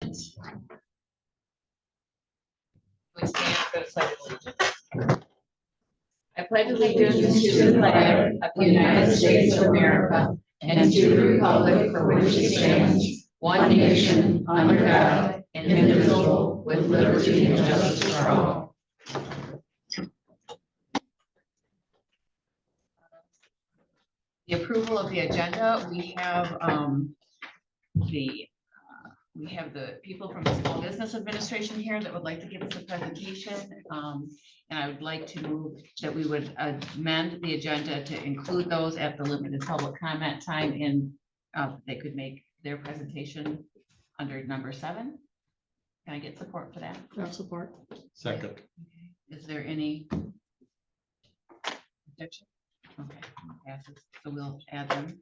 allegiance. We stand for the pledge of allegiance. I pledge allegiance to the flag of the United States of America and to the republic for which it stands, one nation, under God, indivisible, with liberty and justice for all. The approval of the agenda, we have the people from the Small Business Administration here that would like to give us a presentation. And I would like to move that we would amend the agenda to include those at the limited public comment time in, they could make their presentation under number 7. Can I get support for that? No support. Second. Is there any objection? Okay, passes. So we'll add them.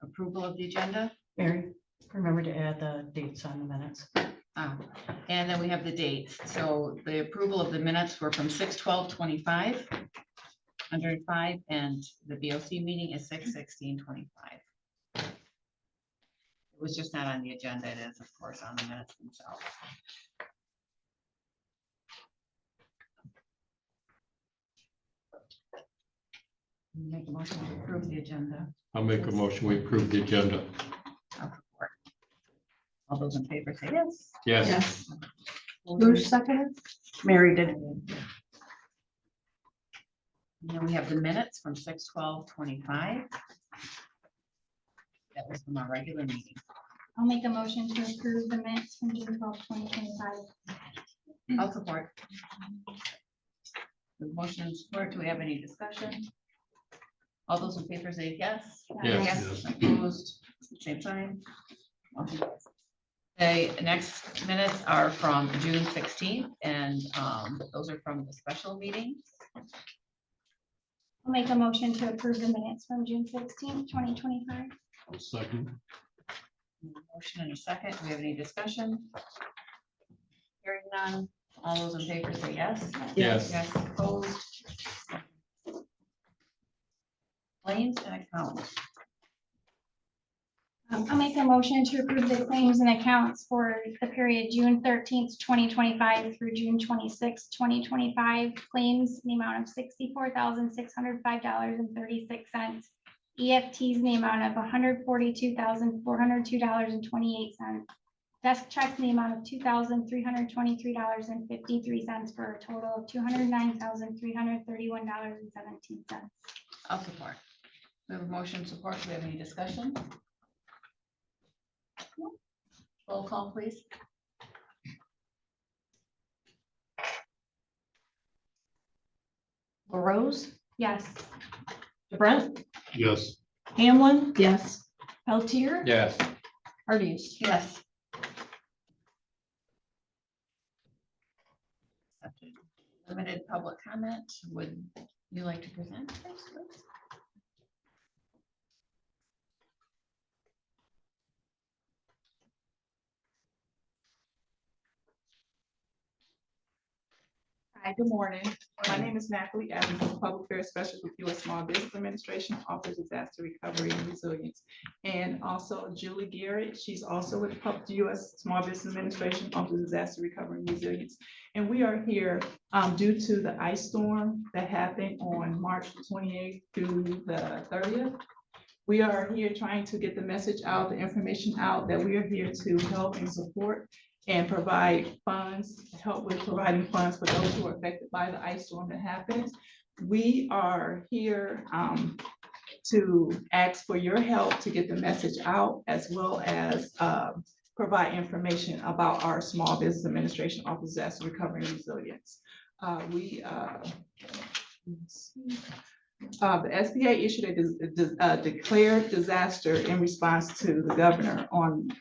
Approval of the agenda. Mary, remember to add the dates on the minutes. And then we have the dates. So the approval of the minutes were from 6/12/25 under 5, and the BOC meeting is 6/16/25. It was just not on the agenda. It is, of course, on the minutes themselves. Make a motion to approve the agenda. I'll make a motion. We approve the agenda. All those in favor say yes. Yes. Who seconded? Mary did. And then we have the minutes from 6/12/25. That was from our regular meeting. I'll make a motion to approve the minutes from June 12, 2025. I'll support. The motion and support. Do we have any discussion? All those in favor say yes. Yes. Opposed, same sign. Motion passes. The next minutes are from June 16th, and those are from the special meeting. I'll make a motion to approve the minutes from June 16, 2025. Second. Motion and a second. Do we have any discussion? Hearing none. All those in favor say yes. Yes. Yes, opposed. Claims and accounts. I'll make a motion to approve the claims and accounts for the period June 13th, 2025 through June 26th, 2025. Claims in the amount of $64,605.36. EFTs in the amount of $142,402.28. Desk checks in the amount of $2,323.53 for a total of $209,331.17. I'll support. We have a motion support. Do we have any discussion? Roll call, please. LaRose, Yes. DeBrent, Yes. Hamlin. Yes. Peltier. Yes. Hardees. Yes. Limited public comment. Would you like to present? Please? Hi, good morning. My name is Natalie Adams, I'm a Public Affairs Specialist with U.S. Small Business Administration, Office of Disaster Recovery and Resilience. And also Julie Garrett, she's also with the U.S. Small Business Administration, Office of Disaster Recovery and Resilience. And we are here due to the ice storm that happened on March 28th through the 30th. We are here trying to get the message out, the information out, that we are here to help and support and provide funds, help with providing funds for those who are affected by the ice storm that happened. We are here to ask for your help to get the message out, as well as provide information about our Small Business Administration Office of Disaster Recovery and Resilience. The SBA issued a declared disaster in response to the governor on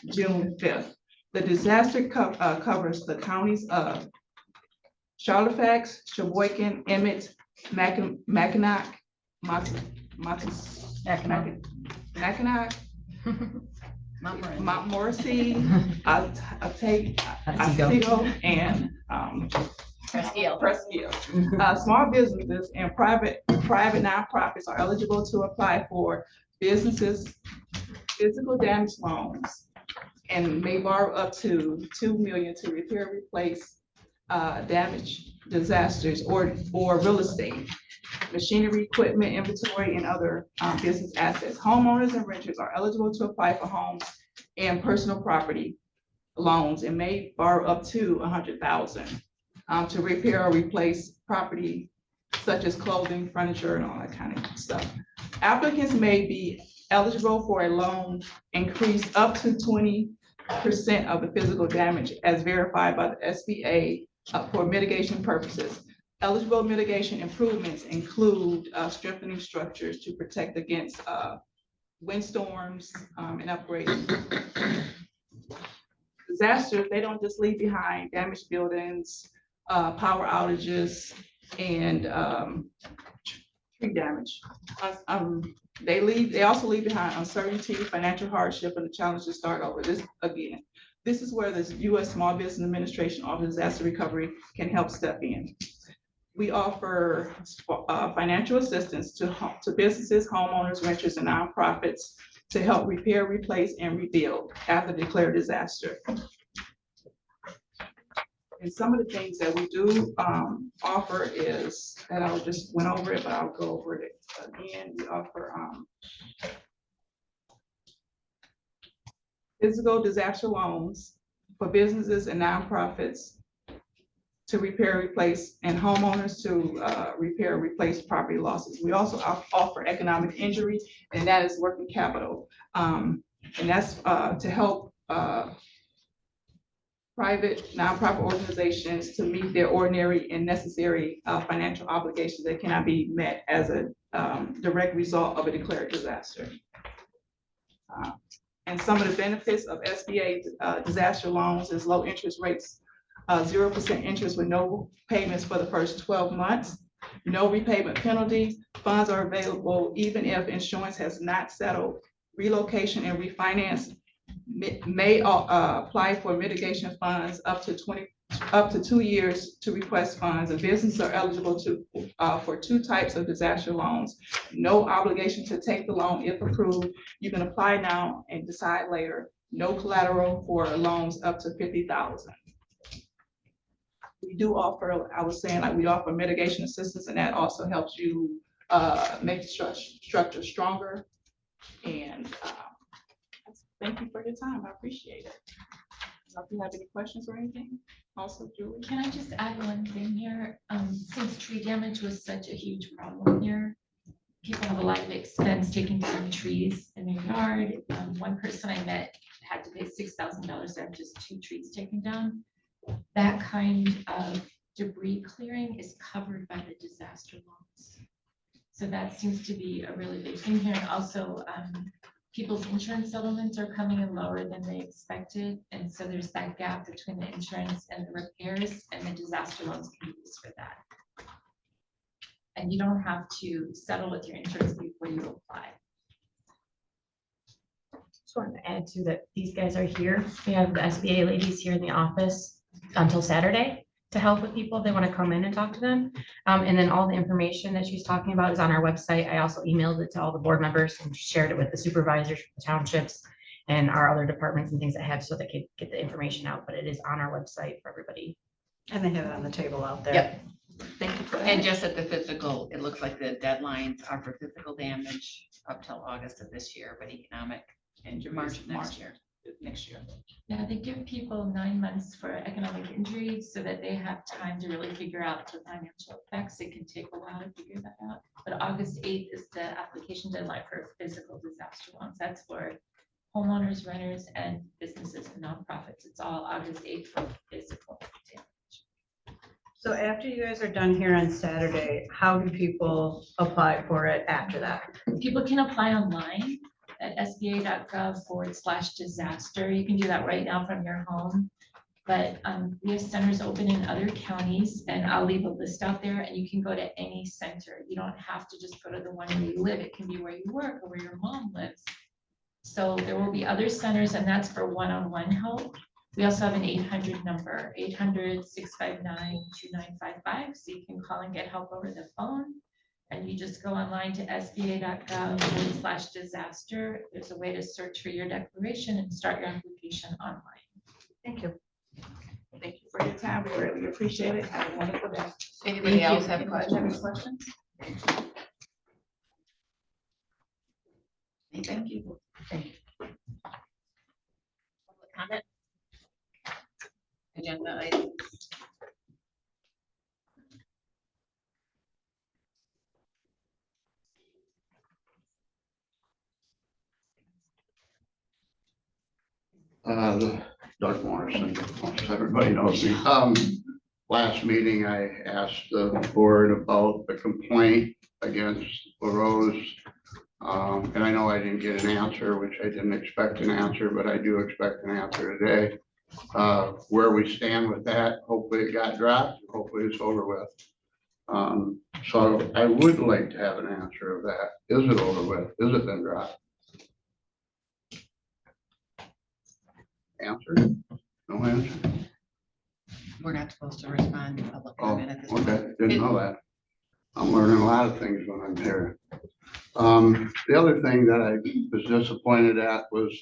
June 5th. The disaster covers the counties of Charlotte, Sheboygan, Emmett, Mackinac, Montmorency, Otsego, and Presqu'île. Small businesses and private nonprofits are eligible to apply for businesses physical damage loans and may borrow up to 2 million to repair, replace damaged disasters or real estate, machinery, equipment, inventory, and other business assets. Homeowners and renters are eligible to apply for homes and personal property loans and may borrow up to 100,000 to repair or replace property such as clothing, furniture, and all that kind of stuff. Applicants may be eligible for a loan increase up to 20% of the physical damage as verified by the SBA for mitigation purposes. Eligible mitigation improvements include strengthening structures to protect against windstorms and upgrading. Disasters, they don't just leave behind damaged buildings, power outages, and tree damage. They also leave behind uncertainty, financial hardship, and the challenge to start over. This is where the U.S. Small Business Administration Office of Disaster Recovery can help step in. We offer financial assistance to businesses, homeowners, renters, and nonprofits to help repair, replace, and rebuild after declared disaster. And some of the things that we do offer is, and I just went over it, but I'll go over it again. We offer physical disaster loans for businesses and nonprofits to repair, replace, and homeowners to repair, replace property losses. We also offer economic injury, and that is working capital. And that's to help private nonprofit organizations to meet their ordinary and necessary financial obligations that cannot be met as a direct result of a declared disaster. And some of the benefits of SBA disaster loans is low interest rates, 0% interest with no payments for the first 12 months, no repayment penalties. Funds are available even if insurance has not settled. Relocation and refinance may apply for mitigation funds up to 2 years to request funds. And businesses are eligible for 2 types of disaster loans. No obligation to take the loan if approved. You can apply now and decide later. No collateral for loans up to $50,000. We do offer, I was saying, like we offer mitigation assistance, and that also helps you make the structure stronger. And thank you for your time. I appreciate it. If you have any questions or anything, also Julie. Can I just add one thing here? Since tree damage was such a huge problem here, people have a lot of expense taking down trees in their yard. One person I met had to pay $6,000 to have just 2 trees taken down. That kind of debris clearing is covered by the disaster loans. So that seems to be a really big thing here. And also, people's insurance settlements are coming in lower than they expected. And so there's that gap between the insurance and the repairs, and the disaster loans can be used for that. And you don't have to settle with your insurance before you apply. Just wanted to add to that, these guys are here. We have the SBA ladies here in the office until Saturday to help with people if they want to come in and talk to them. And then all the information that she's talking about is on our website. I also emailed it to all the board members and shared it with the supervisors, the townships, and our other departments and things that have, so they could get the information out, but it is on our website for everybody. And they have it on the table out there. Yep. Thank you for that. And just at the physical, it looks like the deadlines are for physical damage up till August of this year, but economic in March of next year. Yeah, they give people 9 months for economic injury so that they have time to really figure out the financial effects. It can take a while to figure that out. But August 8th is the application deadline for physical disaster loans. That's for homeowners, renters, and businesses and nonprofits. It's all August 8th for physical damage. So after you guys are done here on Saturday, how do people apply for it after that? People can apply online at sba.gov/disaster. You can do that right now from your home. But we have centers open in other counties, and I'll leave a list out there, and you can go to any center. You don't have to just go to the one where you live. It can be where you work or where your mom lives. So there will be other centers, and that's for one-on-one help. We also have an 800 number, 800-659-2955, so you can call and get help over the phone. And you just go online to sba.gov/disaster. There's a way to search for your declaration and start your application online. Thank you. Thank you for your time. We really appreciate it. Have a wonderful day. Anybody Thank you. else have Anybody have any questions? questions? Thank you. Public comment? Agenda items. Doug Morrison, most everybody knows me. Last meeting, I asked the board about the complaint against LaRose. And I know I didn't get an answer, which I didn't expect an answer, but I do expect an answer today. Where we stand with that, hopefully it got dropped, hopefully it's over with. So I would like to have an answer of that. Is it over with? Is it been dropped? Answer? No answer? We're not supposed to respond to public Oh, comment at this point. okay, didn't know that. I'm learning a lot of things when I'm here. The other thing that I was disappointed at was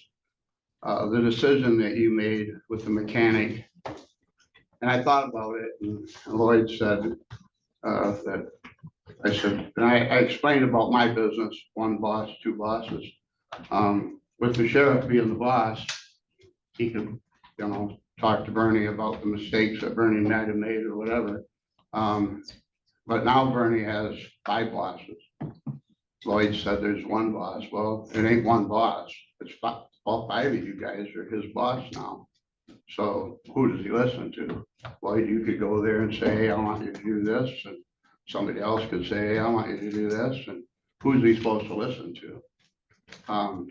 the decision that you made with the mechanic. And I thought about it, and Lloyd said that, I said, and I explained about my business, one boss, two bosses. With the sheriff being the boss, he could, you know, talk to Bernie about the mistakes that Bernie might have made or whatever. But now Bernie has 5 bosses. Lloyd said there's one boss. Well, it ain't one boss. It's all 5 of you guys are his boss now. So who does he listen to? Lloyd, you could go there and say, hey, I want you to do this. And somebody else could say, hey, I want you to do this. And who's he supposed to listen to? I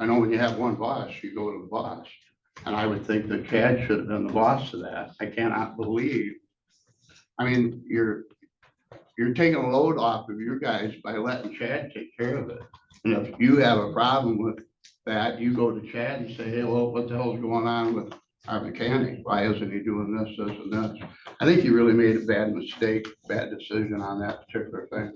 know when you have one boss, you go to the boss. And I would think that Chad should have been the boss of that. I cannot believe. I mean, you're taking a load off of your guys by letting Chad take care of it. And if you have a problem with that, you go to Chad and say, hey, well, what the hell's going on with our mechanic? Why isn't he doing this, this, and this? I think you really made a bad mistake, bad decision on that particular thing.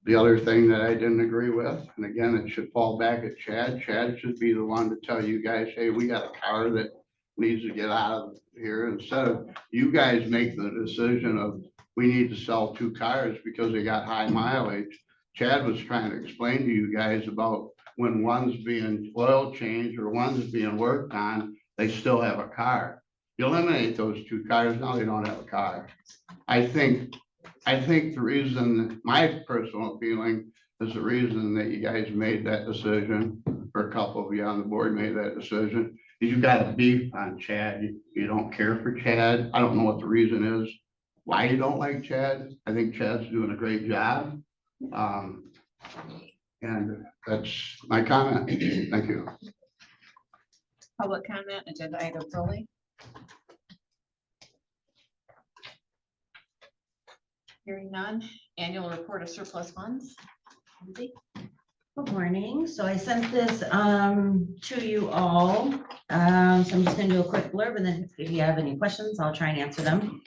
The other thing that I didn't agree with, and again, it should fall back at Chad. Chad should be the one to tell you guys, hey, we got a car that needs to get out of here. Instead of you guys make the decision of we need to sell 2 cars because they got high mileage. Chad was trying to explain to you guys about when one's being oil changed or one's being worked on, they still have a car. You eliminate those 2 cars, now they don't have a car. I think the reason, my personal feeling is the reason that you guys made that decision, or a couple of you on the board made that decision, is you got a beef on Chad. You don't care for Chad. I don't know what the reason is, why you don't like Chad. I think Chad's doing a great job. And that's my comment. Thank you. Public comment, agenda items only. Hearing none. Annual report of surplus funds. Lindsay? Good morning. So I sent this to you all. So I'm just gonna do a quick blurb, and then if you have any questions, I'll try and answer them.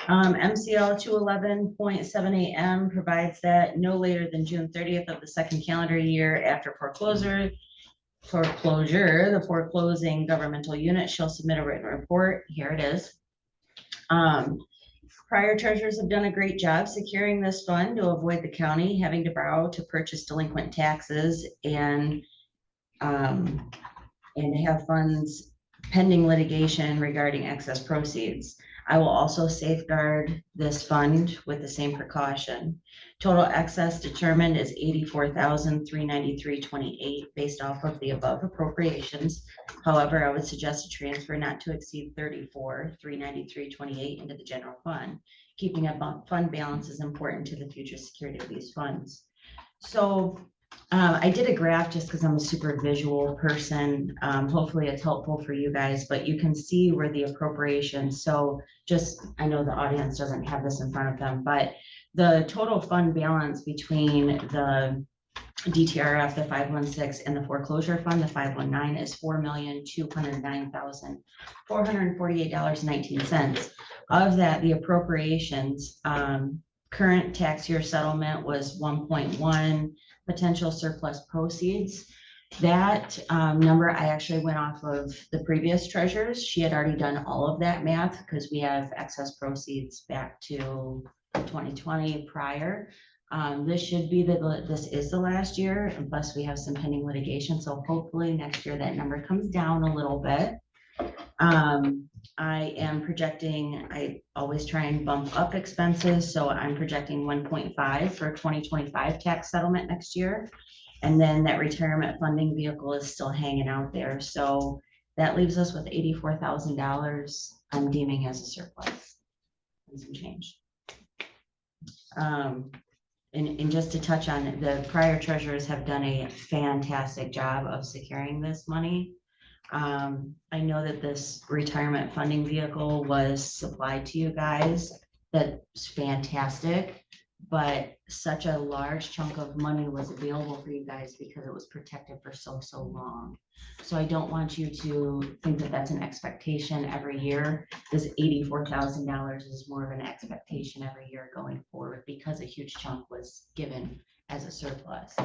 MCL 211.78 M provides that no later than June 30th of the second calendar year after foreclosure, the foreclosing governmental unit shall submit a written report. Here it is. Prior treasurers have done a great job securing this fund to avoid the county having to borrow to purchase delinquent taxes and to have funds pending litigation regarding excess proceeds. I will also safeguard this fund with the same precaution. Total excess determined is $84,393.28 based off of the above appropriations. However, I would suggest a transfer not to exceed $34,393.28 into the general fund. Keeping a fund balance is important to the future security of these funds. So I did a graph just because I'm a super visual person. Hopefully it's helpful for you guys, but you can see where the appropriations. So just, I know the audience doesn't have this in front of them, but the total fund balance between the DTRF, the 516, and the foreclosure fund, the 519, is $4,209,448.19. Of that, the appropriations, current tax year settlement was 1.1, potential surplus proceeds. That number, I actually went off of the previous treasurers. She had already done all of that math because we have excess proceeds back to 2020 prior. This should be this is the last year, and plus we have some pending litigation, so hopefully next year that number comes down a little bit. I am projecting, I always try and bump up expenses, so I'm projecting 1.5 for 2025 tax settlement next year. And then that retirement funding vehicle is still hanging out there, so that leaves us with $84,000 I'm deeming as a surplus. And some change. And just to touch on it, the prior treasurers have done a fantastic job of securing this money. I know that this retirement funding vehicle was supplied to you guys. That's fantastic, but such a large chunk of money was available for you guys because it was protected for so long. So I don't want you to think that that's an expectation every year. This $84,000 is more of an expectation every year going forward because a huge chunk was given as a surplus.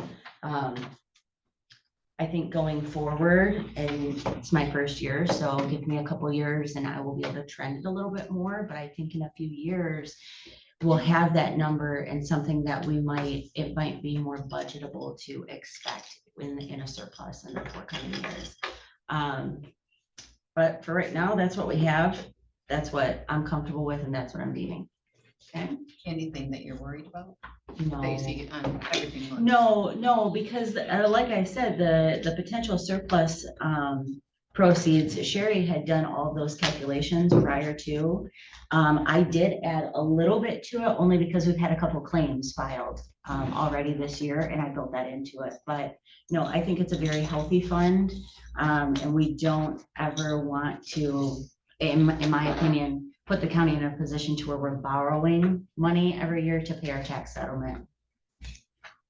I think going forward, and it's my first year, so give me a couple years and I will be able to trend it a little bit more, but I think in a few years, we'll have that number and something that it might be more budgetable to expect in a surplus in the forthcoming years. But for right now, that's what we have. That's what I'm comfortable with and that's what I'm deeming. Okay. Anything that you're worried about? No. That you see on everything? looks- No, because like I said, the potential surplus proceeds, Sherry had done all of those calculations prior to. I did add a little bit to it only because we've had a couple claims filed already this year and I built that into it. But no, I think it's a very healthy fund and we don't ever want to, in my opinion, put the county in a position to where we're borrowing money every year to pay our tax settlement.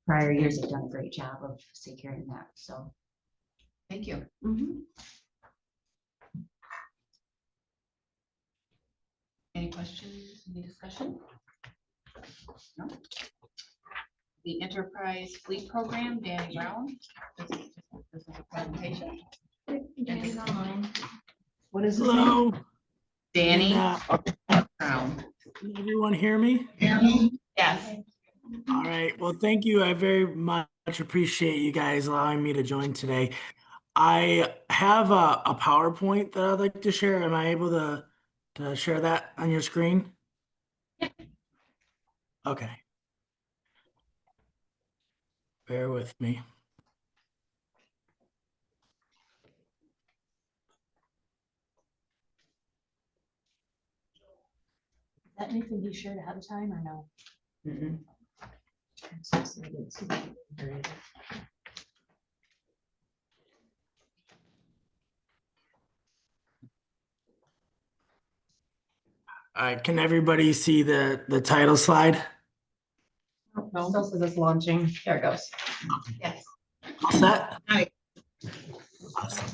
Prior years have done a great job of securing that, so. Thank you. Any questions, any discussion? No? The Enterprise Fleet Program, Danny Brown. This is a presentation. Danny's online. What is his name? Hello, Danny can Brown. everyone hear me? Yes. All right, well, thank you. I very much appreciate you guys allowing me to join today. I have a PowerPoint that I'd like to share. Am I able to share that on your screen? Okay. Bear with me. That anything you shared ahead of time or no? All right, can everybody see the title slide? Still says it's launching. There it goes. Yes. All set? Aye. Awesome.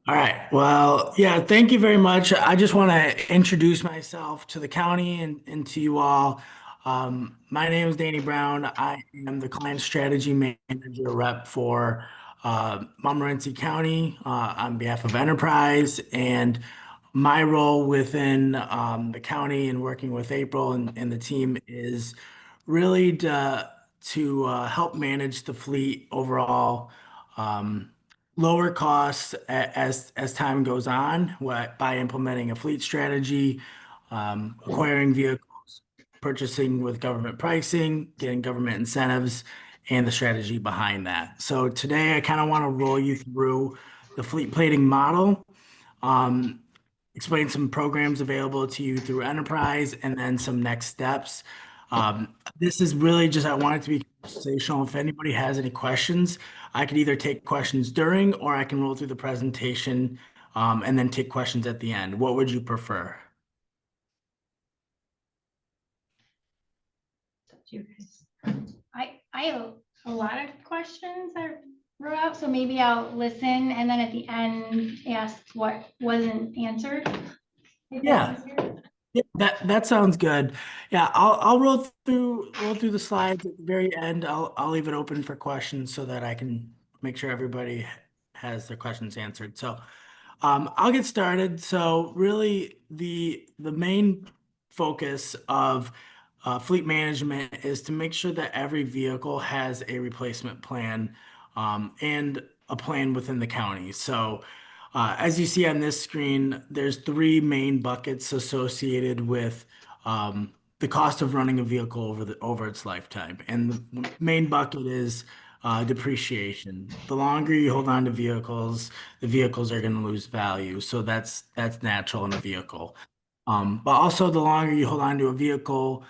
All right, well, yeah, thank you very much. I just want to introduce myself to the county and to you all. My name is Danny Brown. I am the client strategy manager rep for Montmorency County on behalf of Enterprise. And my role within the county and working with April and the team is really to help manage the fleet overall, lower costs as time goes on by implementing a fleet strategy, acquiring vehicles, purchasing with government pricing, getting government incentives, and the strategy behind that. So today I kind of want to roll you through the fleet plating model, explain some programs available to you through Enterprise, and then some next steps. This is really just, I want it to be conversational. If anybody has any questions, I could either take questions during or I can roll through the presentation and then take questions at the end. What would you prefer? I have a lot of questions I wrote out, so maybe I'll listen and then at the end ask what wasn't answered. If Yeah. that's easier. Yeah, that sounds good. Yeah, I'll roll through the slides at the very end. I'll leave it open for questions so that I can make sure everybody has their questions answered. So I'll get started. So really the main focus of fleet management is to make sure that every vehicle has a replacement plan and a plan within the county. So as you see on this screen, there's three main buckets associated with the cost of running a vehicle over its lifetime. And the main bucket is depreciation. The longer you hold on to vehicles, the vehicles are going to lose value. So that's natural in a vehicle. But also the longer you hold on to a vehicle,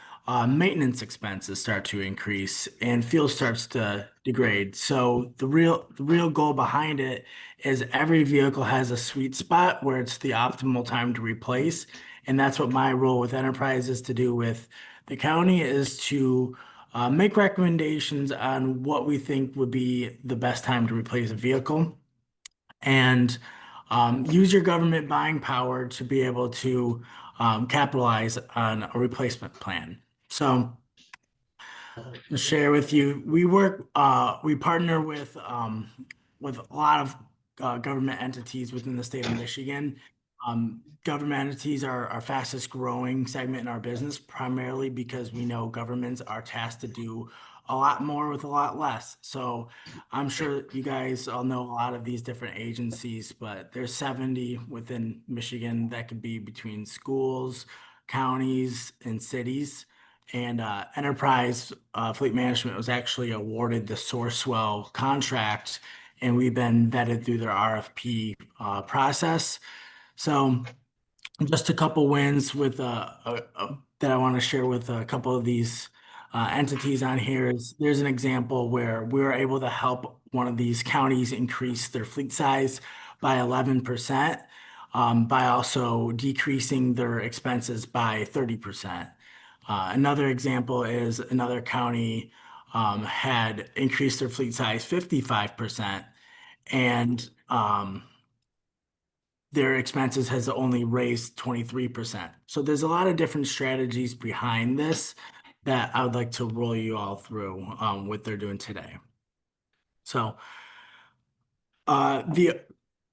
maintenance expenses start to increase and fuel starts to degrade. So the real goal behind it is every vehicle has a sweet spot where it's the optimal time to replace. And that's what my role with Enterprise is to do with the county is to make recommendations on what we think would be the best time to replace a vehicle and use your government buying power to be able to capitalize on a replacement plan. So to share with you, we partner with a lot of government entities within the state of Michigan. Government entities are our fastest growing segment in our business, primarily because we know governments are tasked to do a lot more with a lot less. So I'm sure you guys all know a lot of these different agencies, but there's 70 within Michigan that could be between schools, counties, and cities. And Enterprise Fleet Management was actually awarded the Sourcewell contract, and we've been vetted through their RFP process. So just a couple wins with that I want to share with a couple of these entities on here is there's an example where we were able to help one of these counties increase their fleet size by 11%, by also decreasing their expenses by 30%. Another example is another county had increased their fleet size 55%, and their expenses has only raised 23%. So there's a lot of different strategies behind this that I would like to roll you all through what they're doing today. So the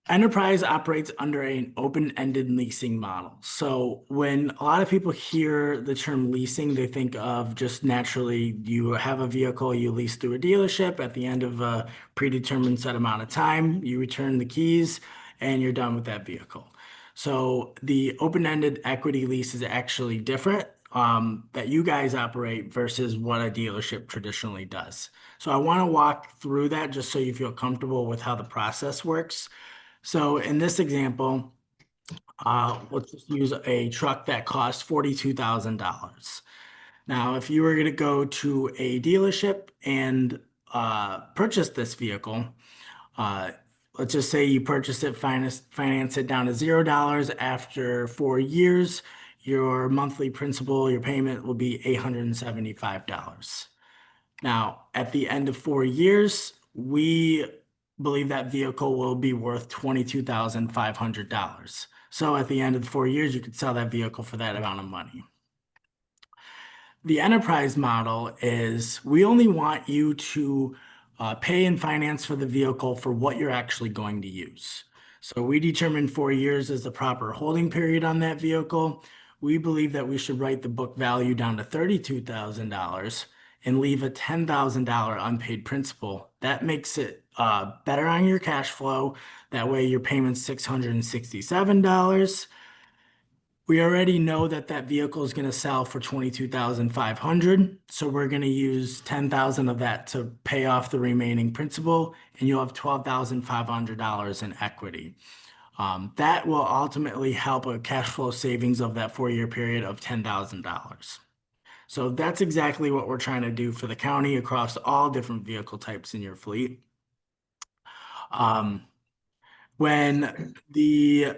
Enterprise operates under an open-ended leasing model. So when a lot of people hear the term leasing, they think of just naturally you have a vehicle you lease through a dealership. At the end of a predetermined set amount of time, you return the keys and you're done with that vehicle. So the open-ended equity lease is actually different that you guys operate versus what a dealership traditionally does. So I want to walk through that just so you feel comfortable with how the process works. So in this example, let's just use a truck that costs $42,000. Now, if you were going to go to a dealership and purchase this vehicle, let's just say you purchase it, finance it down to $0 after 4 years, your monthly principal, your payment will be $875. Now, at the end of 4 years, we believe that vehicle will be worth $22,500. So at the end of the 4 years, you could sell that vehicle for that amount of money. The enterprise model is we only want you to pay and finance for the vehicle for what you're actually going to use. So we determined 4 years as the proper holding period on that vehicle. We believe that we should write the book value down to $32,000 and leave a $10,000 unpaid principal. That makes it better on your cash flow. That way your payment's $667. We already know that that vehicle is going to sell for $22,500. So we're going to use 10,000 of that to pay off the remaining principal, and you'll have $12,500 in equity. That will ultimately help a cash flow savings of that 4-year period of $10,000. So that's exactly what we're trying to do for the county across all different vehicle types in your fleet. When the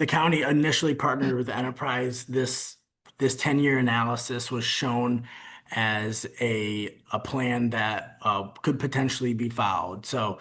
county initially partnered with Enterprise, this 10-year analysis was shown as a plan that could potentially be followed. So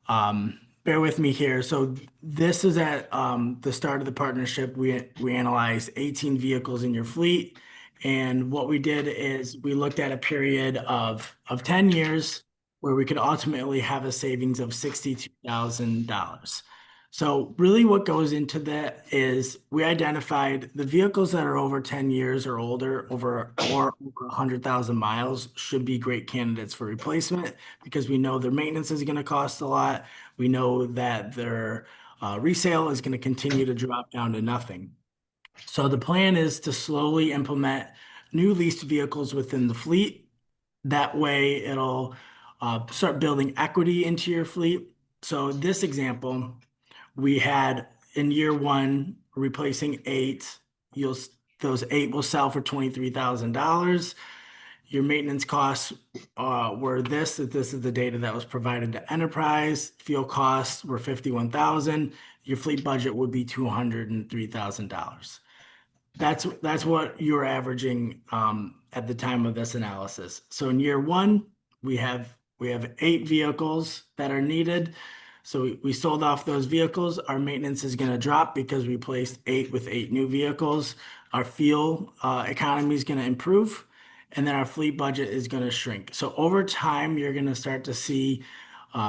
bear with me here. So this is at the start of the partnership. We analyzed 18 vehicles in your fleet. And what we did is we looked at a period of 10 years where we could ultimately have a savings of $62,000. So really what goes into that is we identified the vehicles that are over 10 years or older, or over 100,000 miles should be great candidates for replacement because we know their maintenance is going to cost a lot. We know that their resale is going to continue to drop down to nothing. So the plan is to slowly implement new leased vehicles within the fleet. That way it'll start building equity into your fleet. So this example, we had in year one replacing 8. Those 8 will sell for $23,000. Your maintenance costs were this is the data that was provided to enterprise. Fuel costs were $51,000. Your fleet budget would be $203,000. That's what you're averaging at the time of this analysis. So in year one, we have 8 vehicles that are needed. So we sold off those vehicles. Our maintenance is going to drop because we placed 8 with 8 new vehicles. Our fuel economy is going to improve, and then our fleet budget is going to shrink. So over time, you're going to start to see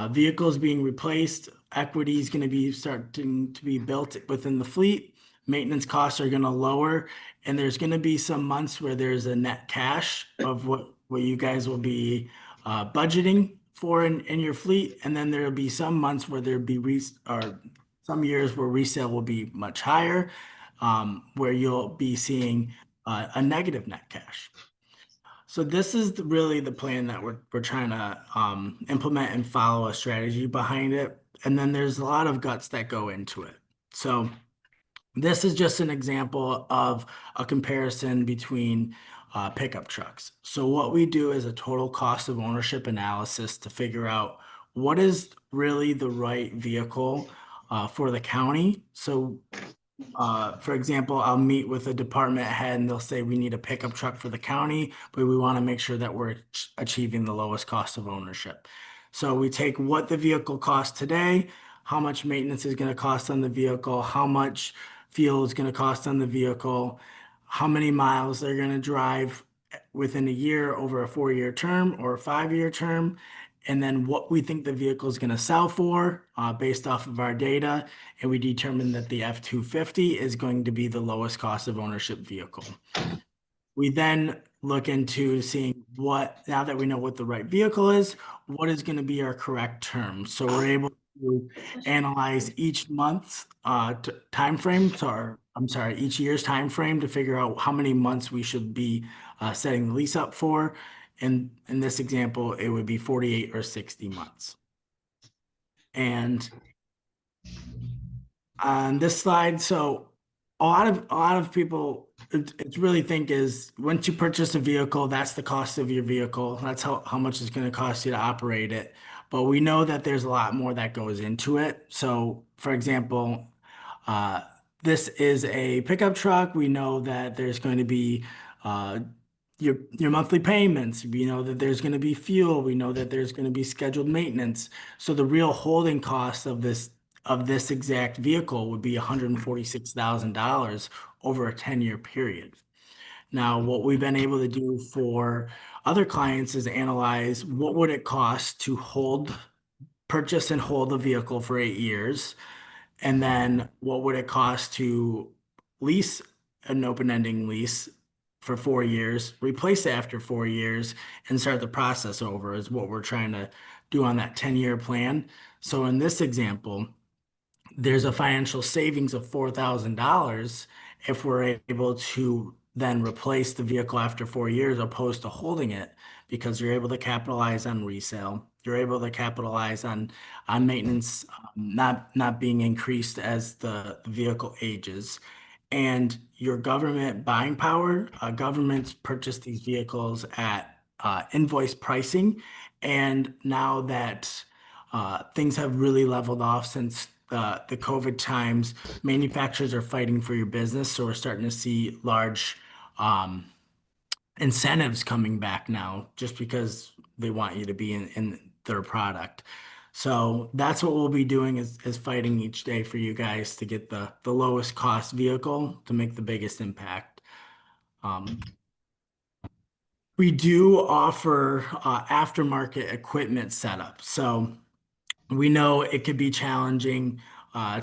vehicles being replaced. Equity is going to be starting to be built within the fleet. Maintenance costs are going to lower, and there's going to be some months where there's a net cash of what you guys will be budgeting for in your fleet, and then there'll be some months where there'll be some years where resale will be much higher, where you'll be seeing a negative net cash. So this is really the plan that we're trying to implement and follow a strategy behind it, and then there's a lot of guts that go into it. So this is just an example of a comparison between pickup trucks. So what we do is a total cost of ownership analysis to figure out what is really the right vehicle for the county. So for example, I'll meet with a department head and they'll say we need a pickup truck for the county, but we want to make sure that we're achieving the lowest cost of ownership. So we take what the vehicle costs today, how much maintenance is going to cost on the vehicle, how much fuel is going to cost on the vehicle, how many miles they're going to drive within a year over a 4-year term or a 5-year term, and then what we think the vehicle is going to sell for based off of our data. And we determine that the F-250 is going to be the lowest cost of ownership vehicle. We then look into seeing now that we know what the right vehicle is, what is going to be our correct term. So we're able to analyze each month's time frame, each year's time frame to figure out how many months we should be setting the lease up for. And in this example, it would be 48 or 60 months. And on this slide, so a lot of people it's really think is once you purchase a vehicle, that's the cost of your vehicle. That's how much it's going to cost you to operate it. But we know that there's a lot more that goes into it. So for example, this is a pickup truck. We know that there's going to be your monthly payments. We know that there's going to be fuel. We know that there's going to be scheduled maintenance. So the real holding cost of this exact vehicle would be $146,000 over a 10-year period. Now, what we've been able to do for other clients is analyze what would it cost to purchase and hold a vehicle for 8 years, and then what would it cost to lease an open-ending lease for 4 years, replace it after 4 years, and start the process over is what we're trying to do on that 10-year plan. So in this example, there's a financial savings of $4,000 if we're able to then replace the vehicle after 4 years opposed to holding it, because you're able to capitalize on resale. You're able to capitalize on maintenance not being increased as the vehicle ages. And your government buying power, governments purchase these vehicles at invoice pricing. And now that things have really leveled off since the COVID times, manufacturers are fighting for your business. So we're starting to see large incentives coming back now just because they want you to be in their product. So that's what we'll be doing is fighting each day for you guys to get the lowest cost vehicle to make the biggest impact. We do offer aftermarket equipment setup. So we know it could be challenging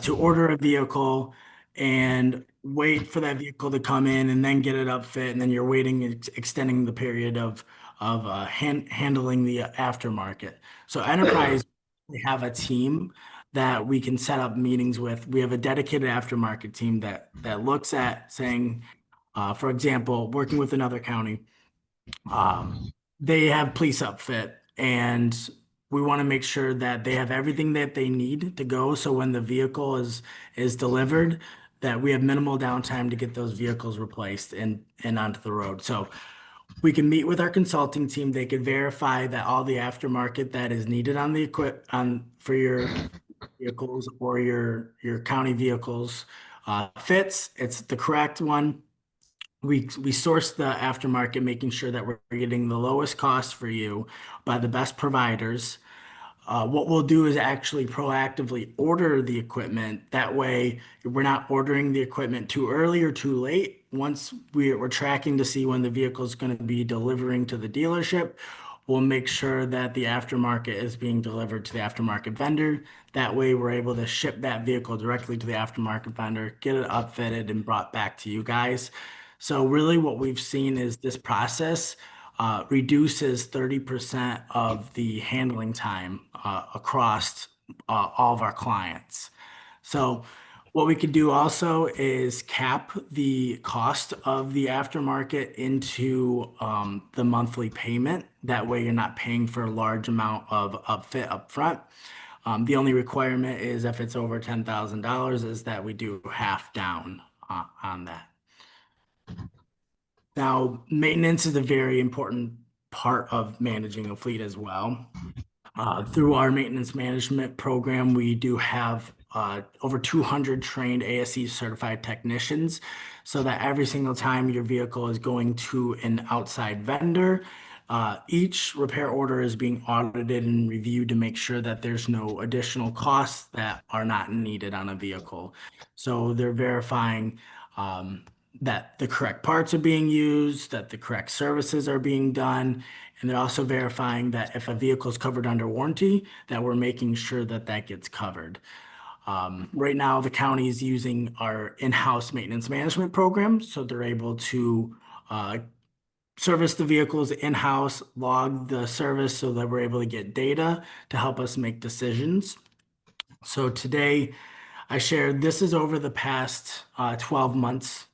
to order a vehicle and wait for that vehicle to come in and then get it upfit, and then you're waiting, extending the period of handling the aftermarket. So Enterprise, we have a team that we can set up meetings with. We have a dedicated aftermarket team that looks at saying, for example, working with another county. They have police upfit, and we want to make sure that they have everything that they need to go. So when the vehicle is delivered, that we have minimal downtime to get those vehicles replaced and onto the road. So we can meet with our consulting team. They could verify that all the aftermarket that is needed on the for your vehicles or your county vehicles fits. It's the correct one. We source the aftermarket, making sure that we're getting the lowest cost for you by the best providers. What we'll do is actually proactively order the equipment. That way, we're not ordering the equipment too early or too late. Once we're tracking to see when the vehicle is going to be delivering to the dealership, we'll make sure that the aftermarket is being delivered to the aftermarket vendor. That way, we're able to ship that vehicle directly to the aftermarket vendor, get it upfitted and brought back to you guys. So really what we've seen is this process reduces 30% of the handling time across all of our clients. So what we could do also is cap the cost of the aftermarket into the monthly payment. That way you're not paying for a large amount of upfit upfront. The only requirement is if it's over $10,000 is that we do half down on that. Now, maintenance is a very important part of managing a fleet as well. Through our maintenance management program, we do have over 200 trained ASE certified technicians, so that every single time your vehicle is going to an outside vendor, each repair order is being audited and reviewed to make sure that there's no additional costs that are not needed on a vehicle. So they're verifying that the correct parts are being used, that the correct services are being done, and they're also verifying that if a vehicle is covered under warranty, that we're making sure that that gets covered. Right now, the county is using our in-house maintenance management program, so they're able to service the vehicles in-house, log the service so that we're able to get data to help us make decisions. So today, I shared this is over the past 12 months.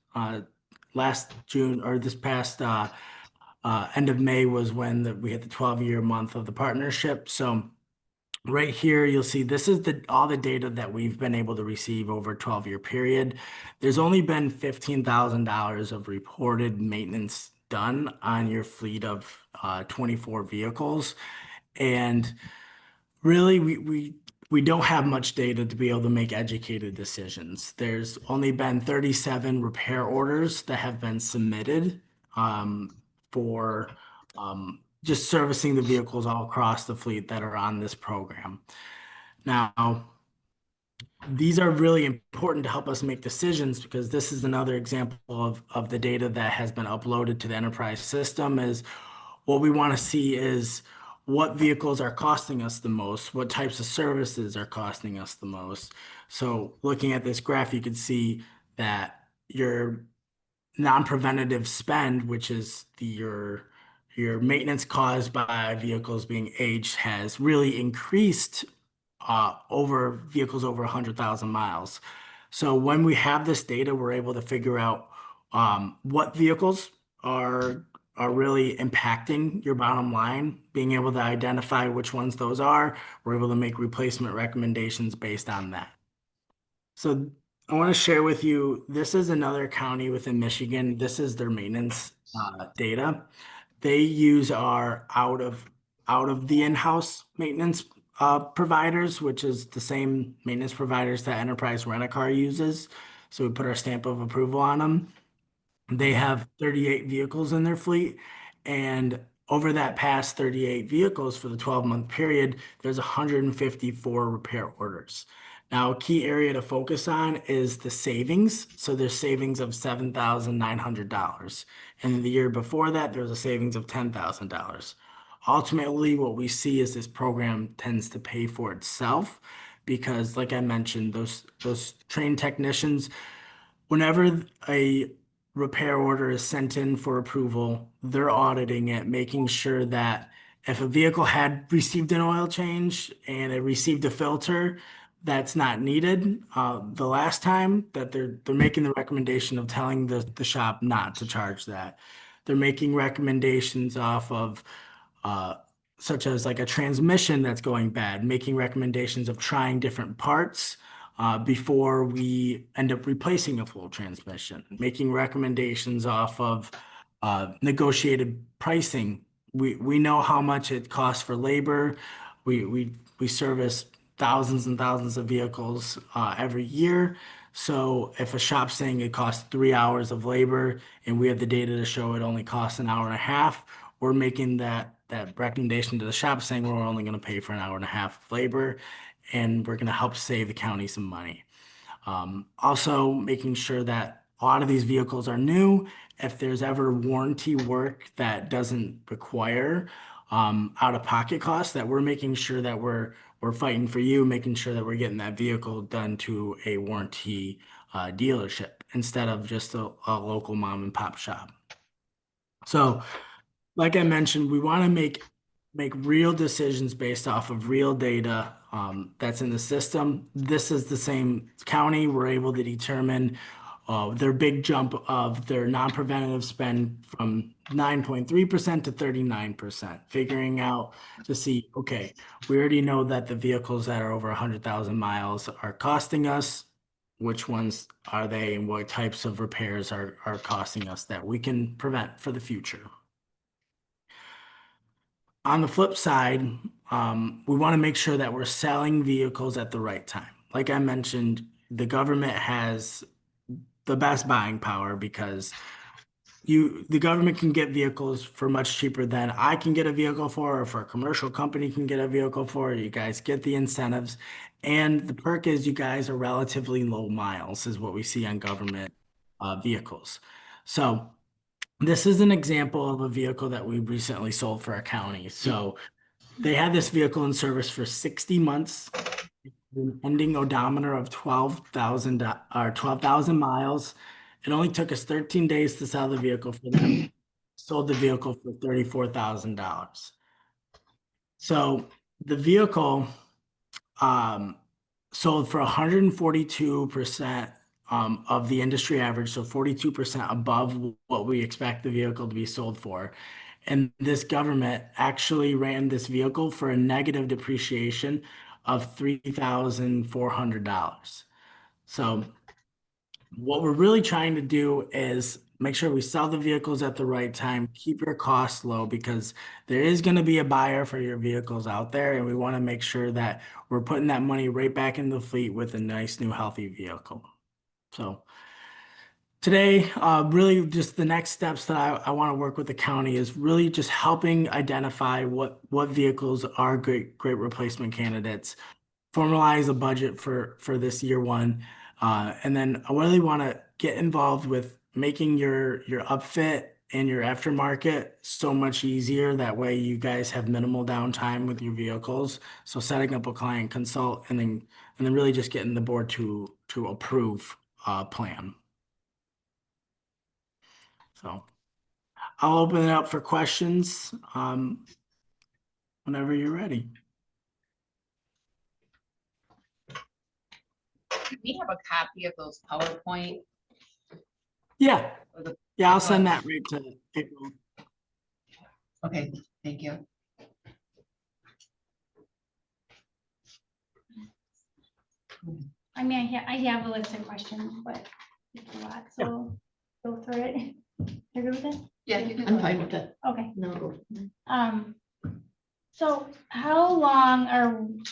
Last June or this past end of May was when we hit the 12-year month of the partnership. So right here, you'll see this is all the data that we've been able to receive over a 12-year period. There's only been $15,000 of reported maintenance done on your fleet of 24 vehicles. And really, we don't have much data to be able to make educated decisions. There's only been 37 repair orders that have been submitted for just servicing the vehicles all across the fleet that are on this program. Now, these are really important to help us make decisions because this is another example of the data that has been uploaded to the enterprise system. Is what we want to see is what vehicles are costing us the most, what types of services are costing us the most. So looking at this graph, you can see that your non-preventative spend, which is your maintenance caused by vehicles being aged, has really increased over vehicles over 100,000 miles. So when we have this data, we're able to figure out what vehicles are really impacting your bottom line, being able to identify which ones those are. We're able to make replacement recommendations based on that. So I want to share with you, this is another county within Michigan. This is their maintenance data. They use our out of the in-house maintenance providers, which is the same maintenance providers that Enterprise Rent-A-Car uses. So we put our stamp of approval on them. They have 38 vehicles in their fleet, and over that past 38 vehicles for the 12-month period, there's 154 repair orders. Now, a key area to focus on is the savings. So there's savings of $7,900. And the year before that, there was a savings of $10,000. Ultimately, what we see is this program tends to pay for itself because, like I mentioned, those trained technicians, whenever a repair order is sent in for approval, they're auditing it, making sure that if a vehicle had received an oil change and it received a filter that's not needed, the last time that they're making the recommendation of telling the shop not to charge that. They're making recommendations off of such as like a transmission that's going bad, making recommendations of trying different parts before we end up replacing a full transmission, making recommendations off of negotiated pricing. We know how much it costs for labor. We service thousands and thousands of vehicles every year. So if a shop's saying it costs 3 hours of labor and we have the data to show it only costs an hour and a half, we're making that recommendation to the shop saying we're only going to pay for an hour and a half of labor, and we're going to help save the county some money. Also, making sure that a lot of these vehicles are new. If there's ever warranty work that doesn't require out-of-pocket costs, that we're making sure that we're fighting for you, making sure that we're getting that vehicle done to a warranty dealership instead of just a local mom and pop shop. So, like I mentioned, we want to make real decisions based off of real data that's in the system. This is the same county. We're able to determine their big jump of their non-preventative spend from 9.3% to 39%, figuring out to see, okay, we already know that the vehicles that are over 100,000 miles are costing us. Which ones are they and what types of repairs are costing us that we can prevent for the future? On the flip side, we want to make sure that we're selling vehicles at the right time. Like I mentioned, the government has the best buying power because the government can get vehicles for much cheaper than I can get a vehicle for, or for a commercial company can get a vehicle for. You guys get the incentives. And the perk is you guys are relatively low miles, is what we see on government vehicles. So this is an example of a vehicle that we recently sold for a county. So they had this vehicle in service for 60 months, an ending odometer of 12,000 miles. It only took us 13 days to sell the vehicle for them. Sold the vehicle for $34,000. So the vehicle sold for 142% of the industry average, so 42% above what we expect the vehicle to be sold for. And this government actually ran this vehicle for a negative depreciation of $3,400. So what we're really trying to do is make sure we sell the vehicles at the right time, keep your costs low, because there is going to be a buyer for your vehicles out there. And we want to make sure that we're putting that money right back in the fleet with a nice, new, healthy vehicle. So today, really just the next steps that I want to work with the county is really just helping identify what vehicles are great replacement candidates, formalize a budget for this year one. And then I really want to get involved with making your upfit and your aftermarket so much easier. That way you guys have minimal downtime with your vehicles. So setting up a client consult and then really just getting the board to approve a plan. So I'll open it up for questions whenever you're ready. Do we have a copy of those PowerPoint? Yeah, Or the- yeah, I'll send that right to April. Okay, thank you. I mean, I have a list of questions, but it's a lot, so go through it. You're good with it? Yeah, you can. I'm fine with it. Okay. No. So how long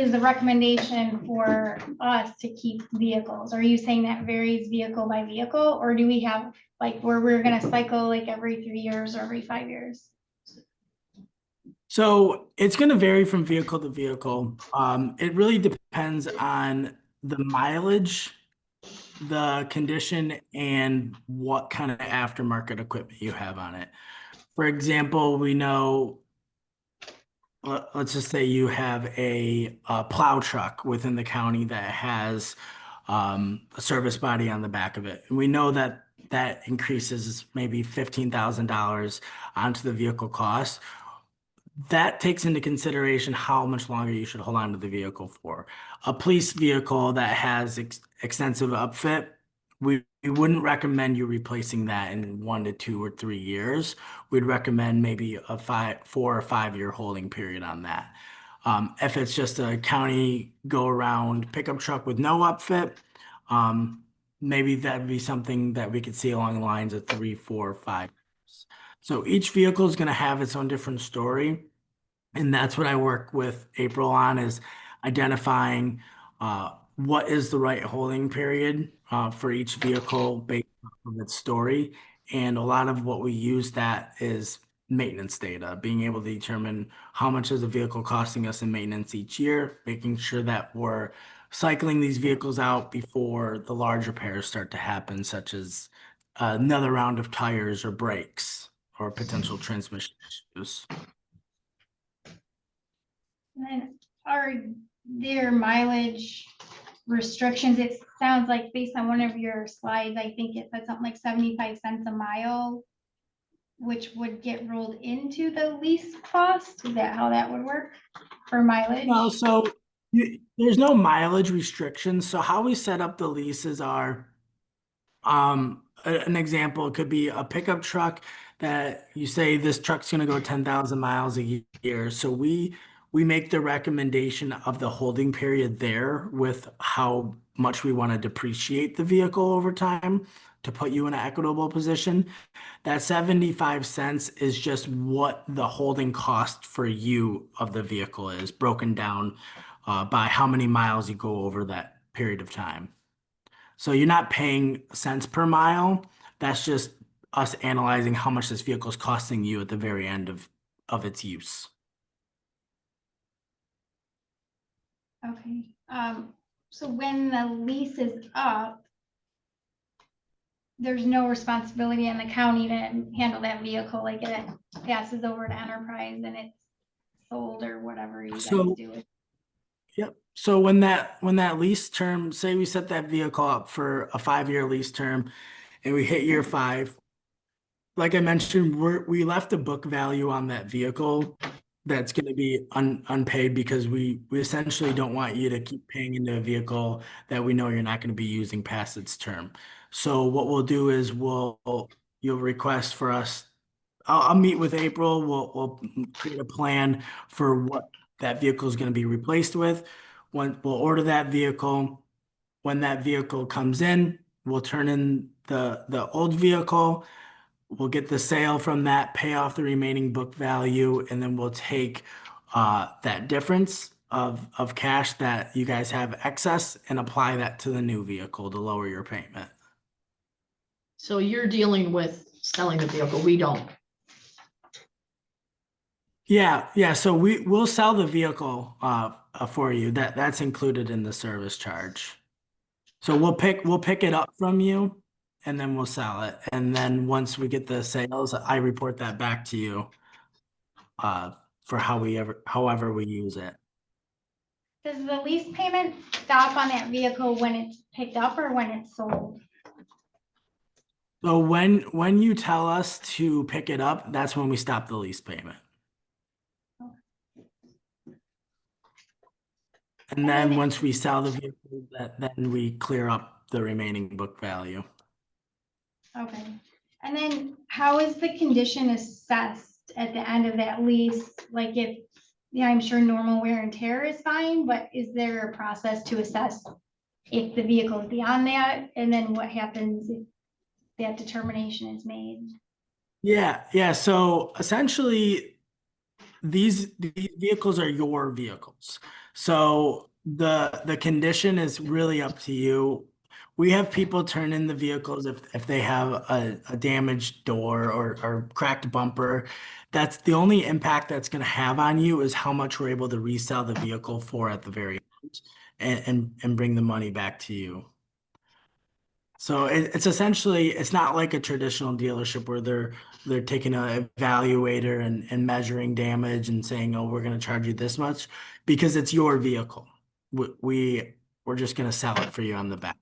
is the recommendation for us to keep vehicles? Are you saying that varies vehicle by vehicle, or do we have like where we're gonna cycle like every 3 years or every 5 years? So it's going to vary from vehicle to vehicle. It really depends on the mileage, the condition, and what kind of aftermarket equipment you have on it. For example, we know, let's just say you have a plow truck within the county that has a service body on the back of it. And we know that that increases maybe $15,000 onto the vehicle cost. That takes into consideration how much longer you should hold on to the vehicle for. A police vehicle that has extensive upfit, we wouldn't recommend you replacing that in 1 to 2 or 3 years. We'd recommend maybe a 4 or 5 year holding period on that. If it's just a county go around pickup truck with no upfit, maybe that'd be something that we could see along the lines of 3, 4, 5 years. So each vehicle is going to have its own different story. And that's what I work with April on, is identifying what is the right holding period for each vehicle based on its story. And a lot of what we use that is maintenance data, being able to determine how much is a vehicle costing us in maintenance each year, making sure that we're cycling these vehicles out before the large repairs start to happen, such as another round of tires or brakes or potential transmission issues. And then are there mileage restrictions? It sounds like based on one of your slides, I think it said something like 75 cents a mile, which would get rolled into the lease cost. Is that how that would work for mileage? No, so there's no mileage restrictions. So how we set up the leases are, an example could be a pickup truck that you say this truck's going to go 10,000 miles a year. So we make the recommendation of the holding period there with how much we want to depreciate the vehicle over time to put you in an equitable position. That 75 cents is just what the holding cost for you of the vehicle is, broken down by how many miles you go over that period of time. So you're not paying cents per mile. That's just us analyzing how much this vehicle is costing you at the very end of its use. Okay, so when the lease is up, there's no responsibility in the county to handle that vehicle, like it passes over to Enterprise and it's sold or whatever you guys So- do with. Yep. So when that lease term, say we set that vehicle up for a 5-year lease term and we hit year 5, like I mentioned, we left a book value on that vehicle that's going to be unpaid because we essentially don't want you to keep paying into a vehicle that we know you're not going to be using past its term. So what we'll do is you'll request for us. I'll meet with April. We'll create a plan for what that vehicle is going to be replaced with. We'll order that vehicle. When that vehicle comes in, we'll turn in the old vehicle. We'll get the sale from that, pay off the remaining book value, and then we'll take that difference of cash that you guys have excess and apply that to the new vehicle to lower your payment. So you're dealing with selling the vehicle, we don't. Yeah. So we'll sell the vehicle for you. That's included in the service charge. So we'll pick it up from you and then we'll sell it. And then once we get the sales, I report that back to you for however we use it. Does the lease payment stop on that vehicle when it's picked up or when it's sold? So when you tell us to pick it up, that's when we stop the lease payment. And then once we sell the vehicle, then we clear up the remaining book value. Okay, and then how is the condition assessed at the end of that lease? Like if, yeah, I'm sure normal wear and tear is fine, but is there a process to assess if the vehicle is beyond that? And then what happens if that determination is made? Yeah. So essentially, these vehicles are your vehicles. So the condition is really up to you. We have people turn in the vehicles if they have a damaged door or cracked bumper. That's the only impact that's gonna have on you is how much we're able to resell the vehicle for at the very end and bring the money back to you. So it's essentially, it's not like a traditional dealership where they're taking a evaluator and measuring damage and saying, oh, we're gonna charge you this much, because it's your vehicle. We're just gonna sell it for you on the back.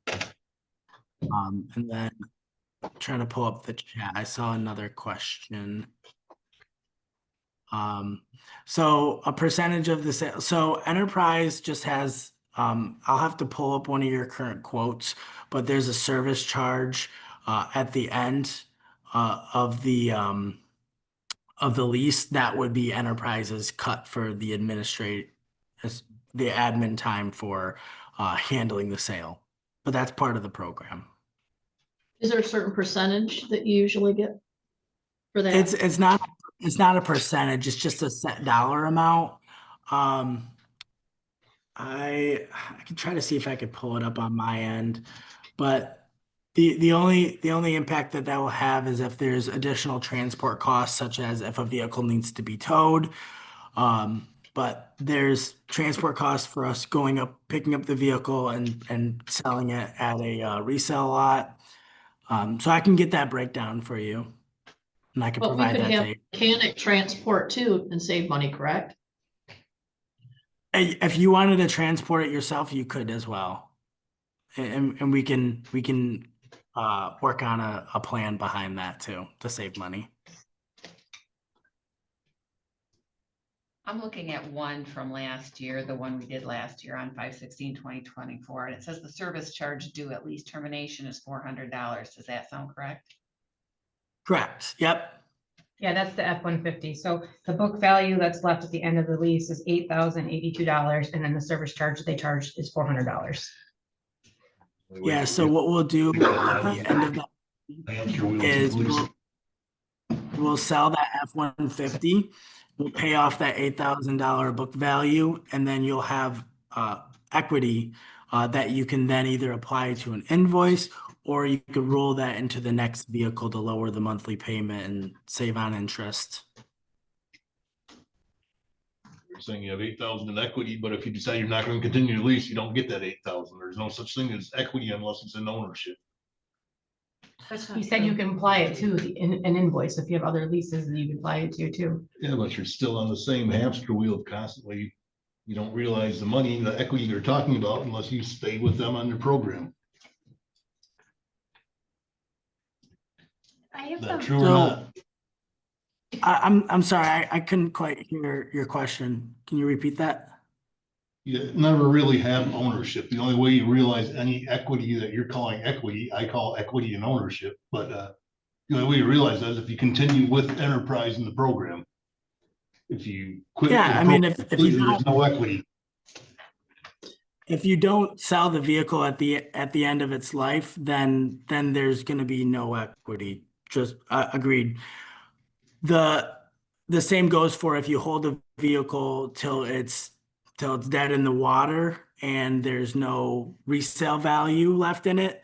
And then trying to pull up the chat, I saw another question. So a percentage of the sale, so Enterprise just has, I'll have to pull up one of your current quotes, but there's a service charge at the end of the lease that would be Enterprise's cut for the the admin time for handling the sale. But that's part of the program. Is there a certain percentage that you usually get for that? It's not a percentage, it's just a set dollar amount. I can try to see if I could pull it up on my end, but the only impact that will have is if there's additional transport costs, such as if a vehicle needs to be towed. But there's transport costs for us going up, picking up the vehicle and selling it at a resale lot. So I can get that breakdown for you. And I can But we provide could that have to you. mechanic transport too and save money, correct? If you wanted to transport it yourself, you could as well. And we can work on a plan behind that too, to save money. I'm looking at one from last year, the one we did last year on 5/16/2024, and it says the service charge due at lease termination is $400. Does that sound correct? Correct, yep. Yeah, that's the F-150. So the book value that's left at the end of the lease is $8,082, and then the service charge that they charge is $400. Yeah, so what we'll do at the end of that is we'll sell that F-150. We'll pay off that $8,000 book value, and then you'll have equity that you can then either apply to an invoice, or you could roll that into the next vehicle to lower the monthly payment and save on interest. You're saying you have 8,000 in equity, but if you decide you're not going to continue to lease, you don't get that 8,000. There's no such thing as equity unless it's in ownership. He said you can apply it to an invoice. If you have other leases, then you can apply it to too. Yeah, but you're still on the same hamster wheel of constantly. You don't realize the money, the equity they're talking about unless you stay with them on their program. I have Is that some, true or So- not? I'm sorry, I couldn't quite hear your question. Can you repeat that? You never really have ownership. The only way you realize any equity that you're calling equity, I call equity and ownership, but the only way you realize that is if you continue with Enterprise in the program. If you quit. Yeah, the I mean, program, if you there's no equity. If you don't sell the vehicle at the end of its life, then there's going to be no equity. Just agreed. The same goes for if you hold the vehicle till it's dead in the water and there's no resale value left in it,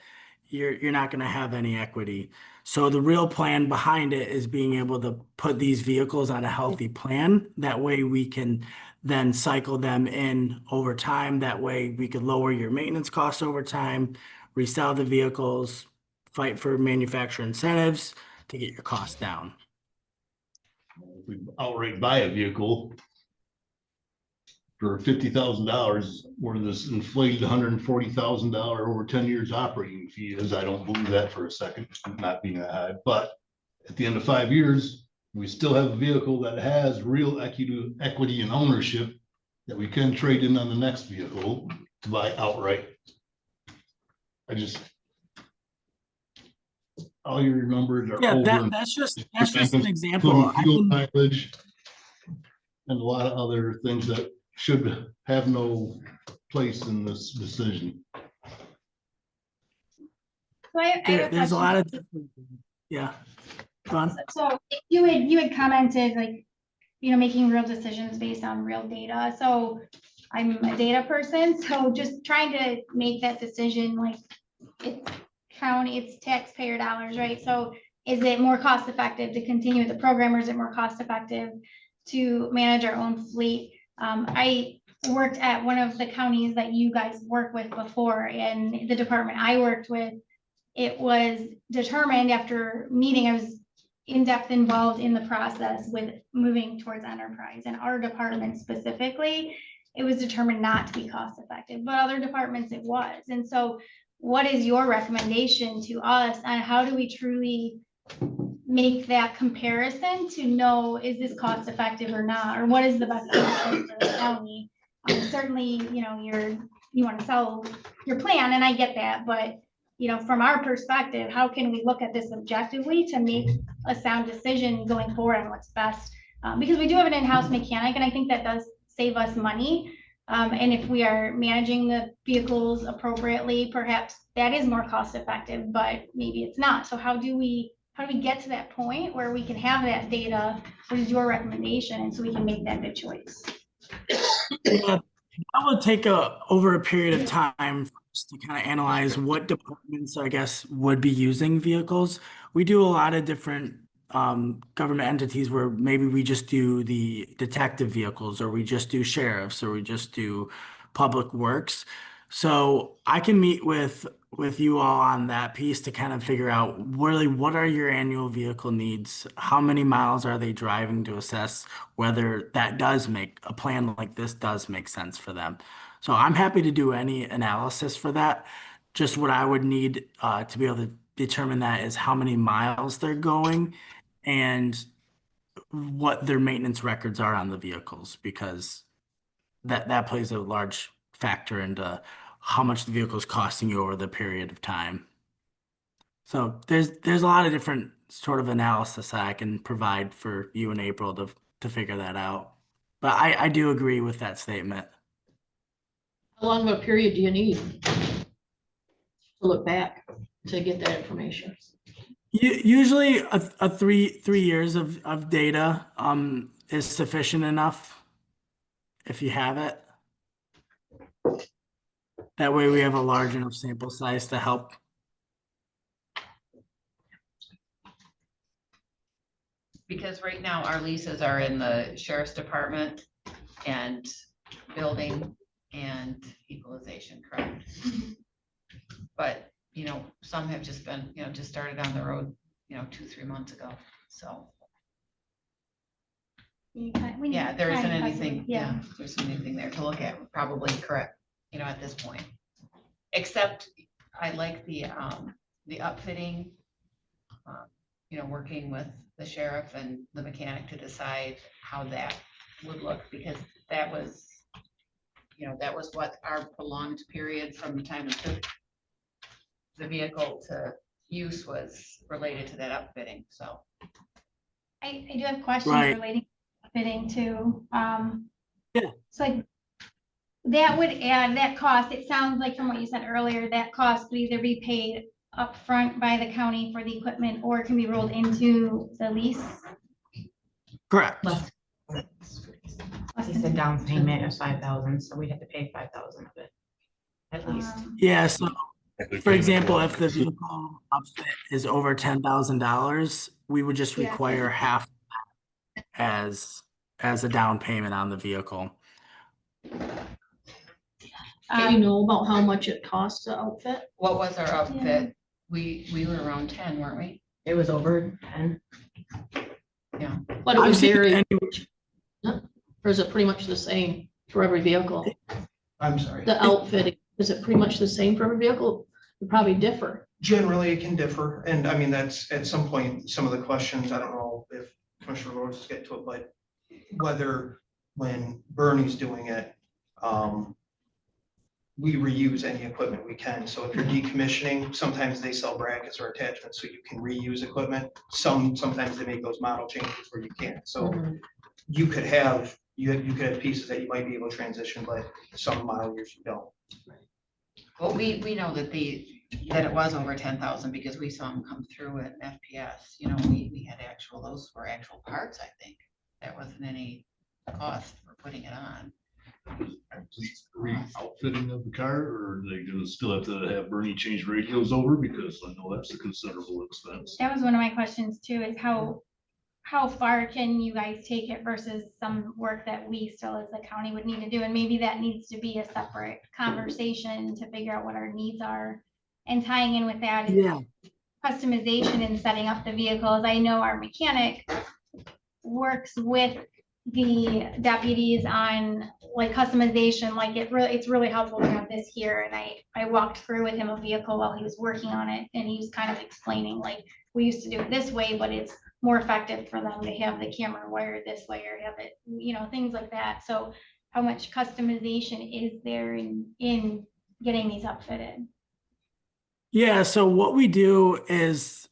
you're not going to have any equity. So the real plan behind it is being able to put these vehicles on a healthy plan. That way we can then cycle them in over time. That way we could lower your maintenance costs over time, resell the vehicles, fight for manufacturer incentives to get your costs down. If we outright buy a vehicle for $50,000, where this inflated $140,000 over 10 years operating fee is, I don't believe that for a second, not being that high. But at the end of 5 years, we still have a vehicle that has real equity and ownership that we can trade in on the next vehicle to buy outright. All your numbers are Yeah, over. that's just an example. Including fuel mileage and a lot of other things that should have no place in this decision. so I have There's a question. lot of different, yeah. Go on. So you had commented like, making real decisions based on real data. So I'm a data person, so just trying to make that decision, like it's county, it's taxpayer dollars, right? So is it more cost effective to continue with the program, or is it more cost effective to manage our own fleet? I worked at one of the counties that you guys work with before, and the department I worked with, it was determined after meeting, I was in-depth involved in the process with moving towards enterprise, and our department specifically, it was determined not to be cost effective, but other departments it was. And so what is your recommendation to us on how do we truly make that comparison to know, is this cost effective or not, or what is the best option for the county? Certainly, you want to sell your plan, and I get that, but from our perspective, how can we look at this objectively to make a sound decision going forward on what's best? Because we do have an in-house mechanic, and I think that does save us money. And if we are managing the vehicles appropriately, perhaps that is more cost effective, but maybe it's not. So how do we get to that point where we can have that data? What is your recommendation? And so we can make that good choice. Yeah, that would take over a period of time for us to kind of analyze what departments, I guess, would be using vehicles. We do a lot of different government entities where maybe we just do the detective vehicles, or we just do sheriffs, or we just do public works. So I can meet with you all on that piece to kind of figure out really what are your annual vehicle needs, how many miles are they driving, to assess whether that does make a plan like this does make sense for them. So I'm happy to do any analysis for that. Just what I would need to be able to determine that is how many miles they're going and what their maintenance records are on the vehicles, because that plays a large factor into how much the vehicle is costing you over the period of time. So there's a lot of different sort of analysis that I can provide for you and April to figure that out. But I do agree with that statement. How long of a period do you need to look back to get that information? Usually a 3 years of data is sufficient enough if you have it. That way we have a large enough sample size to help. Because right now our leases are in the sheriff's department and building and equalization, correct? But, some have just been, just started on the road, 2-3 months ago, so. Yeah, there isn't anything, there isn't anything there to look at, probably correct, at this point. Except I like the upfitting, working with the sheriff and the mechanic to decide how that would look, because that was what our prolonged period from the time it took the vehicle to use was related to that upfitting, so. I do have questions Right. relating to fitting too. Yeah. So that would add that cost. It sounds like from what you said earlier, that cost would either be paid upfront by the county for the equipment, or it can be rolled into the lease. Correct. He said down payment of 5,000, so we'd have to pay 5,000 of it, at least. Yeah, so for example, if the vehicle upfit is over $10,000, we would just Yeah. require half as a down payment on the vehicle. Do you know about how much it costs to outfit? What was our outfit? We were around 10, weren't we? It was over 10. But it was I've seen very, any- or is it pretty much the same for every vehicle? I'm sorry. The outfitting, is it pretty much the same for every vehicle? It probably differ. Generally, it can differ, and I mean, that's at some point, some of the questions, I don't know if Commissioner Rhodes will get to it, but whether when Bernie's doing it, we reuse any equipment we can. So if you're decommissioning, sometimes they sell brackets or attachments so you can reuse equipment. Sometimes they make those model changes where you can't. So you could have pieces that you might be able to transition, but some model years you don't. Well, we know that it was over 10,000 because we saw them come through at FPS. We had those were actual parts, I think. That wasn't any cost for putting it on. Outfitting of the car, or are they gonna still have to have Bernie change radios over? Because I know that's a considerable expense. That was one of my questions too, is how far can you guys take it versus some work that we still as a county would need to do? And maybe that needs to be a separate conversation to figure out what our needs are. And tying in with that is Yeah. customization and setting up the vehicles. I know our mechanic works with the deputies on like customization, like it's really helpful to have this here. And I walked through with him a vehicle while he was working on it, and he was kind of explaining, like, we used to do it this way, but it's more effective for them to have the camera wired this way or have it, things like that. So how much customization is there in getting these upfitted? Yeah, so what we do is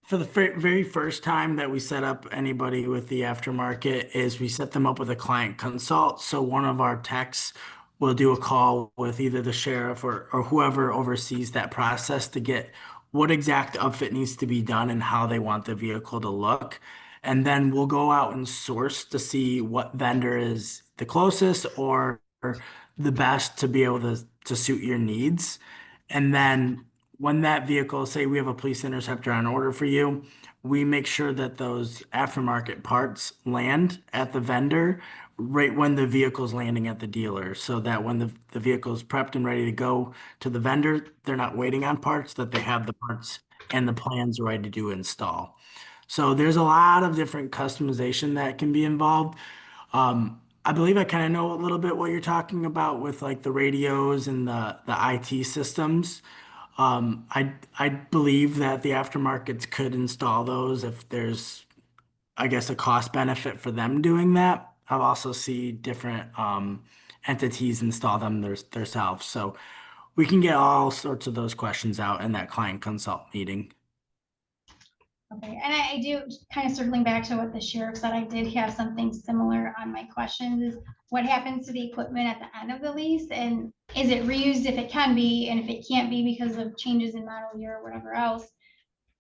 for the very first time that we set up anybody with the aftermarket is we set them up with a client consult. So one of our techs will do a call with either the sheriff or whoever oversees that process to get what exact upfit needs to be done and how they want the vehicle to look. And then we'll go out and source to see what vendor is the closest or the best to be able to suit your needs. And then when that vehicle, say we have a police interceptor on order for you, we make sure that those aftermarket parts land at the vendor right when the vehicle's landing at the dealer, so that when the vehicle's prepped and ready to go to the vendor, they're not waiting on parts, that they have the parts and the plans ready to install. So there's a lot of different customization that can be involved. I believe I kind of know a little bit what you're talking about with like the radios and the IT systems. I believe that the aftermarkets could install those if there's, I guess, a cost benefit for them doing that. I've also see different entities install them themselves. So we can get all sorts of those questions out in that client consult meeting. Okay, and I do, kind of circling back to what the sheriff said, I did have something similar on my questions, is what happens to the equipment at the end of the lease? And is it reused if it can be, and if it can't be because of changes in model year or whatever else,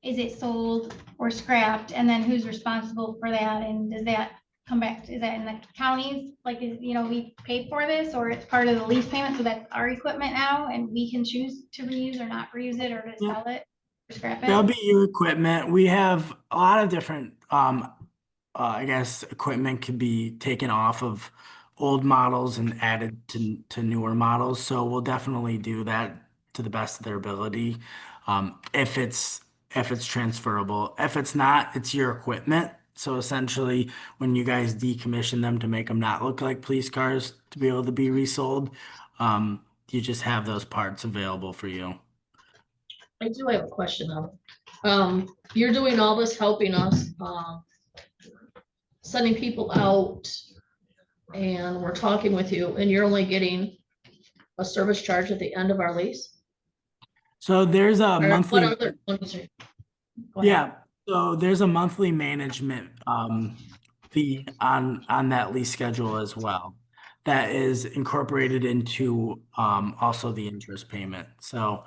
is it sold or scrapped? And then who's responsible for that? And does that come back, is that in the counties? Like, we paid for this, or it's part of the lease payment, so that's our equipment now, and we can choose to reuse or not reuse it, or to sell it? Scrap That'll it? be your equipment. We have a lot of different, I guess, equipment can be taken off of old models and added to newer models. So we'll definitely do that to the best of their ability. If it's transferable. If it's not, it's your equipment. So essentially, when you guys decommission them to make them not look like police cars to be able to be resold, you just have those parts available for you. I do have a question though. You're doing all this, helping us, sending people out, and we're talking with you, and you're only getting a service charge at the end of our lease? So there's a Or monthly. what other ones are- Go ahead. Yeah, so there's a monthly management fee on that lease schedule as well. That is incorporated into also the interest payment. So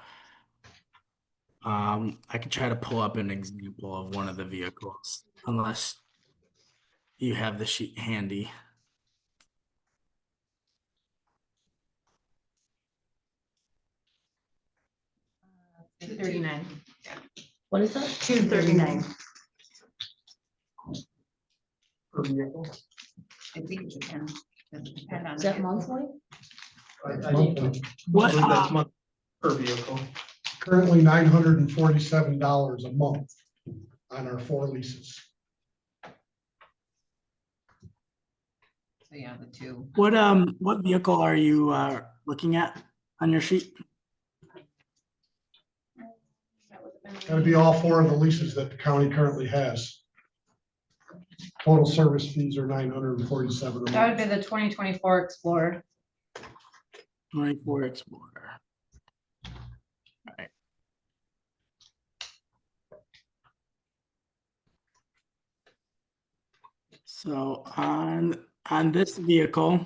I could try to pull up an example of one of the vehicles, unless you have the sheet handy. $239. What is that? $239. Per vehicle. I think it depends. Does it depend on Is the that vehicle? monthly? What, That's month per vehicle. Currently $947 a month on our 4 leases. So yeah, the two. what vehicle are you looking at on your sheet? That would be all 4 of the leases that the county currently has. Total service fees are $947 a That would month. be the 2024 Explorer. 24 Explorer. Right. So on this vehicle,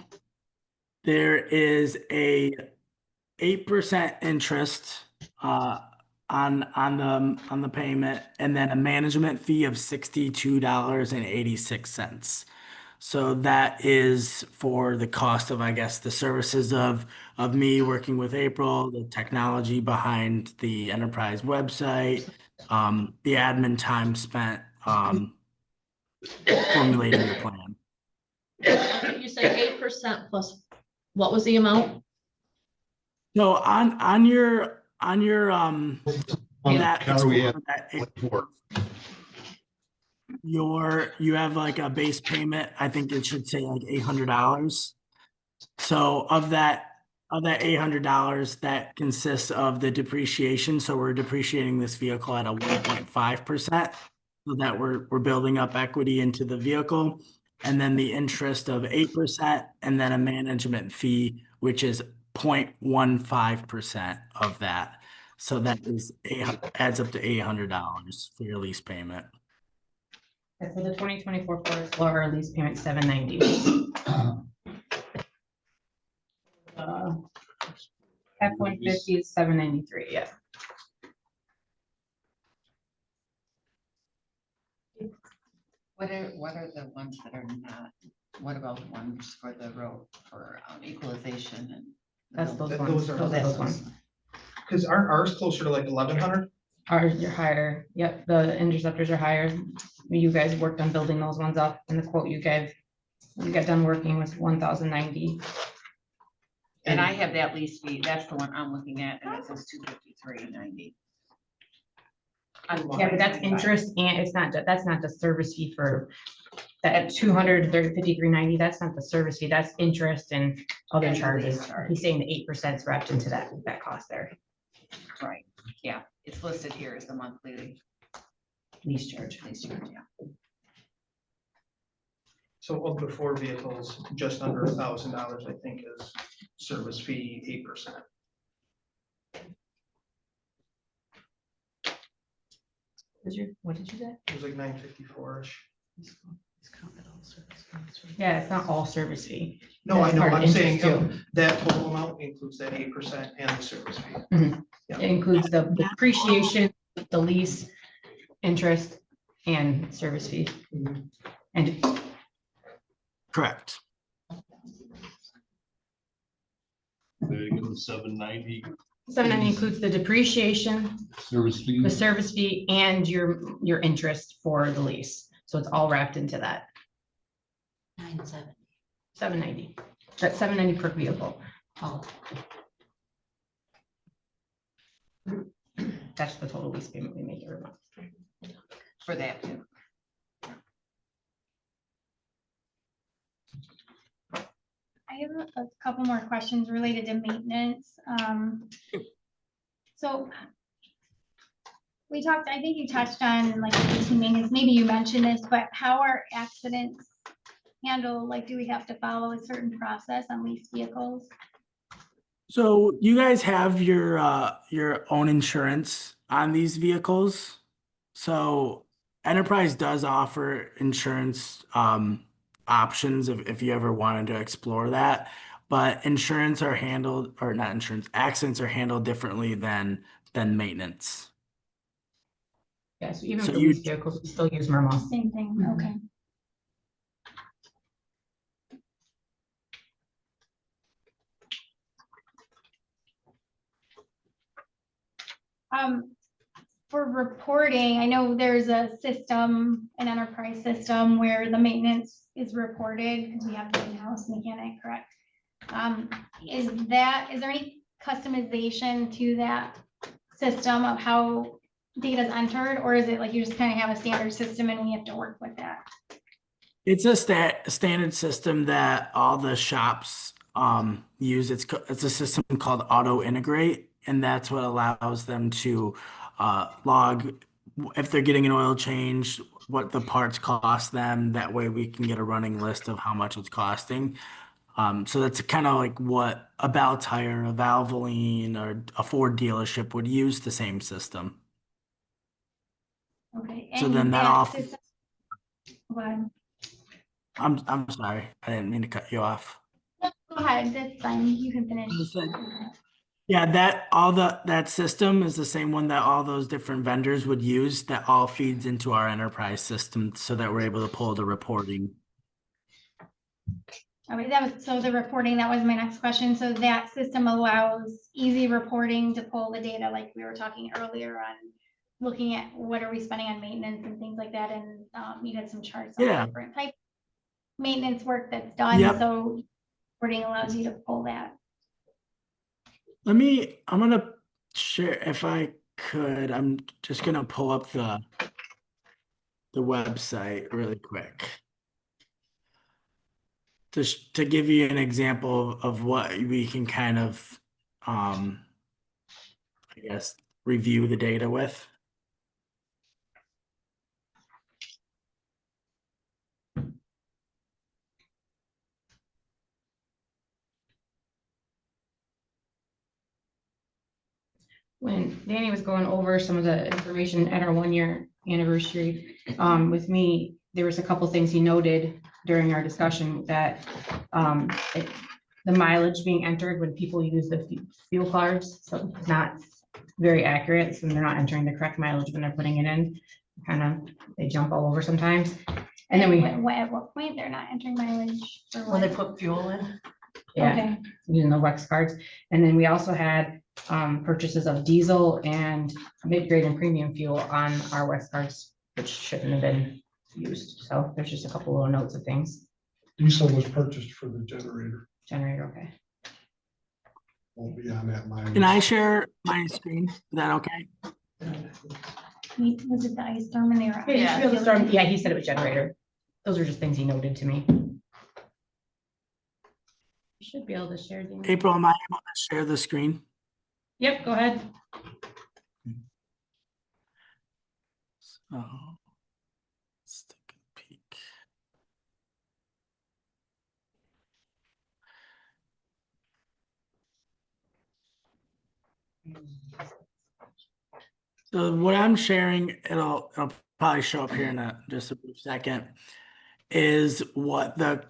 there is a 8% interest on the payment, and then a management fee of $62.86. So that is for the cost of, I guess, the services of me working with April, the technology behind the enterprise website, the admin time spent formulating the plan. You say 8% plus, what was the amount? So on your that Cover we have that- for. you have like a base payment, I think it should say like $800. So of that $800, that consists of the depreciation. So we're depreciating this vehicle at a 1.5%. So that we're building up equity into the vehicle. And then the interest of 8%, and then a management fee, which is 0.15% of that. So that adds up to $800 for your lease payment. And for the 2024 Forest Law, our lease payment $790. F-150 is $793, yeah. What are the ones that are not, what about the ones for the road, for equalization and? That's those Th- ones. those are Those the ones. ones. Because aren't ours closer to like 1,100? Ours are higher. Yep, the interceptors are higher. You guys worked on building those ones up, and the quote you got done working was 1,090. And I have that lease fee, that's the one I'm looking at, and it says $253.90. Yeah, but that's interest, and it's not, that's not the service fee for that 253.90. That's not the service fee, that's interest and other And the charges. lease charge. He's saying the 8% is wrapped into that cost there. Right, yeah, it's listed here as the monthly Lease charge. yeah. So of the four vehicles, just under $1,000, I think, is service fee 8%. What did you say? It was like 954-ish. Yeah, it's not all service fee. No, I That's know, part of I'm saying interest, too. that total amount includes that 8% and the service fee. It includes the depreciation, the lease, interest, and service fee. Mhm. And Correct. There you go, 790 790 includes the depreciation, service fee. the service fee, and your interest for the lease. So it's all wrapped into that 970. 790. That's 790 per vehicle. Oh, That's the total lease payment we make every month. For that too. I have a couple more questions related to maintenance. So we talked, I think you touched on like routine maintenance, maybe you mentioned this, but how are accidents handled? Like, do we have to follow a certain process on leased vehicles? So you guys have your own insurance on these vehicles. So Enterprise does offer insurance options if you ever wanted to explore that. But insurance are handled, or not insurance, accidents are handled differently than maintenance. Yeah, so even So for you- leased vehicles, we still use Mermos. Same thing, Mhm. okay. For reporting, I know there's a system, an enterprise system where the maintenance is reported because we have the in-house mechanic, correct? Is there any customization to that system of how data is entered, or is it like you just kind of have a standard system and we have to work with that? It's a standard system that all the shops use. It's a system called Auto Integrate, and that's what allows them to log if they're getting an oil change, what the parts cost them. That way we can get a running list of how much it's costing. So that's kind of like what a Bell Tire, a Valvoline, or a Ford dealership would use the same system. Okay. So and then that off. system- Go ahead. I'm sorry, I didn't mean to cut you off. Go ahead, that's fine, you can finish. Yeah, that system is the same one that all those different vendors would use, that all feeds into our enterprise system so that we're able to pull the reporting. Okay, that was, so the reporting, that was my next question. So that system allows easy reporting to pull the data like we were talking earlier on, looking at what are we spending on maintenance and things like that, and you had some charts on Yeah. different type maintenance work that's done, Yep. so reporting allows you to pull that. I'm gonna share, if I could, I'm just gonna pull up the website really quick. Just to give you an example of what we can kind of, I guess, review the data with. When Danny was going over some of the information at our 1-year anniversary, with me, there was a couple things he noted during our discussion that, the mileage being entered when people use the fuel cards, so it's not very accurate, so they're not entering the correct mileage when they're putting it in. Kind of, they jump all over sometimes. And then At what point they're not entering mileage or When they what? put fuel in. yeah, Okay, using the Wex cards. And then we also had purchases of diesel and mid-grade and premium fuel on our Wex cards, which shouldn't have been used. So there's just a couple little notes of things. Diesel was purchased for the generator. Generator, okay. Won't be on that line. Can I share my screen? Is that okay? was it the ice storm and they were? Yeah, he said it was generator. Those are just things he noted to me. You should be able to share. Dean. April, am I able to share the screen? Yep, go ahead. So, let's take a peek. So what I'm sharing, it'll probably show up here in just a brief second, is what the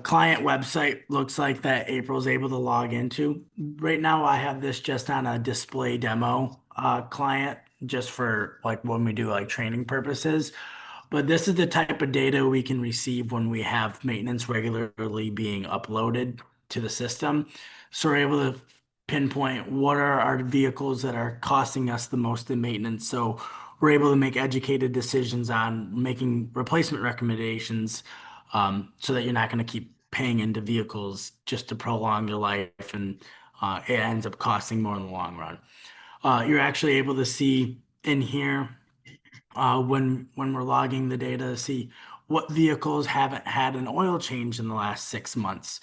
client website looks like that April's able to log into. Right now, I have this just on a display demo client, just for like when we do like training purposes. But this is the type of data we can receive when we have maintenance regularly being uploaded to the system. So we're able to pinpoint what are our vehicles that are costing us the most in maintenance. So we're able to make educated decisions on making replacement recommendations, so that you're not going to keep paying into vehicles just to prolong your life, and it ends up costing more in the long run. You're actually able to see in here, when we're logging the data, see what vehicles haven't had an oil change in the last 6 months.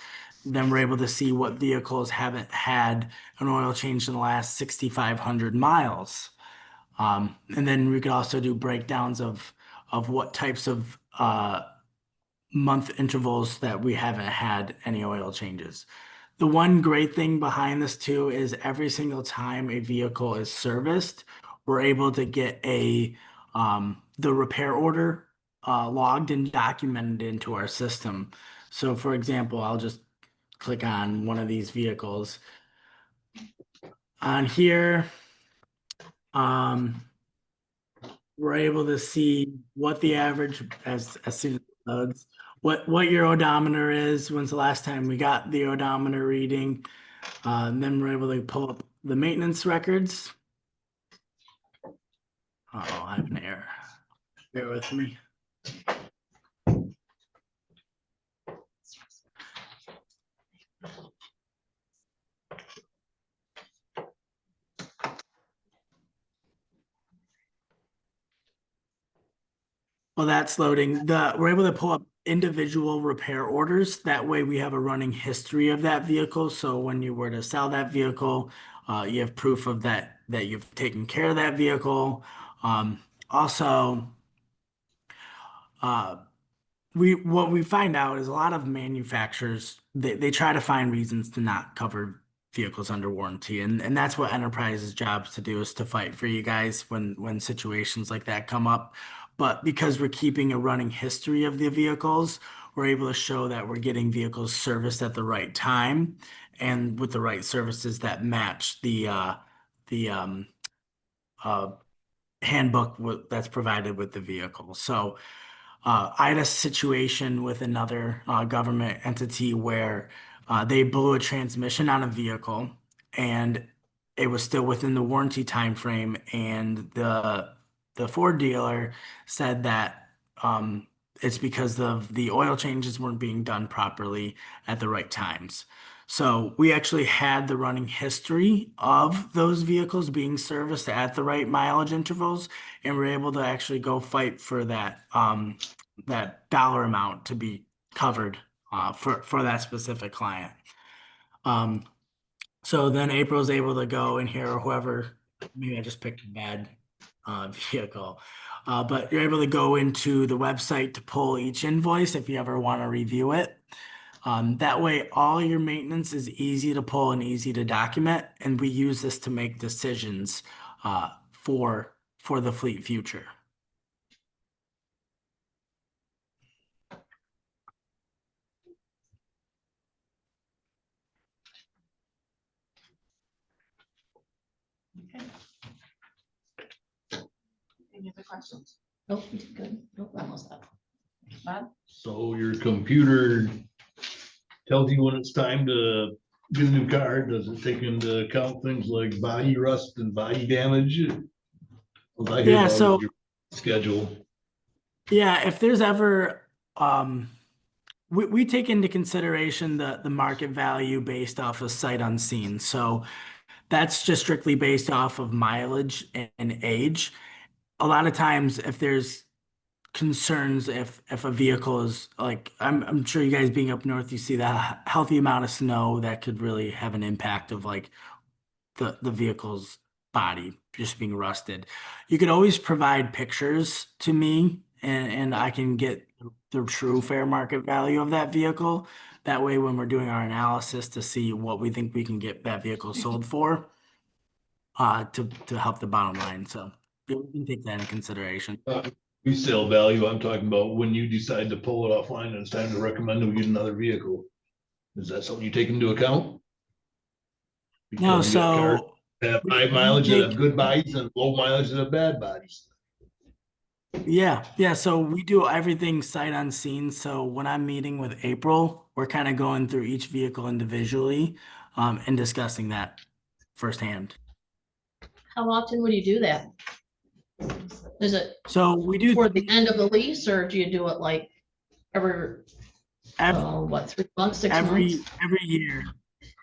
Then we're able to see what vehicles haven't had an oil change in the last 6,500 miles. And then we could also do breakdowns of what types of month intervals that we haven't had any oil changes. The one great thing behind this too is every single time a vehicle is serviced, we're able to get the repair order logged and documented into our system. So for example, I'll just click on one of these vehicles. On here, we're able to see what the average, as soon as it loads, what your odometer is, when's the last time we got the odometer reading. And then we're able to pull up the maintenance records. Uh-oh, I have an error. Bear with me. Well, that's loading. We're able to pull up individual repair orders. That way we have a running history of that vehicle. So when you were to sell that vehicle, you have proof of that you've taken care of that vehicle. Also, what we find out is a lot of manufacturers, they try to find reasons to not cover vehicles under warranty, and that's what Enterprise's job is to do, is to fight for you guys when situations like that come up. But because we're keeping a running history of the vehicles, we're able to show that we're getting vehicles serviced at the right time and with the right services that match the handbook that's provided with the vehicle. So I had a situation with another government entity where they blew a transmission on a vehicle, and it was still within the warranty time frame, and the Ford dealer said that it's because of the oil changes weren't being done properly at the right times. So we actually had the running history of those vehicles being serviced at the right mileage intervals, and we're able to actually go fight for that dollar amount to be covered for that specific client. So then April's able to go in here, or whoever, maybe I just picked a bad vehicle. But you're able to go into the website to pull each invoice if you ever want to review it. That way, all your maintenance is easy to pull and easy to document, and we use this to make decisions for the fleet future. Any other questions? Nope, you did good. Nope, almost up. Bob? So your computer tells you when it's time to get a new car. Does it take into account things like body rust and body damage? What I hear Yeah, about is so your schedule. yeah, if there's ever we take into consideration the market value based off of sight unseen. So that's just strictly based off of mileage and age. A lot of times if there's concerns, if a vehicle is like, I'm sure you guys being up north, you see that healthy amount of snow that could really have an impact of like the vehicle's body just being rusted. You could always provide pictures to me, and I can get the true fair market value of that vehicle. That way, when we're doing our analysis to see what we think we can get that vehicle sold for, to help the bottom line. So we can take that into consideration. Resale value, I'm talking about when you decide to pull it offline and it's time to recommend we get another vehicle. Is that something you take into account? No, Because you get cars so that have we high mileage that have take, good bodies and low mileage that have bad bodies. yeah. So we do everything sight unseen. So when I'm meeting with April, we're kind of going through each vehicle individually, and discussing that firsthand. How often would you do that? Is it So we do toward the end of the lease, or do you do it like every, what, 3 months, 6 months? every year.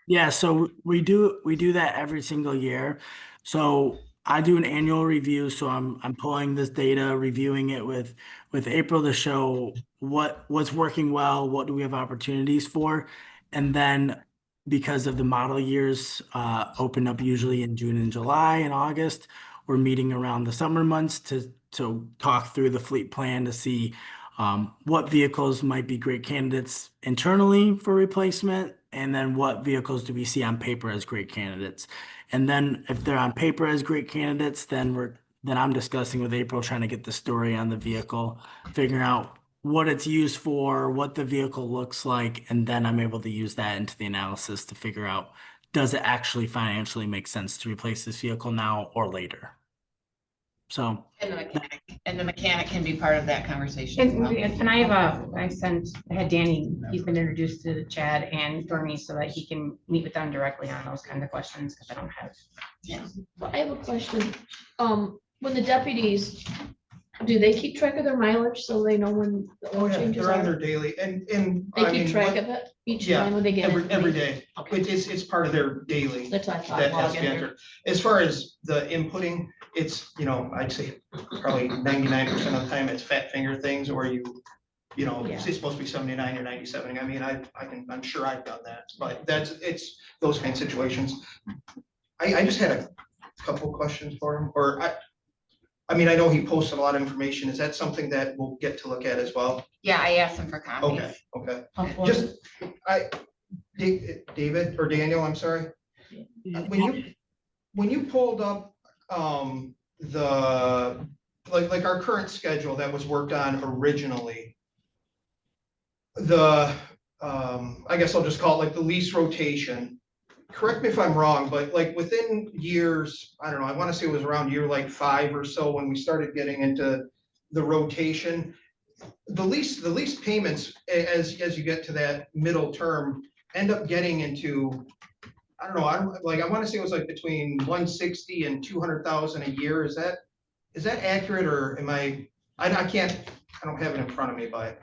Yeah, so we do that every single year. So I do an annual review, so I'm pulling this data, reviewing it with April to show what's working well, what do we have opportunities for, and then because of the model years open up usually in June and July and August, we're meeting around the summer months to talk through the fleet plan to see what vehicles might be great candidates internally for replacement, and then what vehicles do we see on paper as great candidates. And then if they're on paper as great candidates, then I'm discussing with April, trying to get the story on the vehicle, figuring out what it's used for, what the vehicle looks like, and then I'm able to use that into the analysis to figure out, does it actually financially make sense to replace this vehicle now or later? So And the mechanic can be part of that conversation as And, well. and I had Danny, he's been introduced to Chad and Dormy so that he can meet with them directly on those kind of questions, because I don't have. Well, I have a question. When the deputies, do they keep track of their mileage so they know when the oil changes They're on their are? daily and They I keep mean, track what- of it each yeah, time when they get it? every day. Okay. It's part of their daily. That's what I thought. That Log has to in be there. entered. As far as the inputting, it's, I'd say probably 99% of the time it's fat finger things, or Yeah. it's supposed to be 79 or 97. I mean, I'm sure I've done that, but it's those kind of situations. I just had a couple questions for him, or I mean, I know he posted a lot of information. Is that something that we'll get to look at as well? Yeah, I asked them for copies. Okay. Helpful. Just, David or Daniel, I'm sorry. When you pulled up like our current schedule that was worked on originally, I guess I'll just call it like the lease rotation. Correct me if I'm wrong, but like within years, I don't know, I want to say it was around year like 5 or so when we started getting into the rotation. the lease payments, as you get to that middle term, end up getting into, I don't know, I want to say it was like between 160 and 200,000 a year. Is that accurate, or am I can't, I don't have it in front of me, but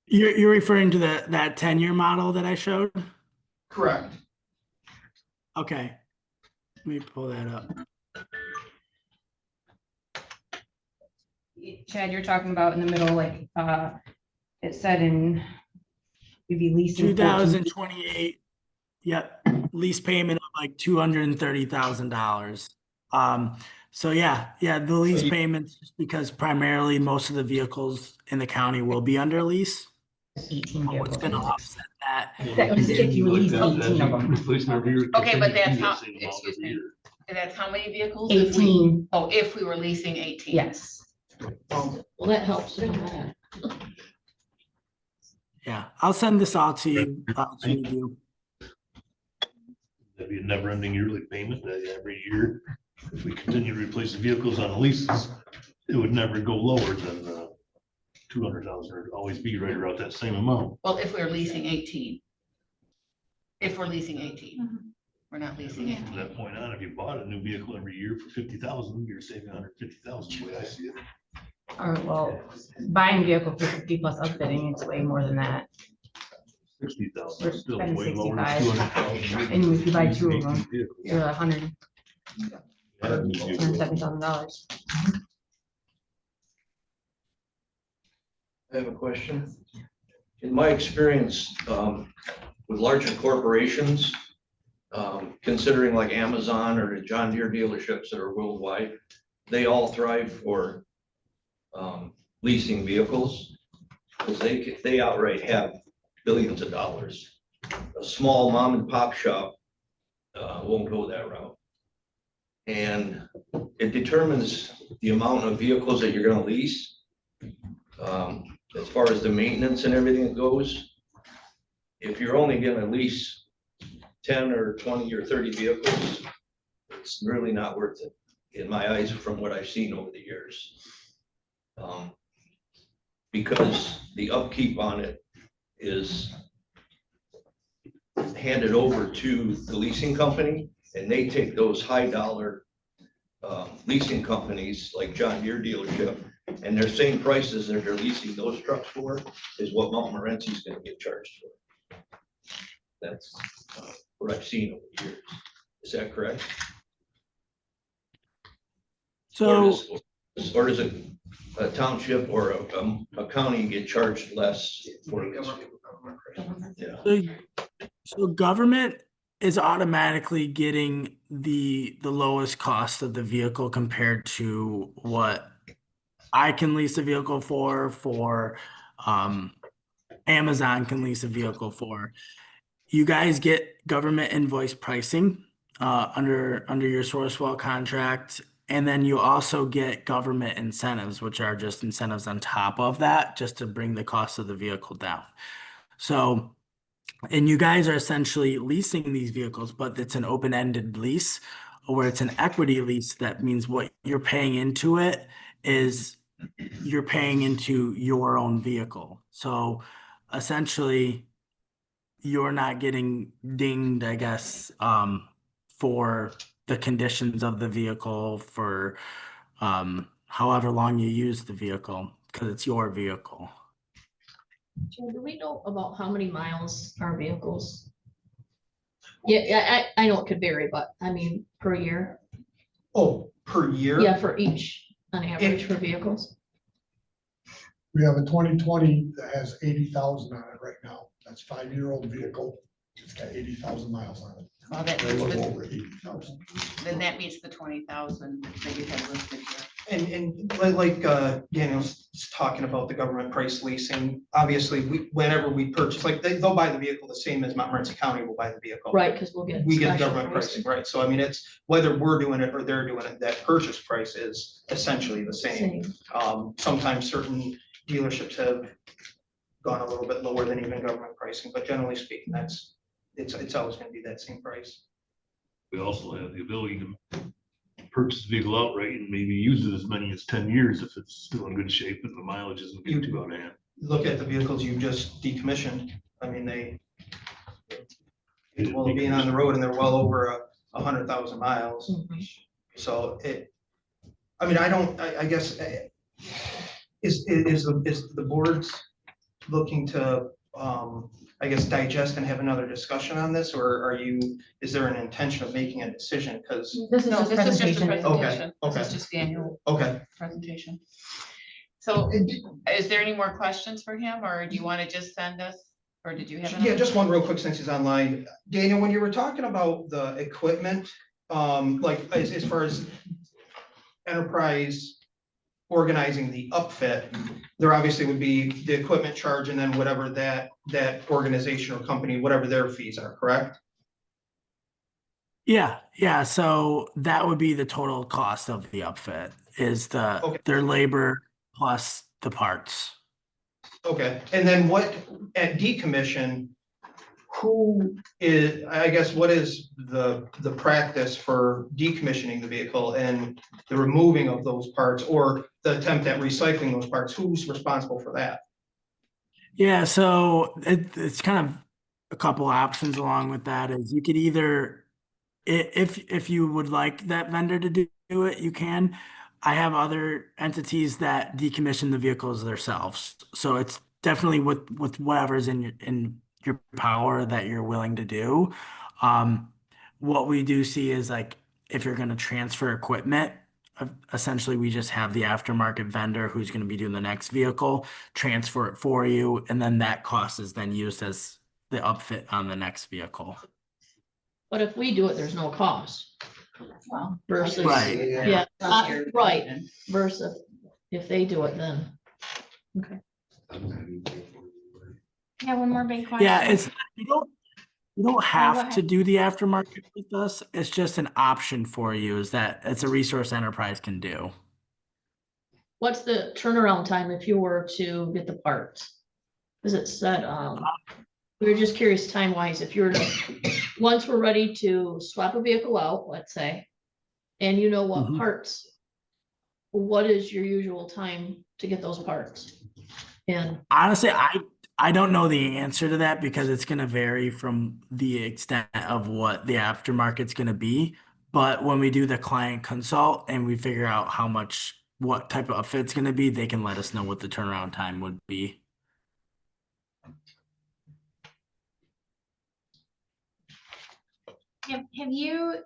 You're referring to that 10-year model that I showed? correct. Okay. Let me pull that up. Chad, you're talking about in the middle, like, it said in, we'd be leasing. 2028, yep, lease payment of like $230,000. So yeah, the lease payments, just because primarily most of the vehicles in the county will be under lease. 18 What's vehicles. gonna offset that? That was if you lease 18 of them. Okay, but that's how, excuse me, that's how many vehicles? 18, If we were leasing 18. yes. Well, that helps. Yeah, I'll send this all to you, to review. That'd be a never ending yearly payment every year. If we continue to replace the vehicles on the leases, it would never go lower than 200,000. It'd always be right around that same amount. Well, if we're leasing 18. If we're leasing 18, we're not leasing From 18. that point on, if you bought a new vehicle every year for 50,000, you're saving 150,000, the way I see it. Or well, buying a vehicle for 50 plus upfitting, it's way more than that. 60,000, We're still spending way lower than 65. 200,000. And if you buy two of them, 18 vehicles. you're Yeah. $170,000. I have a question. In my experience, with larger corporations, considering like Amazon or the John Deere dealerships that are worldwide, they all thrive for leasing vehicles because they outright have billions of dollars. A small mom and pop shop won't go that route. And it determines the amount of vehicles that you're gonna lease. As far as the maintenance and everything goes, if you're only gonna lease 10 or 20 or 30 vehicles, it's really not worth it, in my eyes, from what I've seen over the years. Because the upkeep on it is handed over to the leasing company, and they take those high dollar leasing companies like John Deere dealership, and their same prices that they're leasing those trucks for is what Montmorency is gonna get charged for. That's what I've seen over the years. Is that correct? So, Or does a township or a county get charged less for this? Yeah. so government is automatically getting the lowest cost of the vehicle compared to what I can lease a vehicle for Amazon can lease a vehicle for. You guys get government invoice pricing under your Sourcewell contract, and then you also get government incentives, which are just incentives on top of that, just to bring the cost of the vehicle down. So, and you guys are essentially leasing these vehicles, but it's an open-ended lease, where it's an equity lease. That means what you're paying into it is you're paying into your own vehicle. So essentially, you're not getting dinged, I guess, for the conditions of the vehicle for however long you use the vehicle, because it's your vehicle. Do we know about how many miles our vehicles? Yeah, I know it could vary, but I mean, per year. Oh, per year? Yeah, for each, on average for vehicles. We have a 2020 that has 80,000 on it right now. That's 5-year-old vehicle. It's got 80,000 miles on it. Well, that A means little the- over 80,000. Then that meets the 20,000 that you have listed here. And like Daniel's talking about the government price leasing, obviously, whenever we purchase, like they'll buy the vehicle the same as Montmorency County will buy the vehicle. Right, because we'll get. We get special government pricing, right? So I mean, it's whether we're doing it or they're doing it, that purchase price is essentially the same. Sometimes certain dealerships have gone a little bit lower than even government pricing, but generally speaking, it's always gonna be that same price. We also have the ability to purchase the vehicle outright and maybe use it as many as 10 years if it's still in good shape and the mileage isn't getting too out of hand. Look at the vehicles you just decommissioned. I mean, well, being on the road and they're well over 100,000 miles. So I mean, I guess, is the board's looking to, I guess, digest and have another discussion on this, or is there an intention of making a decision? Because, This is No, just this is just a presentation. presentation. This okay. is just the annual okay, presentation. So is there any more questions for him, or do you want to just send us, or did you have? yeah, another? just one real quick since he's online. Daniel, when you were talking about the equipment, like as far as enterprise organizing the upfit, there obviously would be the equipment charge and then whatever that organization or company, whatever their fees are, correct? Yeah. So that would be the total cost of the upfit is their labor plus the parts. Okay, and then what, at decommission, who is, I guess, what is the practice for decommissioning the vehicle and the removing of those parts or the attempt at recycling those parts? Who's responsible for that? Yeah, so it's kind of a couple options along with that is you could either, if you would like that vendor to do it, you can. I have other entities that decommission the vehicles themselves. So it's definitely with whatever's in your power that you're willing to do. What we do see is like if you're going to transfer equipment, essentially we just have the aftermarket vendor who's going to be doing the next vehicle, transfer it for you, and then that cost is then used as the upfit on the next vehicle. But if we do it, there's no cost. Versus, Right. yeah, right, versus if they do it, then. Okay. Yeah, one more big question. Yeah, you don't go have to ahead. do the aftermarket with us. It's just an option for you, is that it's a resource enterprise can do. What's the turnaround time if you were to get the parts? Is it set, we were just curious time wise, if you're, once we're ready to swap a vehicle out, let's say, and you know what parts, what is your usual time to get those parts? And Honestly, I don't know the answer to that because it's going to vary from the extent of what the aftermarket's going to be. But when we do the client consult and we figure out what type of fit it's going to be, they can let us know what the turnaround time would be. Have you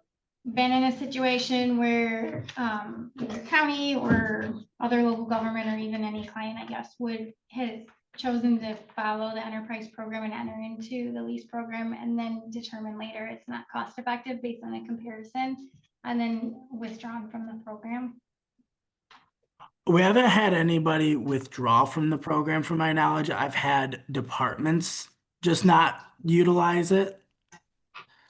been in a situation where either county or other local government or even any client, I guess, has chosen to follow the enterprise program and enter into the lease program and then determine later it's not cost effective based on a comparison and then withdrawn from the program? We haven't had anybody withdraw from the program, from my knowledge. I've had departments just not utilize it.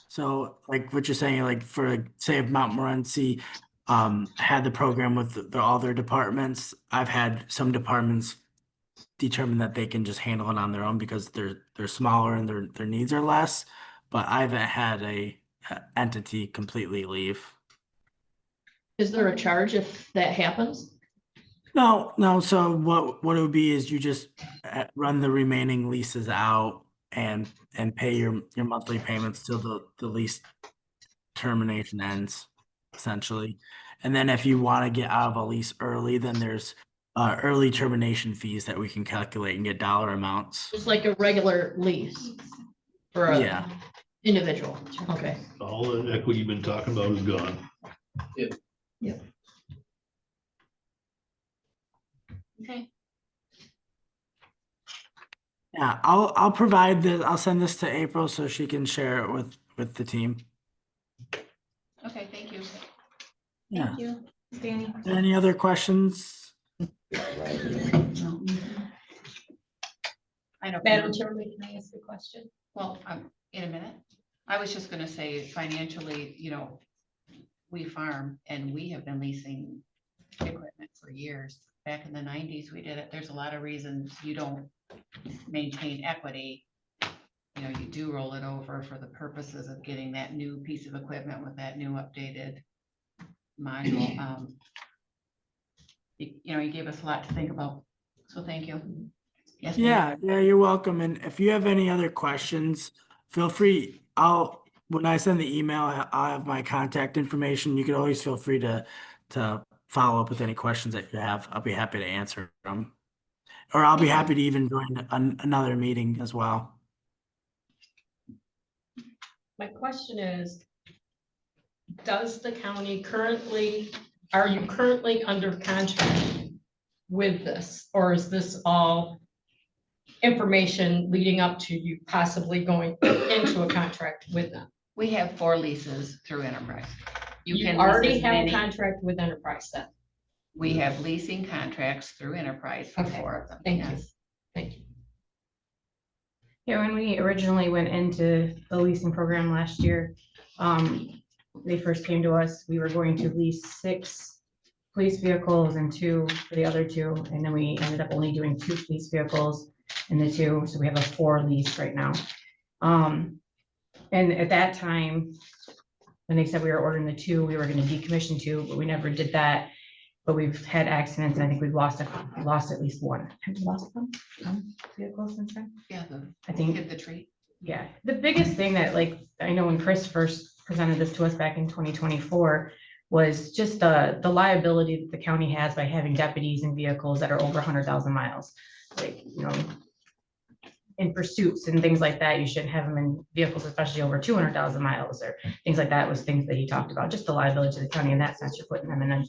So like what you're saying, like for say if Montmorency had the program with all their departments, I've had some departments determine that they can just handle it on their own because they're smaller and their needs are less. But I haven't had a entity completely leave. is there a charge if that happens? No. So what it would be is you just run the remaining leases out and pay your monthly payments till the lease termination ends, essentially. And then if you want to get out of a lease early, then there's early termination fees that we can calculate and get dollar amounts. It's like a regular lease for a individual. Okay. All the equity you've been talking about is gone. Yep. Okay. Yeah, I'll send this to April so she can share it with the team. Okay, thank you. Yeah. Thank you, Danny. Are there any other questions? I know. Madam Chairman, can I ask a question? Well, in a minute. I was just gonna say financially, we farm and we have been leasing equipment for years. Back in the 90s, we did it. There's a lot of reasons you don't maintain equity. You do roll it over for the purposes of getting that new piece of equipment with that new updated module. You gave us a lot to think about, so thank you. Yes, ma'am. Yeah, you're welcome. And if you have any other questions, feel free, when I send the email, I'll have my contact information. You can always feel free to follow up with any questions that you have. I'll be happy to answer them. Or I'll be happy to even join another meeting as well. My question is, does the county are you currently under contract with this? Or is this all information leading up to you possibly going into a contract with them? We have 4 leases through Enterprise. You can lease already as have a many- contract with Enterprise then? We have leasing contracts through Enterprise for Okay, 4 of them. thank you. Yes. Thank you. Yeah, when we originally went into the leasing program last year, they first came to us, we were going to lease 6 police vehicles and 2 for the other 2, and then we ended up only doing 2 police vehicles and the 2, so we have a 4 lease right now. And at that time, when they said we were ordering the 2, we were gonna decommission 2, but we never did that. But we've had accidents, and I think we've lost at least 1. Have you lost some vehicles since then? Yeah, I think. hit the tree. Yeah, the biggest thing that, like, I know when Chris first presented this to us back in 2024 was just the liability that the county has by having deputies in vehicles that are over 100,000 miles. Like, in pursuits and things like that, you shouldn't have them in vehicles, especially over 200,000 miles or things like that was things that he talked about, just the liability to the county in that sense, you're putting them in a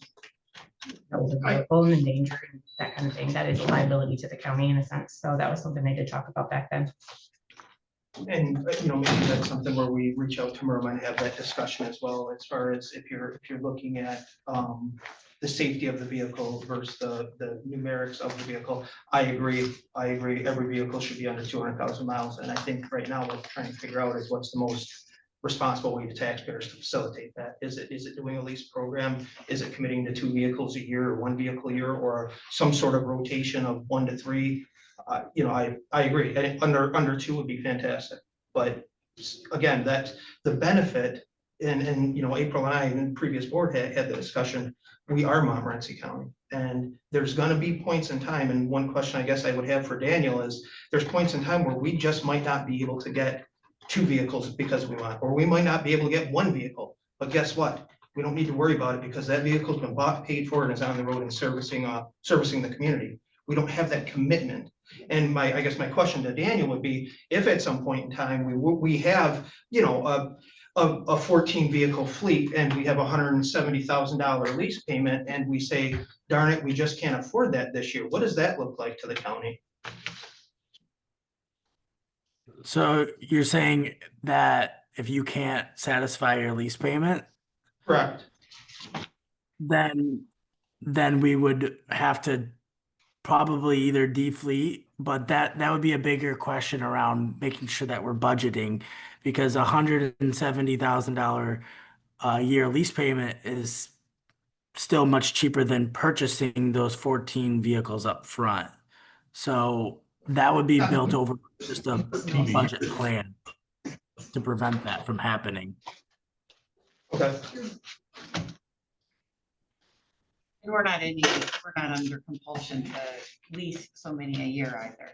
vehicle and endangered and that kind of thing. That is a liability to the county in a sense. So that was something they did talk about back then. And, maybe that's something where we reach out to Merma and have that discussion as well, as far as if you're looking at the safety of the vehicle versus the numerics of the vehicle. I agree. Every vehicle should be under 200,000 miles. And I think right now what we're trying to figure out is what's the most responsible way to taxpayers to facilitate that. Is it doing a lease program? Is it committing to 2 vehicles a year or 1 vehicle a year, or some sort of rotation of 1 to 3? I agree. And under 2 would be fantastic. But again, that's the benefit. And April and I in the previous board had the discussion. We are Montmorency County, and there's going to be points in time. And one question I guess I would have for Daniel is, there's points in time where we just might not be able to get 2 vehicles because we want, or we might not be able to get 1 vehicle. But guess what? We don't need to worry about it because that vehicle's been bought, paid for, and is on the road and servicing the community. We don't have that commitment. And I guess my question to Daniel would be, if at some point in time we have, a 14 vehicle fleet and we have $170,000 lease payment and we say, darn it, we just can't afford that this year. What does that look like to the county? So you're saying that if you can't satisfy your lease payment, Correct. then we would have to probably either defleet, but that would be a bigger question around making sure that we're budgeting, because $170,000 a year lease payment is still much cheaper than purchasing those 14 vehicles up front. So that would be built over just a budget plan to prevent that from happening. Okay. And we're not under compulsion to lease so many a year either.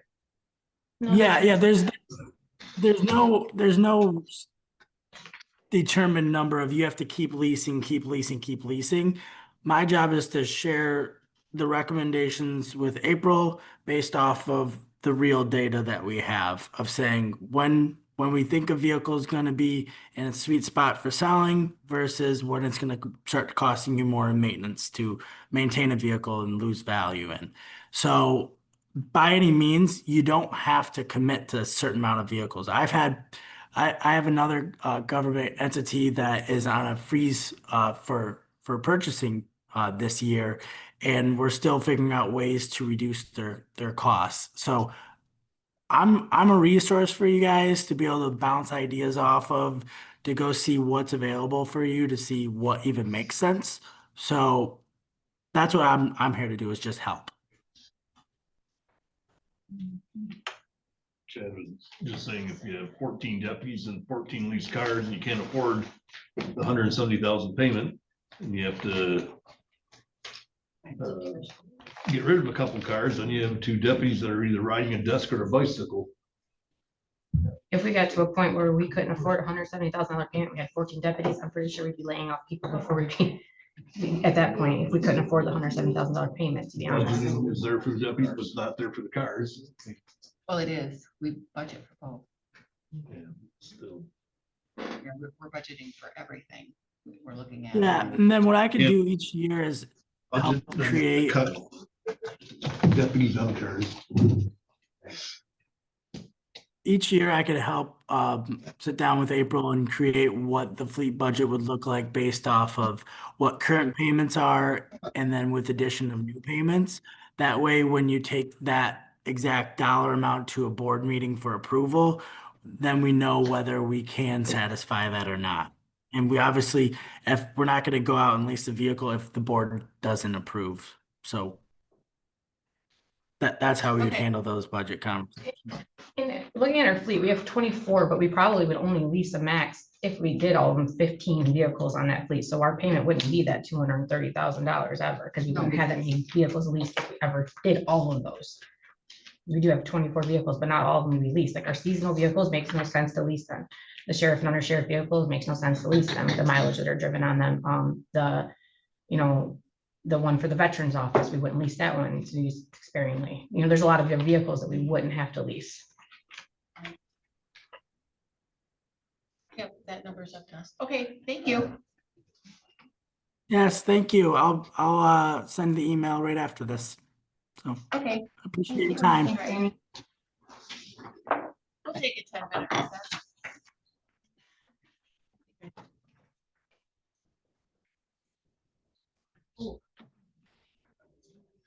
Yeah, there's no determined number of, you have to keep leasing. My job is to share the recommendations with April based off of the real data that we have of saying when we think a vehicle is going to be in a sweet spot for selling versus when it's going to start costing you more in maintenance to maintain a vehicle and lose value in. So by any means, you don't have to commit to a certain amount of vehicles. I have another government entity that is on a freeze for purchasing this year, and we're still figuring out ways to reduce their costs. So I'm a resource for you guys to be able to bounce ideas off of, to go see what's available for you, to see what even makes sense. So that's what I'm here to do, is just help. Chad was just saying, if you have 14 deputies and 14 leased cars and you can't afford the 170,000 payment, And you have to get rid of a couple cars, then you have 2 deputies that are either riding a desk or a bicycle. If we got to a point where we couldn't afford $170,000 payment, we had 14 deputies, I'm pretty sure we'd be laying off people before we'd be at that point, if we couldn't afford the $170,000 payment, to be honest. Budgeting is there for the deputies, but it's not there for the cars. Well, it is. We budget for both. Yeah, still. Yeah, we're budgeting for everything. We're looking at. Yeah, and then what I could Yeah. do each year is help Budget, then create, cut deputies on cars. each year I could help sit down with April and create what the fleet budget would look like based off of what current payments are and then with addition of new payments. That way, when you take that exact dollar amount to a board meeting for approval, then we know whether we can satisfy that or not. And we obviously, if we're not going to go out and lease a vehicle if the board doesn't approve. So that's how we would Okay. handle those budget conversations. And looking at our fleet, we have 24, but we probably would only lease a max if we did all of them 15 vehicles on that fleet. So our payment wouldn't be that $230,000 ever, because we wouldn't have that many vehicles leased if we ever did all of those. We do have 24 vehicles, but not all of them we lease. Like our seasonal vehicles makes no sense to lease them. The sheriff and undersheriff vehicles makes no sense to lease them, the mileage that are driven on them. The one for the veterans office, we wouldn't lease that one, it's used sparingly. There's a lot of vehicles that we wouldn't have to lease. Yep, that number's up to us. Okay, thank you. Yes, thank you. I'll send the email right after this. So Okay. appreciate your time. Thanks, Amy. We'll take a 10-minute recess.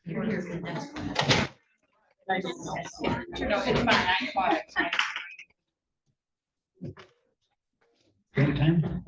You're here for the next one. No, it's fine. Great time.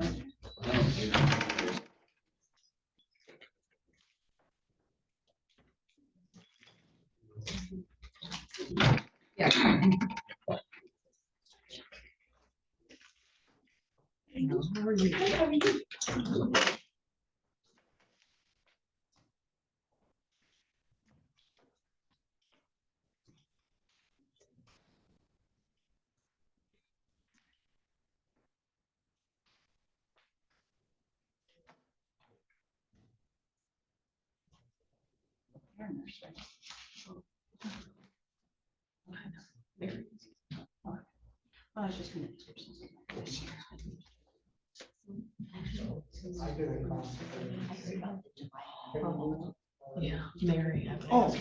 I was just gonna. Yeah, Mary. Oh.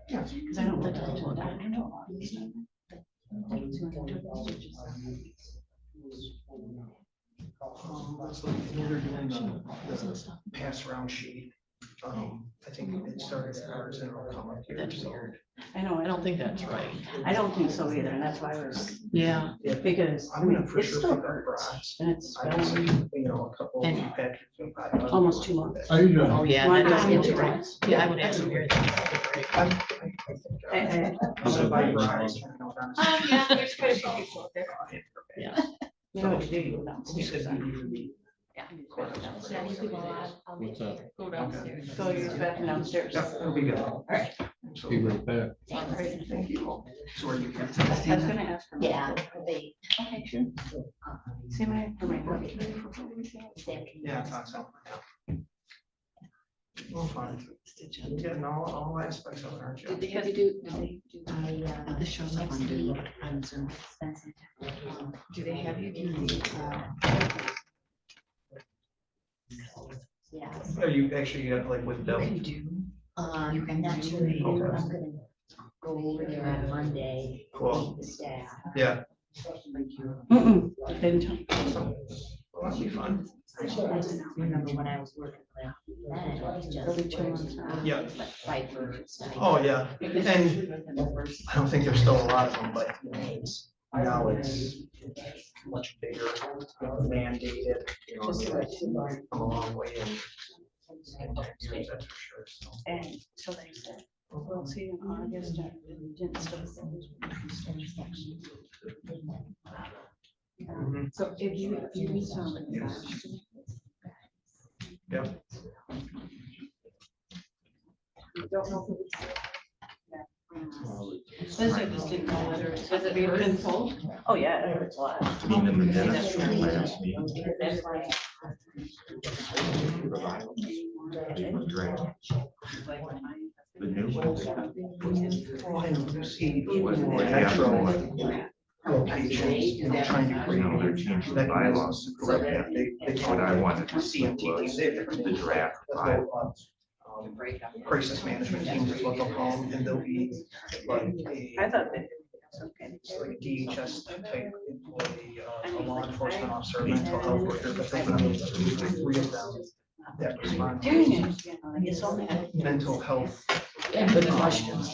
Because I don't think I told her. So they're doing the pass around sheet. I think it started at ours and it'll come up here. That's so. weird. I know, I don't think that's right. I don't think so either, and that's why I was, Yeah. because, I I'm mean, gonna for it sure still pick up hurts, bronze. and it's I just, been a couple And- of packages. almost 2 months. How you doing? Oh, yeah. Well, that does I'm get not you sure. right. Yeah, I would ask you here. I'm Eh, gonna buy bronze. Yeah, there's quite a few people out there. Yeah. You know what you do, you go You downstairs, said you usually. What's up? Go downstairs. go use the bathroom downstairs. Yeah, it'll be good. All right. Be right back. Thank you. So are you? I was gonna ask her. Yeah. Okay, sure. See my, for my. Yeah, I thought so. Well, fine. You're getting all aspects of it, aren't you? Did they have you do? This shows up on the, on Zoom. Do they have you do? Yeah. Oh, you actually got like with Bill. I'm not sure, I'm gonna go over there on Monday, Cool. meet the staff. Yeah. Didn't tell me. Well, that'll be fun. I just remember when I was working with then it was Every just. 2 months. Yeah. Like 5 years stuff. Oh, yeah. And I don't think there's still a lot of them, but now it's much bigger, mandated, you know, it's come a long way in 10 years, that's for sure. So. And so they said, we'll see in August. Didn't start. Mhm. So if you reach out. Yep. don't know who it's. Liz, I just didn't know whether it's, has it been told? Oh, yeah, it hurts a lot. Being in the minutes from last meeting. That's right. They were draft. The new ones. What happened was, Locations, you know, trying to you know, they're create. changing the bylaws to correct that. What I wanted to see was the draft bylaws. Crisis management teams is what they'll call them, and they'll be like I a, thought that. it's like a DHS type employee, a law enforcement officer, a mental health worker, but they'll have three of them that respond to mental health. Yeah, good questions.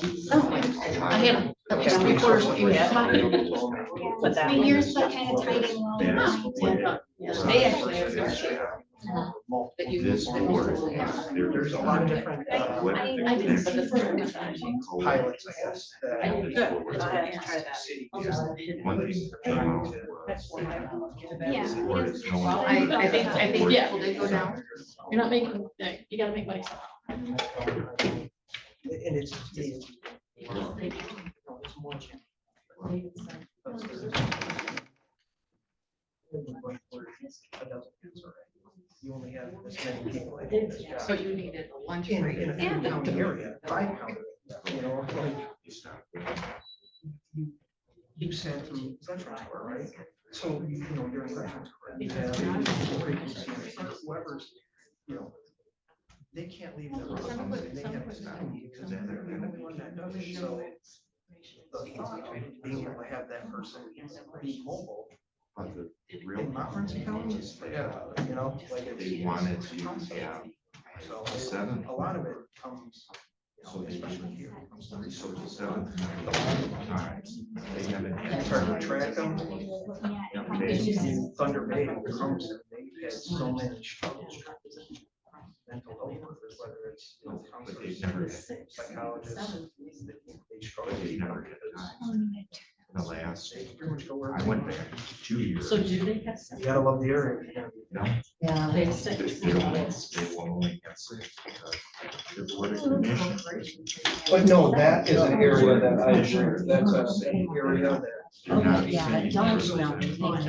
I have at least 3/4 what you have. But that. But yours like kind of tied in well with mine. They actually have. That you. This board, there's There's a lot of different I didn't, but the first one. pilots, I guess. I that did. Good. I have to try that. city one thing that came out was Yeah. the board is no Well, longer- I think, yeah, well, they go down. You're not making, you gotta make money somehow. And it's. It's more challenging. You only have this many people. that do this job. So you needed a lunch In break. a county area, 5 county, you know, like you said through veterans court, right? So, you know, you're in veterans court. You have whoever's, you know, they can't leave their house and they have to stop because they're the only one that does it. So being able to have that person be mobile But the real in Montmorency County, you know, like they it's. wanted to have So 7. a lot of it comes, So they especially here. so the 7 times. They haven't had Try to time. track them. In Thunder Bay, comes and they've had so many struggles. Mental health workers, whether it's, you know, But they've never counselors, had, psychologists, they struggle. but they've never had time. The last, They pretty much go where. I went back 2 years. So do they have? You gotta love the area. No, Yeah. They have they 6. they will only have 6 because the board of commissioners. But no, that is an area that I agree, that's a city area that. do not Okay, yeah, say don't versus email me, thank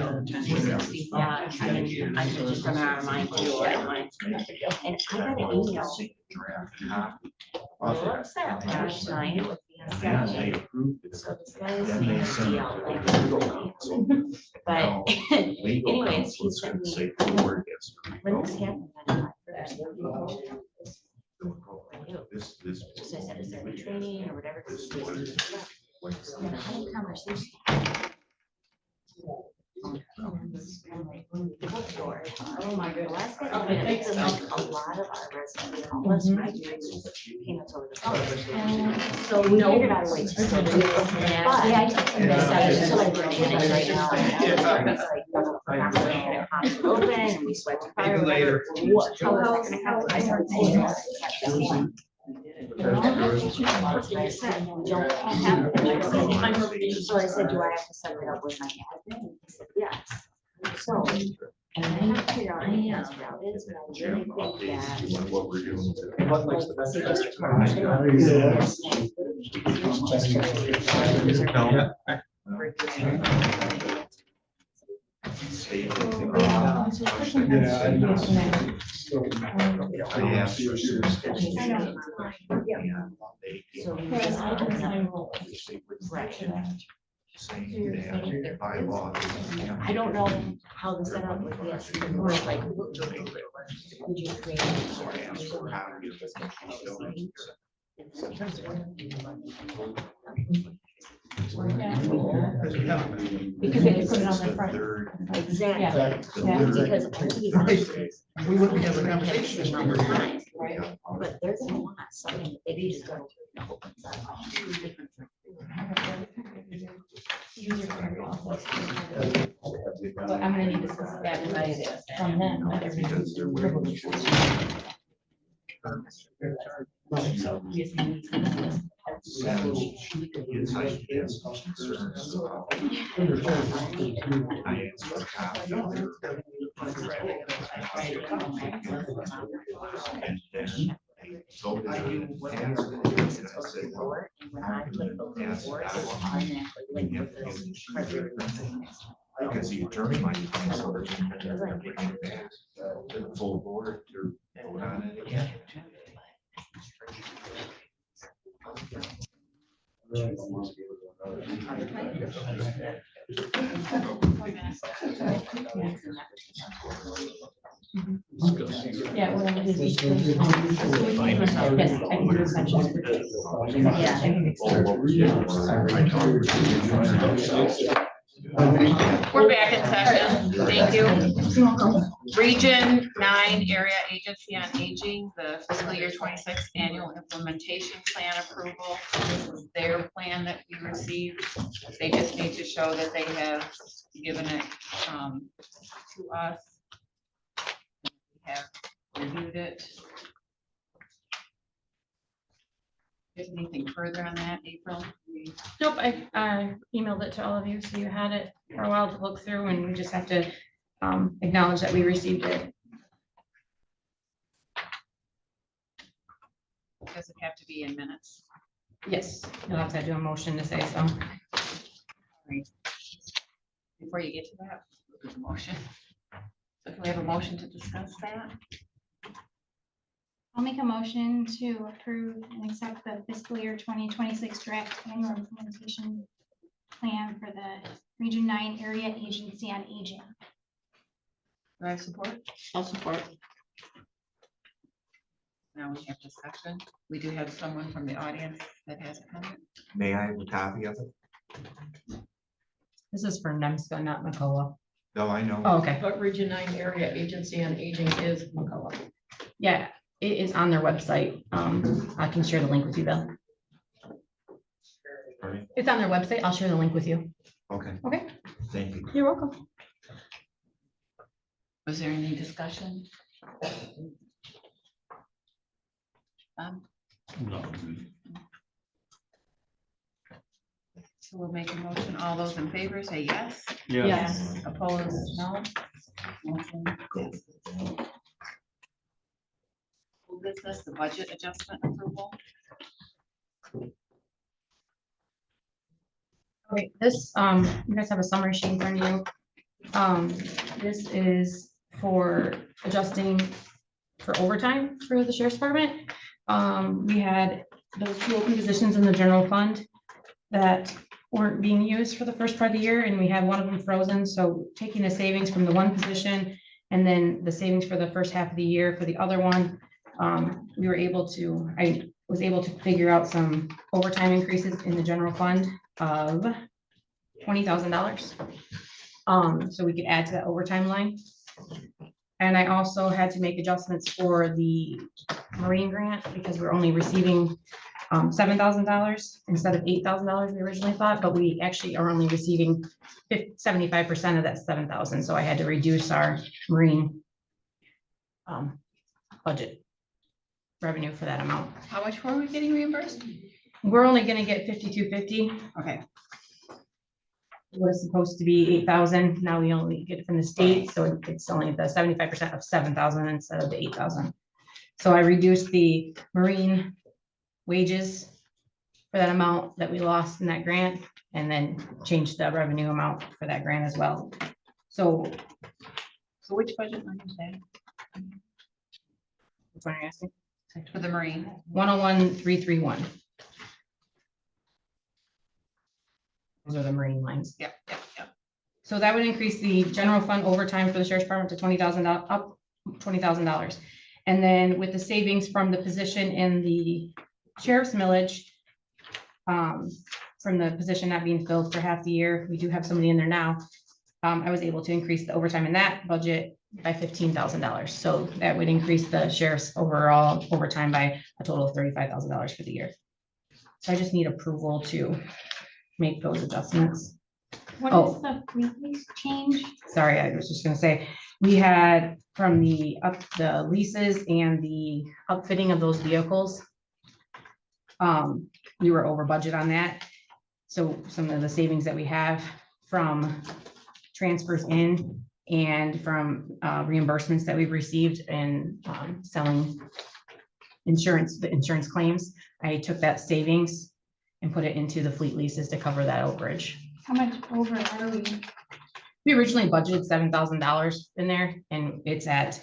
you. Yeah, I could just remind you, I don't mind. And I got an email Draft copy of it. last night. And then they approved it. So this guy is Then they saying, sent it yeah, to like, the legal counsel. but Now, legal anyways, counsel he is sent gonna me, say the word gets to when this revoke. happened, I thought first. This. So I said, is there any training or whatever? This is what it is. And I had a conversation. The bookstore. Oh my goodness. Last night, I think that like a lot of our residents call us, right? Payments over the phone. So we figured out a way to still do it. But yeah, so I did it right now. It's like, I'm not gonna have it open and we sweat. Maybe later. What, how is that gonna happen? I started saying, like I said, we don't have. So I said, do I have to set it up with my admin? He said, yes. So, and I have to figure out what the best route is, but I really think that. Updates to what we're doing. What makes the best? Say district court, say like this, State. Yeah. I asked for some sketches. I know. And they came So up you with just something open that up. they wouldn't do. Saying that by law. I don't know how to set up with this, or like, would you create? So I asked for a copy of this. Because they could put it on the front. Exactly. Because all these houses. We wouldn't have a conversation if we were here. Right, but they're gonna want something, they just go. But I'm gonna need to send that invited from them, not everybody. So, yes, he needs to- It's like he has some concerns about. I asked for a copy of their. And then So did Are you working ask, on and the I supposed said, to forward? And when I click the Ask forward, that it one. automatically link with this criteria. because the attorney might think so, they're gonna bring it back to the full board to vote on it again. Yeah, whatever it is, each person. So we can just, yes, I can do extensions for this. Yeah. I can We're back in session. Thank you. Region 9 Area Agency on Aging, the fiscal year 26 annual implementation plan approval. This is their plan that we received. They just need to show that they have given it to us. We have reviewed it. Is anything further on that, April? Nope, I emailed it to all of you, so you had it for a while to look through, and we just have to acknowledge that we received it. Does it have to be in minutes? Yes, you'll have to do a motion to say so. Right. Before you get to that, there's a motion. So can we have a motion to discuss that? I'll make a motion to approve and accept the fiscal year 2026 draft annual implementation plan for the Region 9 Area Agency on Aging. Do I have support? I'll support. Now we have discussion. We do have someone from the audience that has a comment. May I have a copy of it? This is for NEMSCA, not McCullough. No, I know. Oh, okay. But Region 9 Area Agency on Aging is McCullough. Yeah, it is on their website. I can share the link with you, Bill. Right. It's on their website. I'll share the link with you. Okay, Okay, thank you. you're welcome. Was there any discussion? No. So we'll make a motion. All those in favor say yes. Yes. Opposed, no. Motion passes. Full business, the budget adjustment approval. Okay, this, you guys have a summary sheet in front of you. This is for adjusting for overtime for the sheriff's department. We had those 2 open positions in the general fund that weren't being used for the first part of the year, and we had one of them frozen. So taking the savings from the one position and then the savings for the first half of the year for the other one, we were able to, I was able to figure out some overtime increases in the general fund of $20,000. So we could add to that overtime line. And I also had to make adjustments for the Marine grant because we're only receiving $7,000 instead of $8,000 we originally thought, but we actually are only receiving 75% of that 7,000. So I had to reduce our Marine budget revenue for that amount. How much were we getting reimbursed? We're only gonna get 5,250. Okay. It was supposed to be 8,000. Now we only get it from the state, so it's only the 75% of 7,000 instead of the 8,000. So I reduced the Marine wages for that amount that we lost in that grant, and then changed the revenue amount for that grant as well. So which budget line is that? which one are you asking? For the Marine. 101,331. Those are the Marine lines. Yep. So that would increase the general fund overtime for the sheriff's department to $20,000, up $20,000. And then with the savings from the position in the sheriff's millage, from the position not being filled for half the year, we do have somebody in there now. I was able to increase the overtime in that budget by $15,000. So that would increase the sheriff's overall overtime by a total of $35,000 for the year. So I just need approval to make those adjustments. What Oh. is the previous change? Sorry, I was just gonna say, we had from the leases and the outfitting of those vehicles. We were over budget on that. So some of the savings that we have from transfers in and from reimbursements that we've received and selling the insurance claims. I took that savings and put it into the fleet leases to cover that overage. How much over are we? We originally budgeted $7,000 in there and it's at,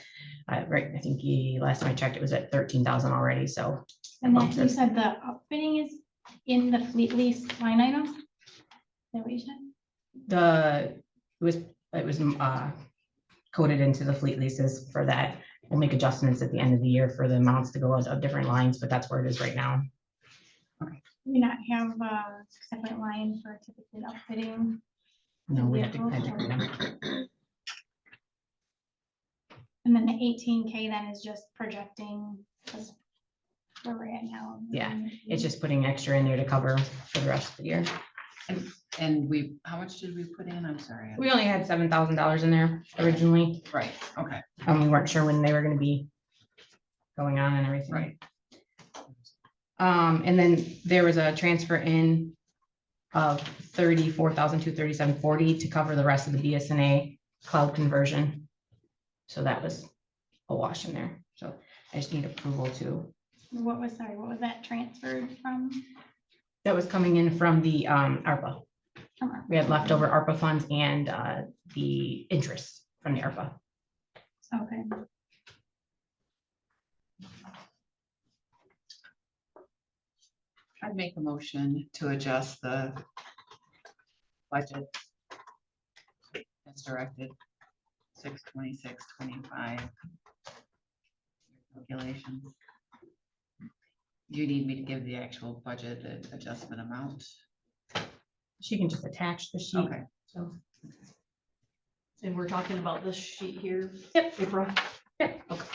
right, I think last time I checked, it was at 13,000 already, so. And then you said the outfitting is in the fleet lease line item? Is that what you said? It was coded into the fleet leases for that. We'll make adjustments at the end of the year for the amounts to go out of different lines, but that's where it is right now. We not have a separate line for typically outfitting. No, we have to. And then the 18K then is just projecting where we're at now. Yeah, it's just putting extra in there to cover for the rest of the year. And how much did we put in? I'm sorry. We only had $7,000 in there originally. Right, okay. We weren't sure when they were gonna be going on and everything. Right. And then there was a transfer in of $34,237.40 to cover the rest of the BSNA cloud conversion. So that was a wash in there. So I just need approval to. What was that transferred from? That was coming in from the ARPA. We had leftover ARPA funds and the interest from the ARPA. Okay. I'd make a motion to adjust the budget as directed, 6/26/25 calculations. Do you need me to give the actual budget adjustment amount? She can just attach the sheet. Okay. So. And we're talking about this sheet here. Yep. April. Yep. Okay.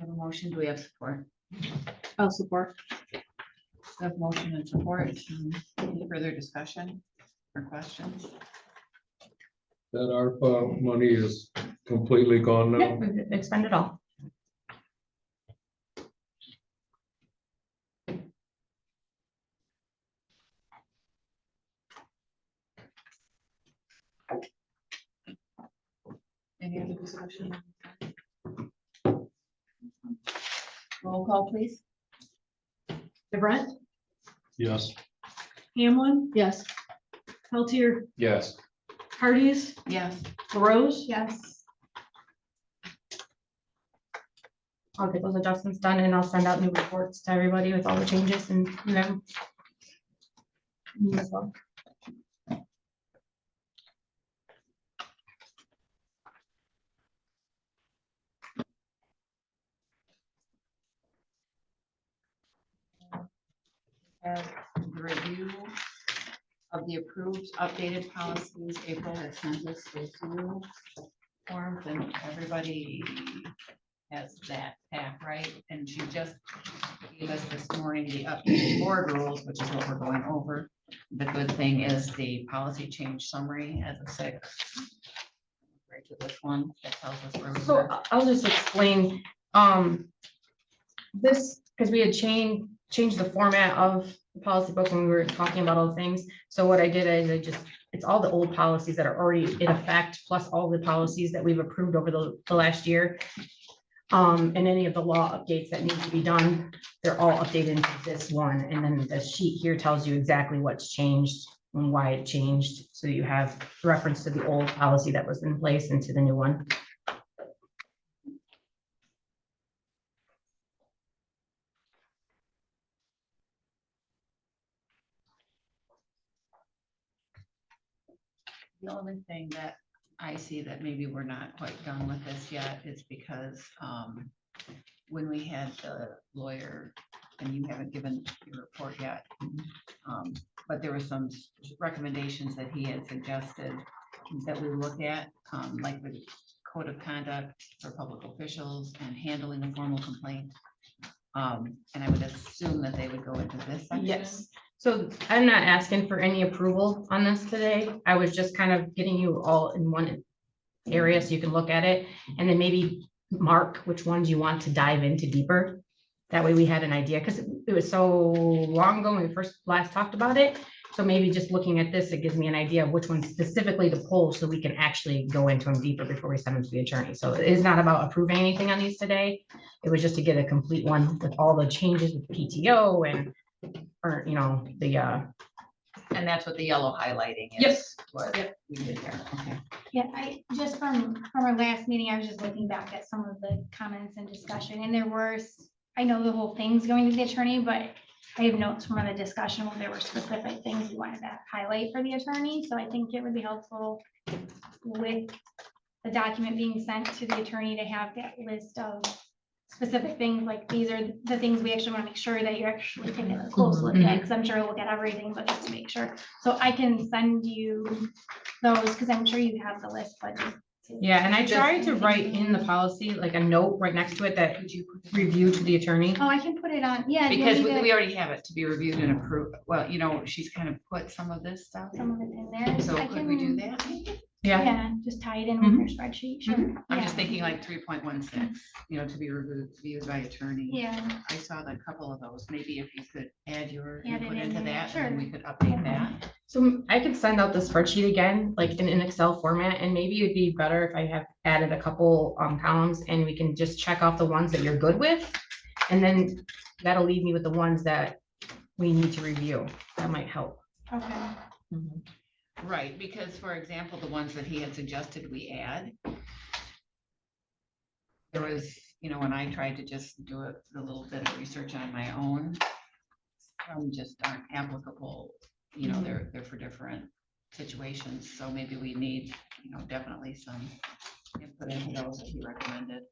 Have a motion, do we have support? I'll support. We have motion and support. Any further discussion or questions? That ARPA money is completely gone Yeah, now. we've expended all. Any other discussion? Roll call, please. DeBrent, Yes. Hamlin. Yes. Peltier, Yes. Hardee's, Yes. LaRose. Yes. I'll get those adjustments done and I'll send out new reports to everybody with all the changes and them. As well. Have the review of the approved updated policies. April has sent us those new forms and everybody has that pack, right? And she just gave us this morning the updated board rules, which is what we're going over. The good thing is the policy change summary as a 6. Right to this one that tells us where we So were. I'll just explain, this, because we had changed the format of the policy book when we were talking about all the things. So what I did is it's all the old policies that are already in effect, plus all the policies that we've approved over the last year. And any of the law updates that need to be done, they're all updated into this one. And then the sheet here tells you exactly what's changed and why it changed. So you have reference to the old policy that was in place and to the new one. The only thing that I see that maybe we're not quite done with this yet is because when we had the lawyer, and you haven't given your report yet, but there were some recommendations that he had suggested that we look at, like the code of conduct for public officials and handling a formal complaint. And I would assume that they would go into this section. Yes. So I'm not asking for any approval on this today. I was just kind of getting you all in one area so you can look at it and then maybe mark which ones you want to dive into deeper. That way we had an idea, because it was so long ago when we last talked about it. So maybe just looking at this, it gives me an idea of which ones specifically to pull, so we can actually go into them deeper before we send them to the attorney. So it is not about approving anything on these today. It was just to get a complete one with all the changes with PTO and, or, you know, the, And that's what the yellow highlighting is. Yes. What we did there, okay. Yeah, I, just from our last meeting, I was just looking back at some of the comments and discussion, and there were, I know the whole thing's going to the attorney, but I have notes from the discussion where there were specific things we wanted to highlight for the attorney, so I think it would be helpful with the document being sent to the attorney to have that list of specific things, like these are the things we actually want to make sure that you're actually taking a close look at, because I'm sure you'll look at everything, but just to make sure. So I can send you those, because I'm sure you have the list, but. yeah, and I tried to write in the policy, like a note right next to it that review to the attorney. Oh, I can put it on, yeah. do you want Because me to- we already have it to be reviewed and approved. Well, you know, she's kind of put some of this stuff. Some of it in there. So I could we do can- that? Yeah, just tie it in with your spreadsheet, sure. I'm Yeah. just thinking like 3.16, you know, to be reviewed by attorney. Yeah. I saw the couple of those. Maybe if you could add your Add it input in into there, that, and then we sure. could update that. So I could send out the spreadsheet again, like in an Excel format, and maybe it'd be better if I have added a couple columns and we can just check off the ones that you're good with. And then that'll leave me with the ones that we need to review. That might help. Okay. Right, because for example, the ones that he had suggested we add. There was, you know, when I tried to just do a little bit of research on my own, just aren't applicable, you know, they're for different situations, so maybe we need, you know, definitely some input into those that he recommended.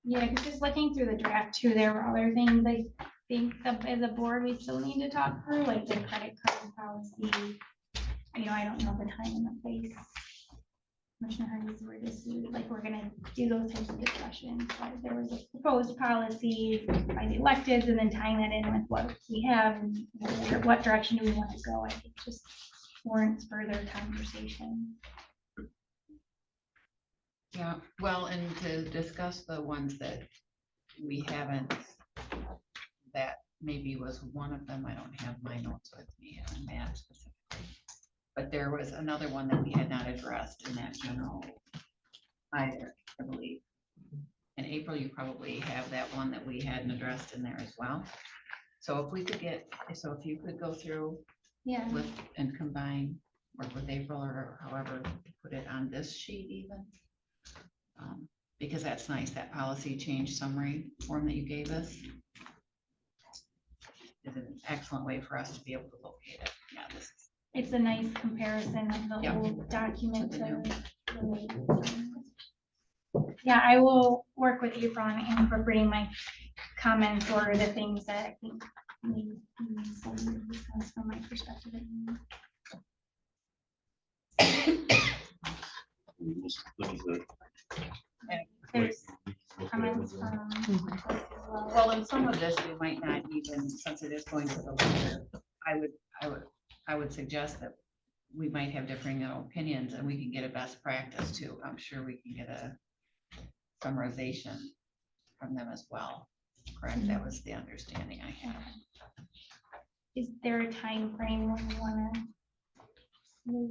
Yeah, because just looking through the draft too, there were other things I think that as a board, we still need to talk through, like the credit card policy. You know, I don't know the time and the place. Commissioner Hardy's word is, like, we're gonna do those types of discussions, but there was a proposed policy by the electeds, and then tying that in with what we have and what direction do we want to go. I think just warrants further conversation. Yeah, well, and to discuss the ones that we haven't, that maybe was one of them. I don't have my notes with me on that specifically. But there was another one that we had not addressed in that general either, I believe. In April, you probably have that one that we hadn't addressed in there as well. So if we could get, so if you could go through Yeah. with and combine, work with April or however, put it on this sheet even. Because that's nice, that policy change summary form that you gave us is an excellent way for us to be able to locate it. Yeah, this is. It's a nice comparison of the Yeah. old document to the latest. Yeah, I will work with you on incorporating my comments or the things that I think need some discuss from my perspective. There's comments from. Well, in some of this, we might not even, since it is going to the leader, I would suggest that we might have differing opinions and we can get a best practice too. I'm sure we can get a summarization from them as well. Correct? That was the understanding I had. Is there a time frame when you wanna move?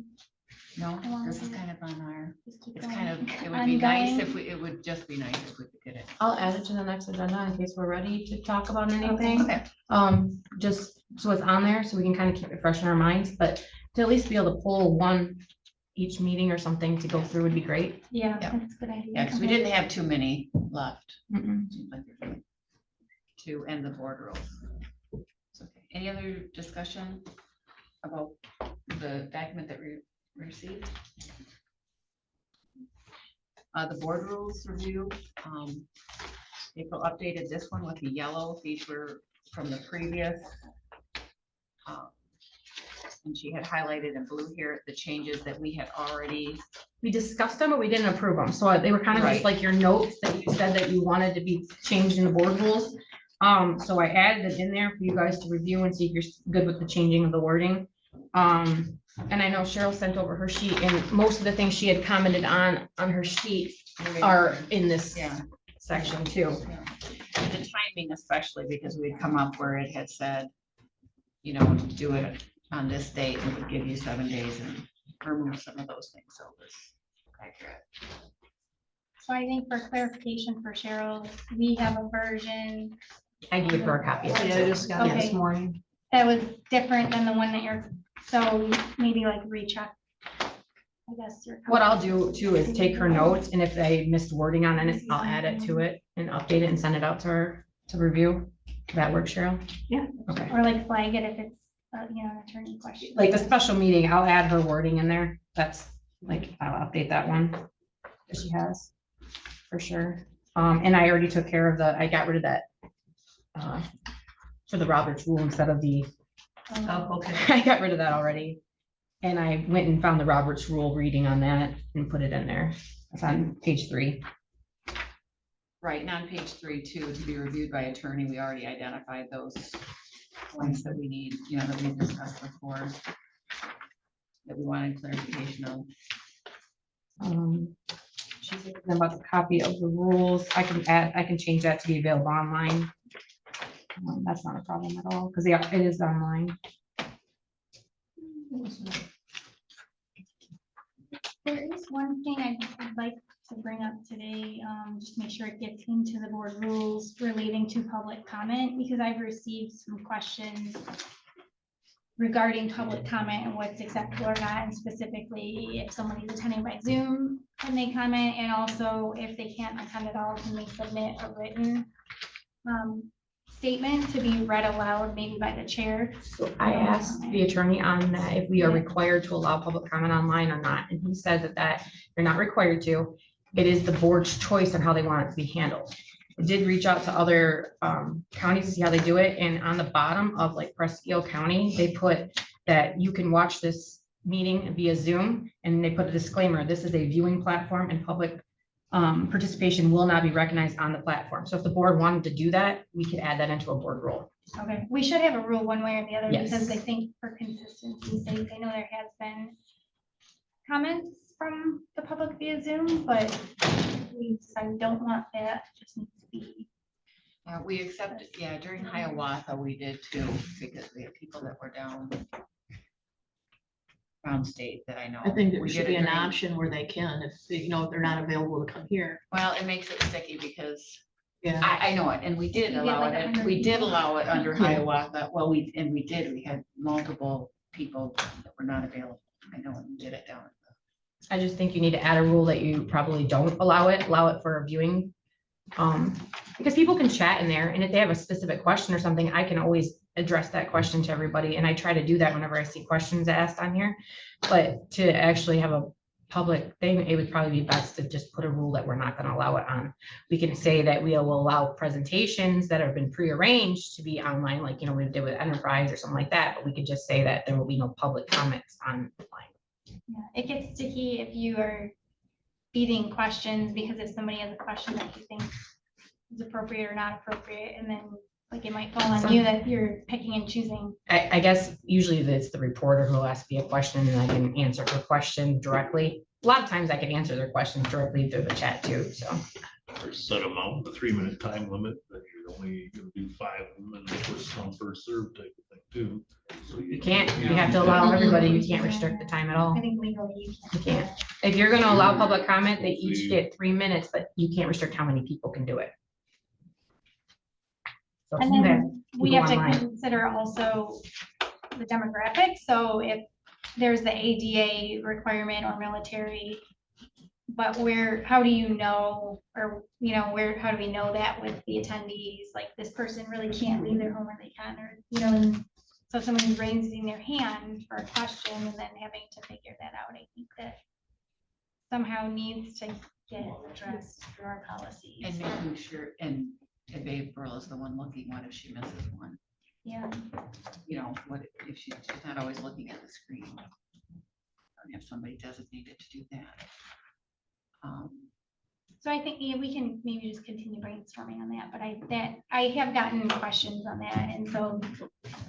No, this is kind of on our, Just keep it's going? kind of, it would be nice Ongoing? if we, it would just be nice if we could get it. I'll add it to the next agenda in case we're ready to talk about anything. Okay. Just so it's on there, so we can kind of keep it fresh in our minds, but to at least be able to pull one each meeting or something to go through would be great. Yeah, Yeah. that's a good idea. Yeah, because we didn't have too many left. Mm-mm. Seems like there's only to end the board rules. So, okay. Any other discussion about the document that we received? The board rules review. April updated this one with the yellow. These were from the previous. And she had highlighted in blue here the changes that we had already. We discussed them, but we didn't approve them. So they were kind of just Right. like your notes that you said that you wanted to be changed in the board rules. So I added it in there for you guys to review and see if you're good with the changing of the wording. And I know Cheryl sent over her sheet, and most of the things she had commented on her sheet are in this Yeah. section too. the timing especially, because we'd come up where it had said, you know, do it on this date, and it would give you 7 days and remove some of those things, so it was accurate. So I think for clarification for Cheryl, we have a version I gave her a copy of it. Yeah, I just got it this Okay. morning. that was different than the one that you're, so maybe like recheck. I guess your. What I'll do too is take her notes, and if I missed wording on it, I'll add it to it and update it and send it out to her to review. That work, Cheryl? Yeah. Okay. Or like flag it if it's, you know, an attorney question. Like the special meeting, I'll add her wording in there. That's like, I'll update that one that she has, for sure. And I already took care of I got rid of that for the Roberts rule instead of the, Oh, okay. I got rid of that already. And I went and found the Roberts rule reading on that and put it in there. It's on page 3. Right, and on page 3 too, to be reviewed by attorney, we already identified those points that we need, you know, that we discussed before, that we wanted clarification of. She's asking about the copy of the rules. I can change that to be available online. That's not a problem at all, because it is online. There is one thing I'd like to bring up today, just make sure it gets into the board rules relating to public comment, because I've received some questions regarding public comment and what's acceptable or not, and specifically if somebody's attending by Zoom, can they comment? And also if they can't attend at all, can they submit a written statement to be read aloud, maybe by the chair? So I asked the attorney on that if we are required to allow public comment online or not, and he said that you're not required to. It is the board's choice on how they want it to be handled. I did reach out to other counties to see how they do it, and on the bottom of like Presque Isle County, they put that you can watch this meeting via Zoom, and they put a disclaimer, this is a viewing platform and public participation will not be recognized on the platform. So if the board wanted to do that, we could add that into a board rule. Okay, we should have a rule one way or the other, Yes. because I think for consistency's sake, I know there has been comments from the public via Zoom, but we decided we don't want that, it just needs to be. We accepted, yeah, during Hiawatha, we did too, because we had people that were down state that I know. I think there We should did be it an during- option where they can, if, you know, if they're not available to come here. Well, it makes it sticky because Yeah. I know it, and we did You get allow like it, 100 we did people. allow it under Hiawatha, well, we had multiple people that were not available. I know, and we did it down. I just think you need to add a rule that you probably don't allow it for a viewing. Because people can chat in there, and if they have a specific question or something, I can always address that question to everybody, and I try to do that whenever I see questions asked on here. But to actually have a public thing, it would probably be best to just put a rule that we're not gonna allow it on. We can say that we will allow presentations that have been prearranged to be online, like, you know, we did with Enterprise or something like that, but we could just say that there will be no public comments online. Yeah, it gets sticky if you are feeding questions, because if somebody has a question that you think is appropriate or not appropriate, and then like it might fall on you that you're picking and choosing. I guess usually it's the reporter who asks me a question and I can answer her question directly. A lot of times I can answer their questions directly through the chat too, so. Or set them out, the 3-minute time limit, that you're only gonna do 5 minutes, first come, first served type of thing too. So You can't, you have to allow everybody, you can't restrict the time at all. I think legally you You can't. If you're gonna allow public comment, they each get 3 minutes, but you can't restrict how many people can do it. So And you then we go have to online. consider also the demographics. So if there's the ADA requirement or military, but how do you know, or, you know, how do we know that with the attendees? Like this person really can't leave their home when they can, or, you know, and so someone raising their hand for a question and then having to figure that out, I think that somehow needs to get addressed through our policies. And making sure, and if April is the one looking, what if she misses one? Yeah. You know, what if she's not always looking at the screen? Or have somebody designated to do that. So I think, yeah, we can maybe just continue brainstorming on that, but I have gotten questions on that, and so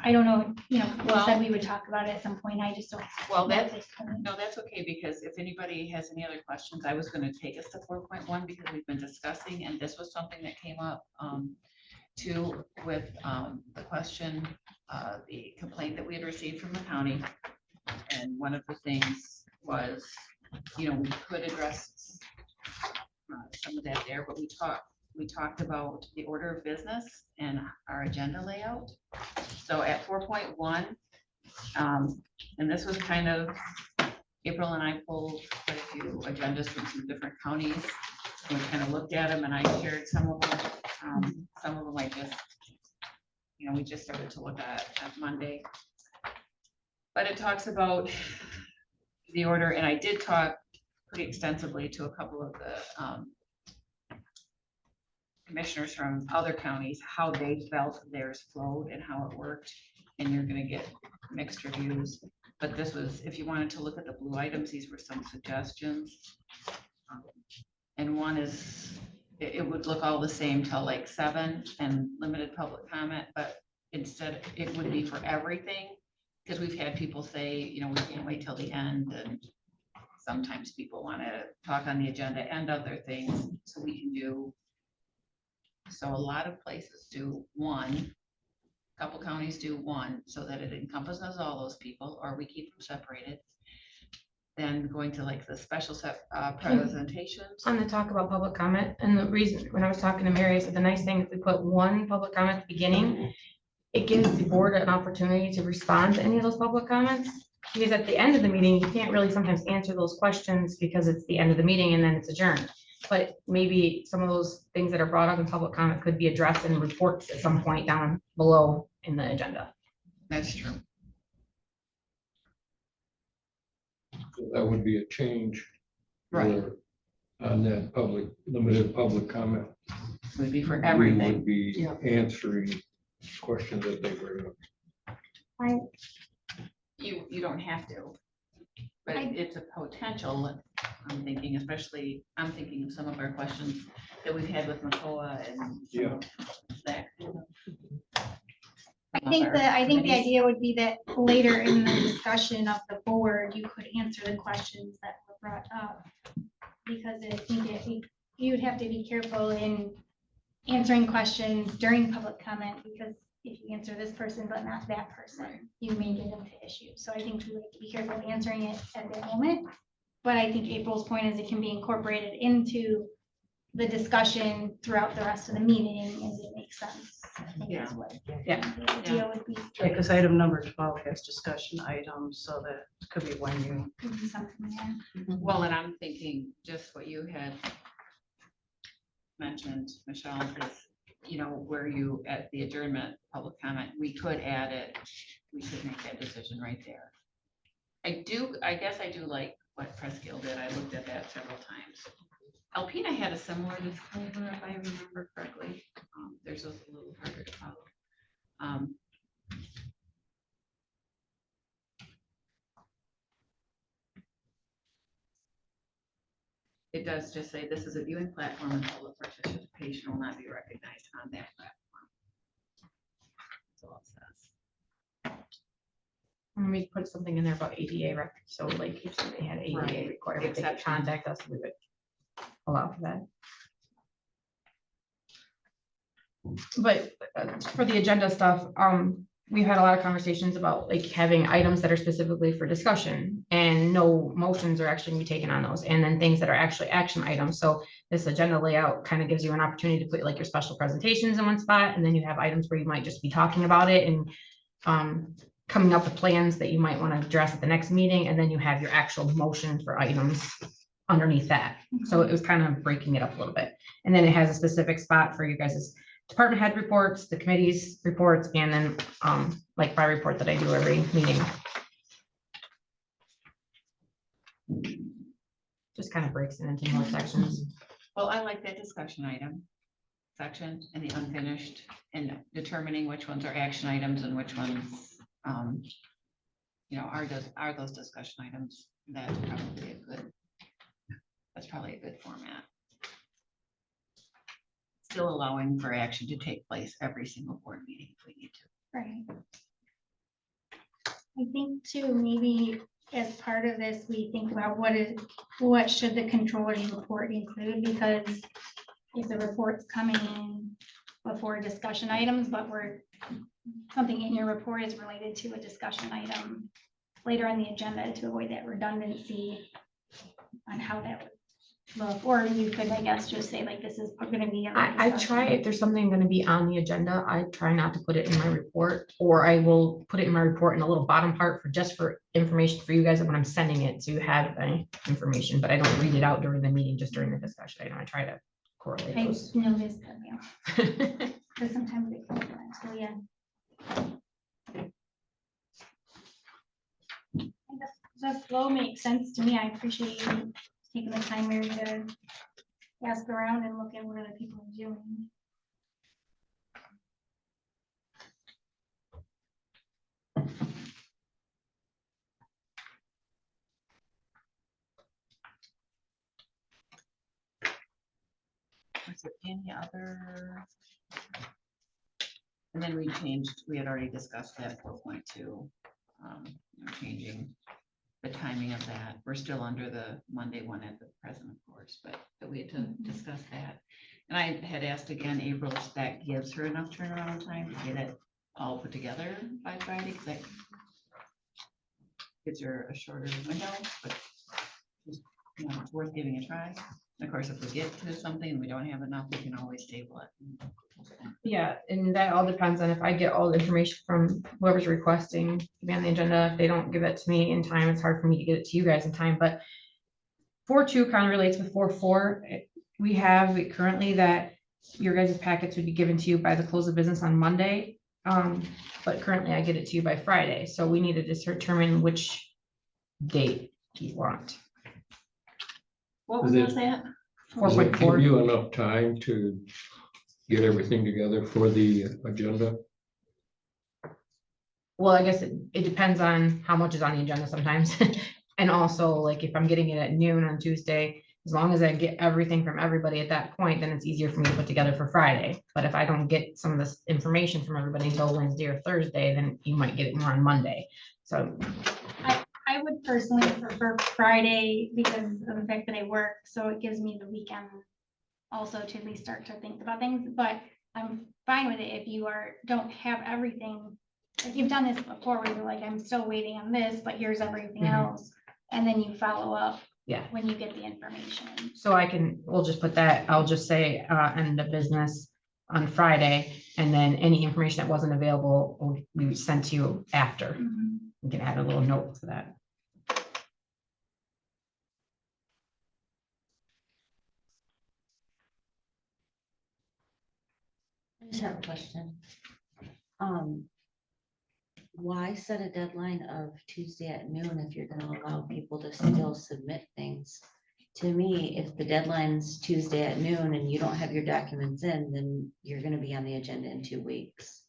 I don't know, you know, we said we would talk about it at some point, I just don't. Well, know at that's, this point. no, that's okay, because if anybody has any other questions, I was gonna take us to 4.1 because we've been discussing, and this was something that came up. Two, with the question, the complaint that we had received from the county. And one of the things was, we could address some of that there, but we talked about the order of business and our agenda layout. So at 4.1, and this was kind of, April and I pulled quite a few agendas from some different counties. And we kind of looked at them and I shared some of them. Some of them I just, we just started to look at Monday. But it talks about the order, and I did talk pretty extensively to a couple of the commissioners from other counties, how they felt theirs flowed and how it worked. And you're gonna get mixed reviews. But this was, if you wanted to look at the blue items, these were some suggestions. And one is, it would look all the same till like 7 and limited public comment, but instead it would be for everything. Because we've had people say, we can't wait till the end, and sometimes people want to talk on the agenda and other things, so we can do. So a lot of places do one, a couple counties do one, so that it encompasses all those people, or we keep them separated. Then going to like the special presentations. On the talk about public comment, and the reason, when I was talking to Mary, I said the nice thing is we put one public comment at the beginning. It gives the board an opportunity to respond to any of those public comments. Because at the end of the meeting, you can't really sometimes answer those questions because it's the end of the meeting and then it's adjourned. But maybe some of those things that are brought up in public comment could be addressed in reports at some point down below in the agenda. That's true. That would be a change. Right. On that limited public comment. Would be for We everything. would be answering questions that they bring up. You don't have to, but it's a potential. I'm thinking of some of our questions that we've had with McCoa and Zach. I think the idea would be that later in the discussion of the board, you could answer the questions that were brought up. Because I think you'd have to be careful in answering questions during public comment, because if you answer this person but not that person, you may get into issues. So I think we have to be careful of answering it at that moment. But I think April's point is it can be incorporated into the discussion throughout the rest of the meeting as it makes sense. I think is what the idea would be. Because item number 12 has discussion items, so that could be when you. Could be something there. Well, and I'm thinking just what you had mentioned, Michelle, is, where you at the adjournment public comment, we could add it. We could make that decision right there. I guess I do like what Press Guild did. I looked at that several times. Alpena had a similar disclaimer, if I remember correctly. Theirs was a little harder to follow. It does just say this is a viewing platform and public participation will not be recognized on that platform. That's all it says. Let me put something in there about ADA records. So like if somebody had ADA Right. requirement, they could Exception. contact us, we would allow for that. But for the agenda stuff, we've had a lot of conversations about like having items that are specifically for discussion and no motions are actually gonna be taken on those. And then things that are actually action items. So this agenda layout kind of gives you an opportunity to put like your special presentations in one spot. And then you have items where you might just be talking about it and coming up with plans that you might want to address at the next meeting. And then you have your actual motion for items underneath that. So it was kind of breaking it up a little bit. And then it has a specific spot for you guys' department head reports, the committee's reports, and then like my report that I do every meeting. Just kind of breaks it into more sections. Well, I like that discussion item section and the unfinished and determining which ones are action items and which ones are those discussion items. That's probably a good format. Still allowing for action to take place every single board meeting if we need to. Right. I think too, maybe as part of this, we think about what should the controller's report include, because if the report's coming in before discussion items, but something in your report is related to a discussion item later on the agenda to avoid that redundancy on how that would look, or you could, I guess, just say like, this is gonna be. I try, if there's something gonna be on the agenda, I try not to put it in my report, or I will put it in my report in a little bottom part for information for you guys when I'm sending it, so you have any information, but I don't read it out during the meeting, just during the discussion. I try to correlate I those. noticed that, yeah. Because sometimes they come, so yeah. This flow makes sense to me. I appreciate you taking the time, Mary, to ask around and look at what other people are doing. Was there any other? And then we had already discussed that 4.2, changing the timing of that. We're still under the Monday one at the present, of course, but we had to discuss that. And I had asked again, April, if that gives her enough turnaround time to get it all put together by Friday, because that gives her a shorter window, but just, it's worth giving a try. And of course, if we get to something and we don't have enough, we can always table it. Yeah, and that all depends on if I get all the information from whoever's requesting to be on the agenda. If they don't give it to me in time, it's hard for me to get it to you guys in time, but 4.2 kind of relates with 4.4. We have currently that your guys' packets would be given to you by the close of business on Monday. But currently I get it to you by Friday, so we need to just determine which date you want. What was that? Does it give 4.4. you enough time to get everything together for the agenda? Well, I guess it depends on how much is on the agenda sometimes. And also, like, if I'm getting it at noon on Tuesday, as long as I get everything from everybody at that point, then it's easier for me to put together for Friday. But if I don't get some of this information from everybody until Wednesday or Thursday, then you might get it more on Monday. So I would personally prefer Friday because of the fact that I work, so it gives me the weekend also to at least start to think about things, but I'm fine with it if you don't have everything. Like you've done this before where you're like, I'm still waiting on this, but here's everything else. And then you follow up when you get the information. So we'll just put that, I'll just say, end of business on Friday, and then any information that wasn't available, we would send to you after. You can add a little note for that. I just have a question. Why set a deadline of Tuesday at noon if you're gonna allow people to still submit things? To me, if the deadline's Tuesday at noon and you don't have your documents in, then you're gonna be on the agenda in 2 weeks.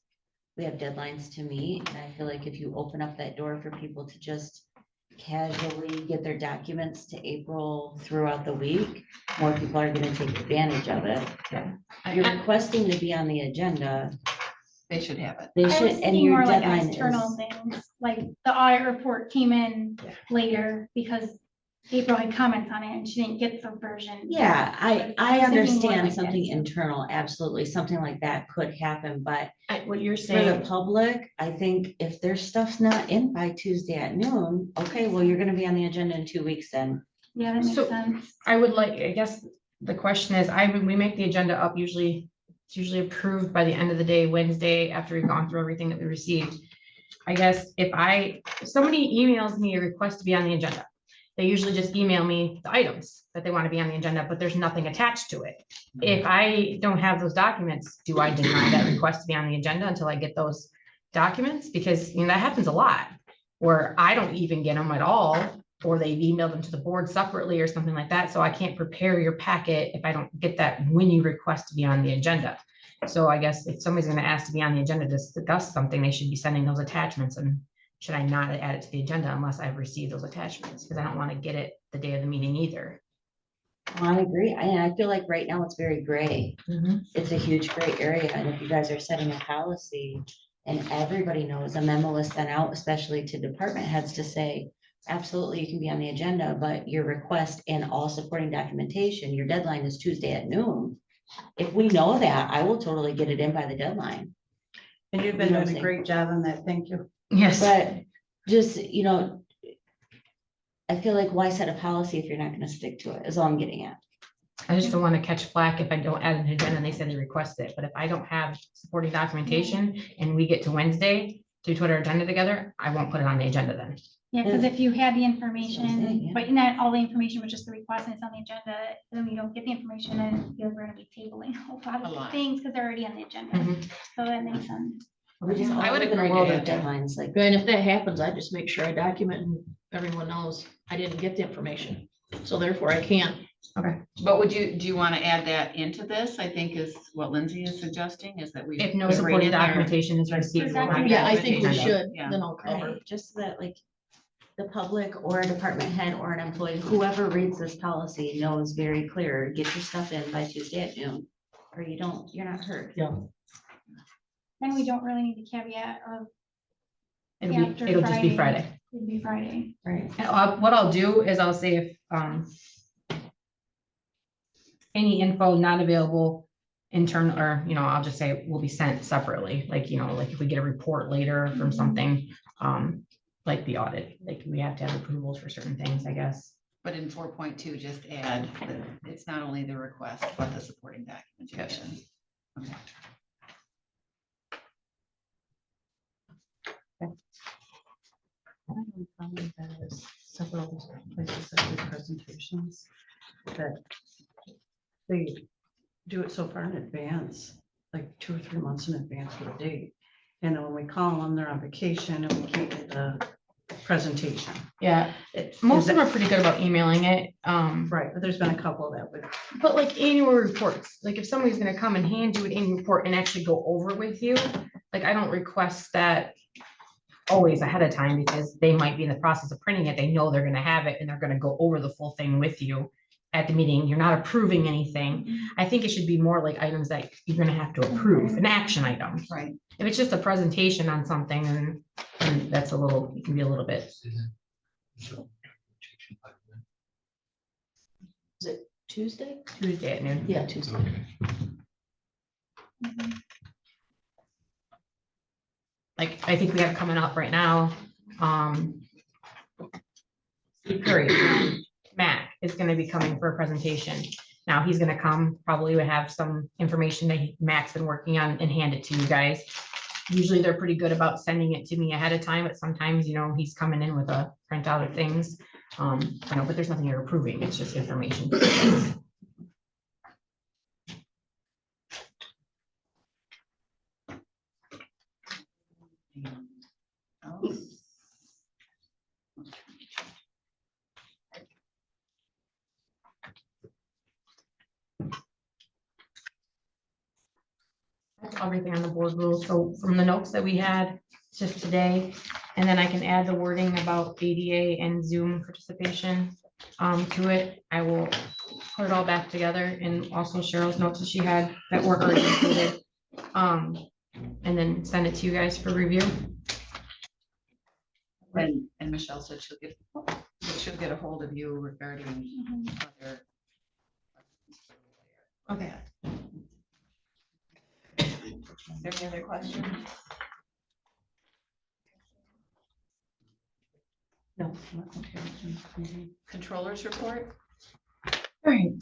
We have deadlines to meet, and I feel like if you open up that door for people to just casually get their documents to April throughout the week, more people are gonna take advantage of it. You're requesting to be on the agenda. They should have it. They I should, was and thinking your more like deadline external is. things, like the audit report came in later because April had comments on it and she didn't get the version. Yeah, I was thinking more understand like something that. internal, absolutely, something like that could happen, but What you're for the saying, public, I think if their stuff's not in by Tuesday at noon, okay, well, you're gonna be on the agenda in 2 weeks then. Yeah, that makes So- sense. I would like, I guess the question is, we make the agenda up usually, it's usually approved by the end of the day, Wednesday, after we've gone through everything that we received. I guess if somebody emails me a request to be on the agenda, they usually just email me the items that they want to be on the agenda, but there's nothing attached to it. If I don't have those documents, do I deny that request to be on the agenda until I get those documents? Because, that happens a lot, where I don't even get them at all, or they've emailed them to the board separately or something like that. So I can't prepare your packet if I don't get that when you request to be on the agenda. So I guess if somebody's going to ask to be on the agenda to discuss something, they should be sending those attachments. And should I not add it to the agenda unless I've received those attachments? Because I don't want to get it the day of the meeting either. I agree, I feel like right now it's very gray. It's a huge gray area, and if you guys are setting a policy and everybody knows, a memo is sent out, especially to department heads, to say, absolutely, you can be on the agenda, but your request and all supporting documentation, your deadline is Tuesday at noon. if we know that, I will totally get it in by the deadline. And you've been You know what doing I'm a great job on that. Thank you. Yes. But just, I feel like why set a policy if you're not gonna stick to it, is all I'm getting at. I just don't want to catch flack if I don't add an agenda and they said they request it, but if I don't have supporting documentation and we get to Wednesday to put our agenda together, I won't put it on the agenda then. Yeah, because if you had the saying, information, yeah. but not all the information was just the request and it's on the agenda, then we don't get the information and we're gonna be tabling a lot A lot. of things because they're already on the agenda. Mhm. So that makes sense. We just I all would live in a agree to world of add that. deadlines, like, And if that happens, I just make sure I document and everyone knows I didn't get the information. So therefore I can't. But do you want to add that into this? I think is what Lindsay is suggesting, is that we. If no agree supporting in there. documentation is received. we'll not Yeah, I add it think to the we agenda. should, Yeah. then I'll cover. right, just so that like the public or a department head or an employee, whoever reads this policy knows very clear, get your stuff in by Tuesday at noon. Or you're not heard. Then we don't really need the caveat of after It'll just be Friday. it'd be Friday. Right. And what I'll do is I'll say if, any info not available internal, or, I'll just say it will be sent separately, like, like if we get a report later from something, like the audit, like we have to have approvals for certain things, I guess. But in 4.2, just add that it's not only the request, but the supporting documentation. Okay. Several places that do presentations that they do it so far in advance, like 2 or 3 months in advance for the date. And then when we call them, they're on vacation and we can't get the presentation. Yeah, most of them are pretty good about emailing it. Right, but there's been a couple that would. But like annual reports, like if somebody's gonna come and hand you an annual report and actually go over it with you, like I don't request that always ahead of time because they might be in the process of printing it. They know they're gonna have it and they're gonna go over the full thing with you at the meeting. You're not approving anything. I think it should be more like items that you're gonna have to approve, an action item. Right. If it's just a presentation on something, then that's it can be a little bit. Is it Tuesday? Tuesday at noon. Yeah, Tuesday. Like, I think we have coming up right now, Steve Curry, Matt is gonna be coming for a presentation. Now, he's gonna come, probably would have some information that Matt's been working on and hand it to you guys. Usually they're pretty good about sending it to me ahead of time, but sometimes, he's coming in with a printout of things. But there's nothing you're approving, it's just information. Oh. That's everything on the board rules. So from the notes that we had just today, and then I can add the wording about ADA and Zoom participation to it. I will put it all back together and also Cheryl's notes that she had that were already included. And then send it to you guys for review. And Michelle said she'll get a hold of you regarding other. Okay. Is there any other questions? No. Controllers report? All right,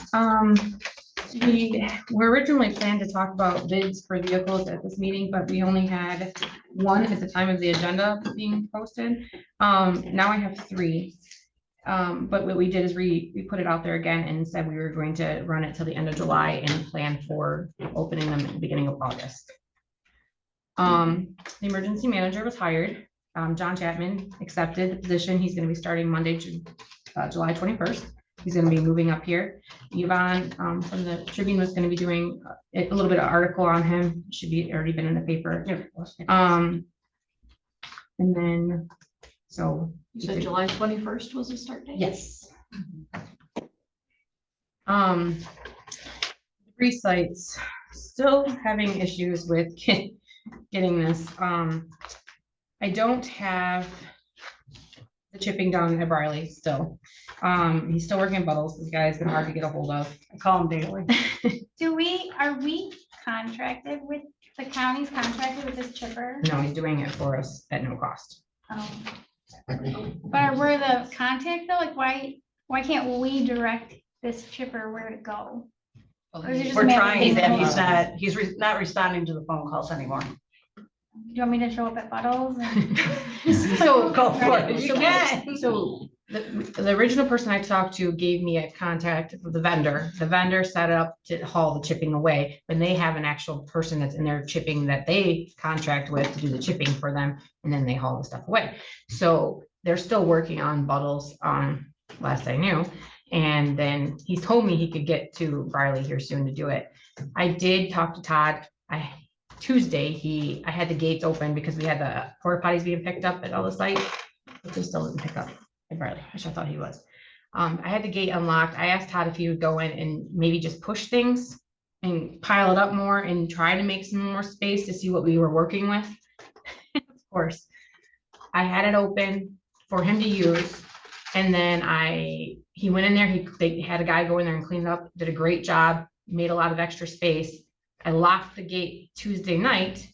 we were originally planned to talk about bids for vehicles at this meeting, but we only had one at the time of the agenda being posted. Now I have 3. But what we did is we put it out there again and said we were going to run it till the end of July and plan for opening them at the beginning of August. The emergency manager was hired. John Chapman accepted the position. He's going to be starting Monday, July 21st. He's going to be moving up here. Yvonne from the Tribune was going to be doing a little bit of article on him. Should be already been in the paper. And then, so. You said July 21st was the start date? Yes. 3 sites still having issues with getting this. I don't have the chipping down at Briley still. He's still working at Bubbles. This guy's been hard to get a hold of. I call him daily. Are we contracted with, the county's contracted with this chipper? No, he's doing it for us at no cost. But we're the contact though, like why can't we direct this chipper where to go? Or is it just a We're matter of trying, being that able he's to- not responding to the phone calls anymore. Do you want me to show up at Buttles? So go for it. You So can. So the original person I talked to gave me a contact for the vendor. The vendor set up to haul the chipping away, and they have an actual person that's in there chipping that they contract with to do the chipping for them, and then they haul the stuff away. So they're still working on Buttles, last I knew. And then he told me he could get to Riley here soon to do it. I did talk to Todd. Tuesday, I had the gates open because we had the porta potties being picked up at all the sites, but they still didn't pick up in Riley, which I thought he was. I had the gate unlocked. I asked Todd if he would go in and maybe just push things and pile it up more and try to make some more space to see what we were working with. Of course, I had it open for him to use. And then he went in there, they had a guy go in there and clean it up, did a great job, made a lot of extra space. I locked the gate Tuesday night.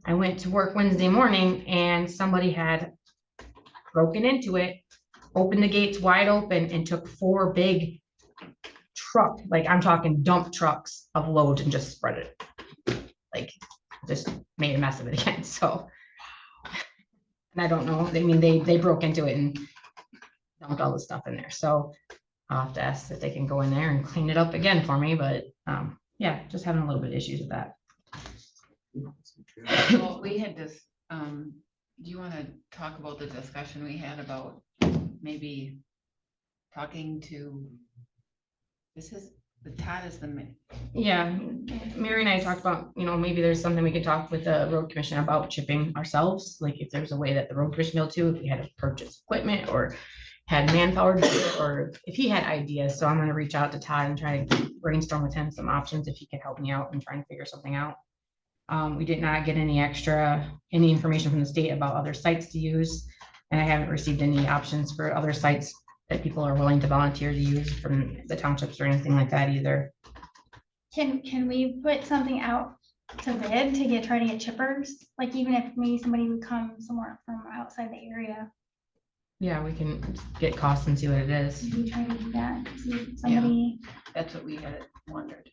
I went to work Wednesday morning and somebody had broken into it, opened the gates wide open and took 4 big truck, like I'm talking dump trucks of loads and just spread it. Like just made a mess of it again, so. And I don't know, I mean, they broke into it and dumped all the stuff in there, so I'll have to ask if they can go in there and clean it up again for me, but yeah, just having a little bit of issues with that. Well, we had this, do you want to talk about the discussion we had about maybe talking to, Todd is the. Yeah, Mary and I talked about, maybe there's something we could talk with the road commission about chipping ourselves, like if there's a way that the road commission will too, if we had to purchase equipment or had manpower to do it, or if he had ideas. So I'm gonna reach out to Todd and try to brainstorm with him some options if he could help me out and try and figure something out. We did not get any information from the state about other sites to use, and I haven't received any options for other sites that people are willing to volunteer to use from the townships or anything like that either. Can we put something out to bid to try to get chippers? Like even if maybe somebody would come somewhere from outside the area. Yeah, we can get costs and see what it is. We try to do that. See if somebody. That's what we had wondered.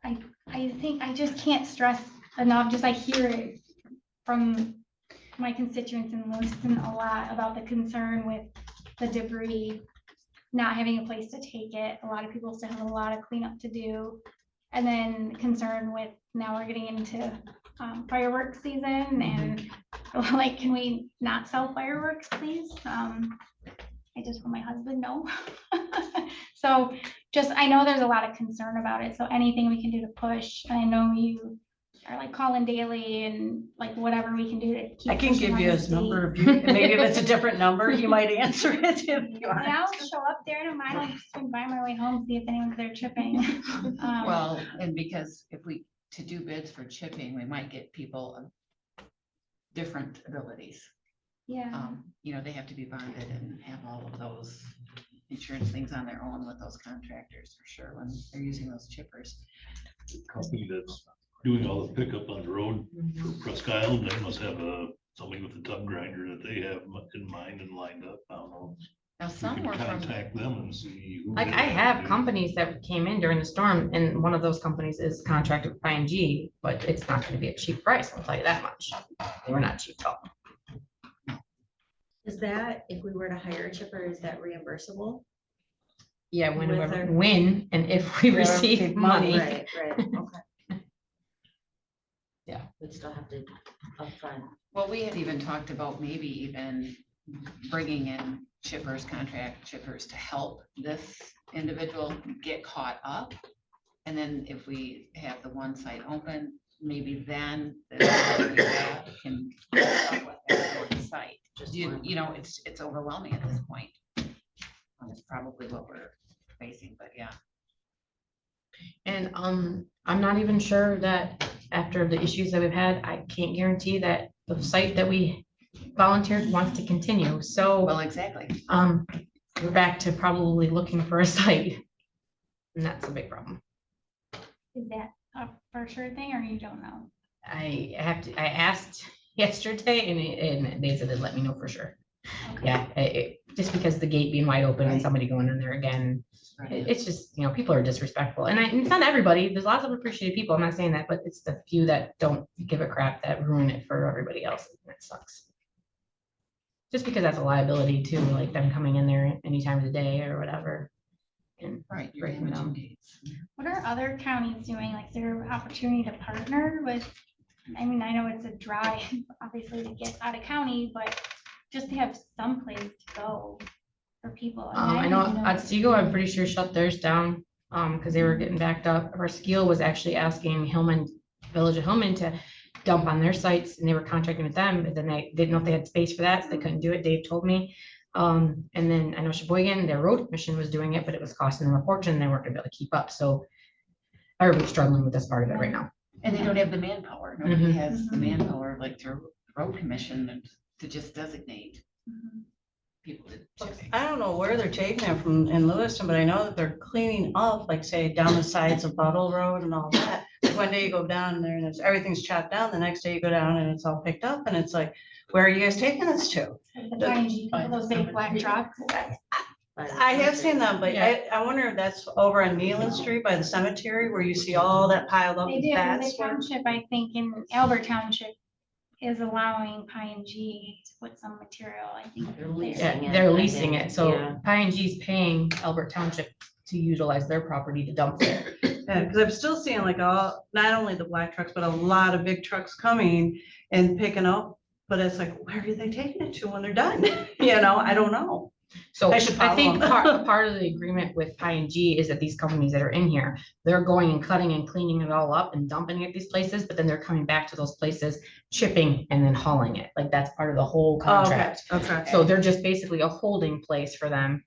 I think I just can't stress enough, just I hear it from my constituents and listen a lot about the concern with the debris, not having a place to take it. A lot of people still have a lot of cleanup to do. And then concern with, now we're getting into fireworks season and like, can we not sell fireworks, please? I just want my husband know. So I know there's a lot of concern about it. So anything we can do to push, and I know you are like calling daily and like whatever we can do to keep. I can pushing give on you the his number. state. Maybe if it's a different number, you might answer it if you And want. I'll show up there in a mile, and swing by my way home, see if anyone's there chipping. Well, and because to do bids for chipping, we might get people of different abilities. Yeah. They have to be bonded and have all of those insurance things on their own with those contractors for sure when they're using those chippers. Company that's doing all the pickup on the road for Presque Isle, they must have somebody with a tub grinder that they have in mind and lined up. I don't know. Now We some can were from, contact them and see. who Like they I have to. companies that came in during the storm, and one of those companies is contracted with ING, but it's not gonna be a cheap price, I'll tell you that much. They were not cheap at all. Is that, if we were to hire a chipper, is that reimbursable? Yeah, With our- when and if we Yeah, receive receive money. Right, okay. Yeah. We'd still have to upfront. well, we had even talked about maybe even bringing in contract chippers to help this individual get caught up. And then if we have the one site open, maybe then the one we have can help with that one site. Just It's overwhelming at this point. It's probably what we're facing, but yeah. And I'm not even sure that after the issues that we've had, I can't guarantee that the site that we volunteered, wants to continue, so, Well, exactly. we're back to probably looking for a site. And that's a big problem. Is that a for sure thing, or you don't know? I asked yesterday and they said they'd let me know for sure. Yeah, just because the gate being wide open and somebody going in there again, it's just, people are disrespectful. And it's not everybody, there's lots of appreciative people, I'm not saying that, but it's the few that don't give a crap that ruin it for everybody else. And that sucks. Just because that's a liability too, like them coming in there any time of the day or whatever. And Right. breaking down. What are other counties doing? Like, is there opportunity to partner with, I mean, I know it's a drive, obviously, to get out of county, but just to have some place to go for people. mean, I know didn't Otsego, I'm pretty sure shut theirs down, because they were getting backed up. Our Skill was actually asking Hillman, Village of Hillman to dump on their sites, and they were contracting with them, but then they didn't know if they had space for that, so they couldn't do it. Dave told me. And then I know Sheboygan, their road commission was doing it, but it was costing them a fortune. They weren't gonna be able to keep up, so everybody's struggling with this part of it right now. And they don't have the manpower. Nobody has the manpower like through road commission to just designate people to chip. I don't know where they're taking it from in Lewiston, but I know that they're cleaning up, like say down the sides of Buttle Road and all that. One day you go down there and everything's chopped down. The next day you go down and it's all picked up and it's like, where are you guys taking this to? The ING people, those big black trucks. I have seen them, but I wonder if that's over on Nealon Street by the cemetery where you see all that piled up. They do, the That's where- township, I think, in Albert Township is allowing ING to put some material, I think. They're there. leasing it. They're I leasing think, it, so yeah. ING's paying Albert Township to utilize their property to dump it. Yeah, because I'm still seeing like not only the black trucks, but a lot of big trucks coming and picking up. But it's like, where are they taking it to when they're done? I don't know. So I should I think follow 'em. part of the agreement with ING is that these companies that are in here, they're going and cutting and cleaning it all up and dumping it at these places, but then they're coming back to those places, chipping and then hauling it. Like that's part of the whole contract. Okay. So they're just basically a holding place for them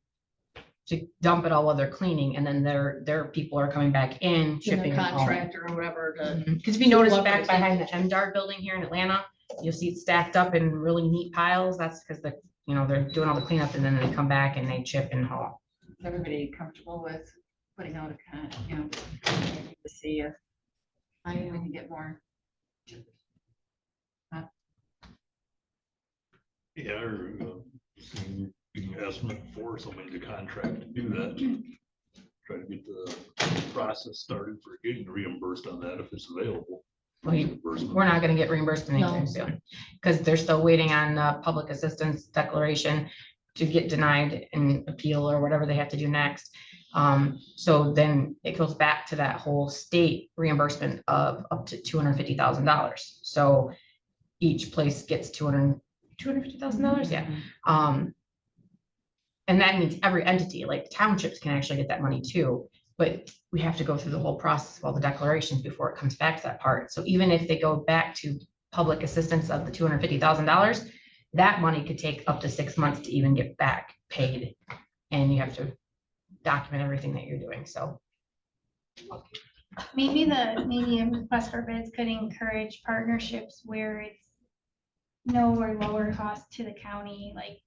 to dump it all while they're cleaning, and then their people are coming back in, In shipping. the and hauling. contractor or whatever to. Because if you notice Whoever back is behind the taking MDAR building here in Atlanta, you'll see it stacked up in really neat piles. That's because they're doing all the cleanup and then they come back and they chip and haul. Is everybody comfortable with putting out to see if we can get more? Yeah, or you can estimate for somebody to contract to do that. Try to get the process started for getting reimbursed on that if it's available. We're not gonna get reimbursed anytime soon, because they're still waiting on the public assistance declaration to get denied and appeal or whatever they have to do next. So then it goes back to that whole state reimbursement of up to $250,000. So each place gets $250,000, yeah. And that means every entity, like townships can actually get that money too, but we have to go through the whole process of all the declarations before it comes back to that part. So even if they go back to public assistance of the $250,000, that money could take up to 6 months to even get back paid. And you have to document everything that you're doing, so. Maybe a request for bids could encourage partnerships where it's no or lower cost to the county, like,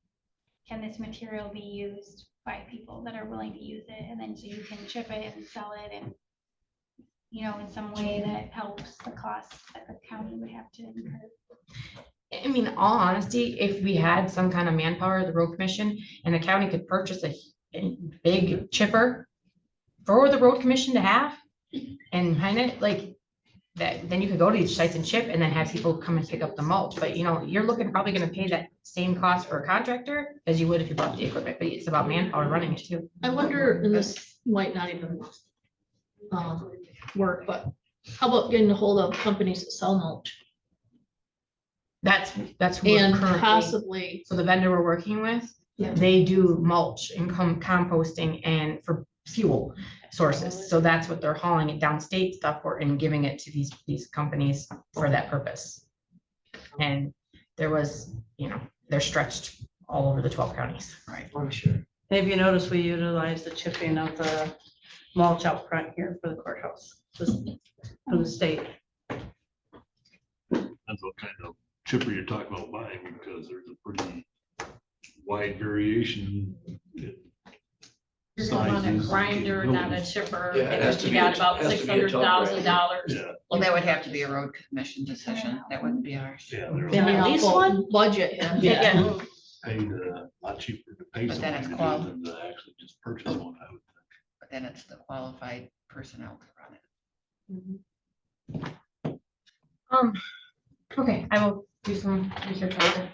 can this material be used by people that are willing to use it? And then so you can ship it and sell it and, in some way that helps the costs that the county would have to incur. I mean, all honesty, if we had some kind of manpower, the road commission and the county could purchase a big chipper for the road commission to have and behind it, like that, then you could go to these sites and chip and then have people come and pick up the mulch. But you're probably gonna pay that same cost for a contractor as you would if you bought the equipment, but it's about manpower running it too. I wonder, and this might not even work, but how about getting a hold of companies that sell mulch? That's who we're And currently, possibly, so the vendor we're working with, Yeah. they do mulch and composting and for fuel sources. So that's what they're hauling it downstate stuff for and giving it to these companies for that purpose. And there was, they're stretched all over the 12 counties. Right. I'm sure. If you notice, we utilize the chipping of the mulch out front here for the courthouse, from the state. That's what kind of chipper you're talking about buying, because there's a pretty wide variation in You're gonna run a sizes and grinder, not a capabilities. chipper, Yeah, it has and to you be a- got about has to be a tough $600,000. Yeah, Well, that would have to be a road commission decision. That wouldn't be ours. yeah, they're Then At I'll least quote one? Budget him. Yeah. paid a lot cheaper to pay But then somebody it's to do qual- it than to actually just purchase one, I would think. But then it's the qualified personnel to run it. Okay, I will do some research on it.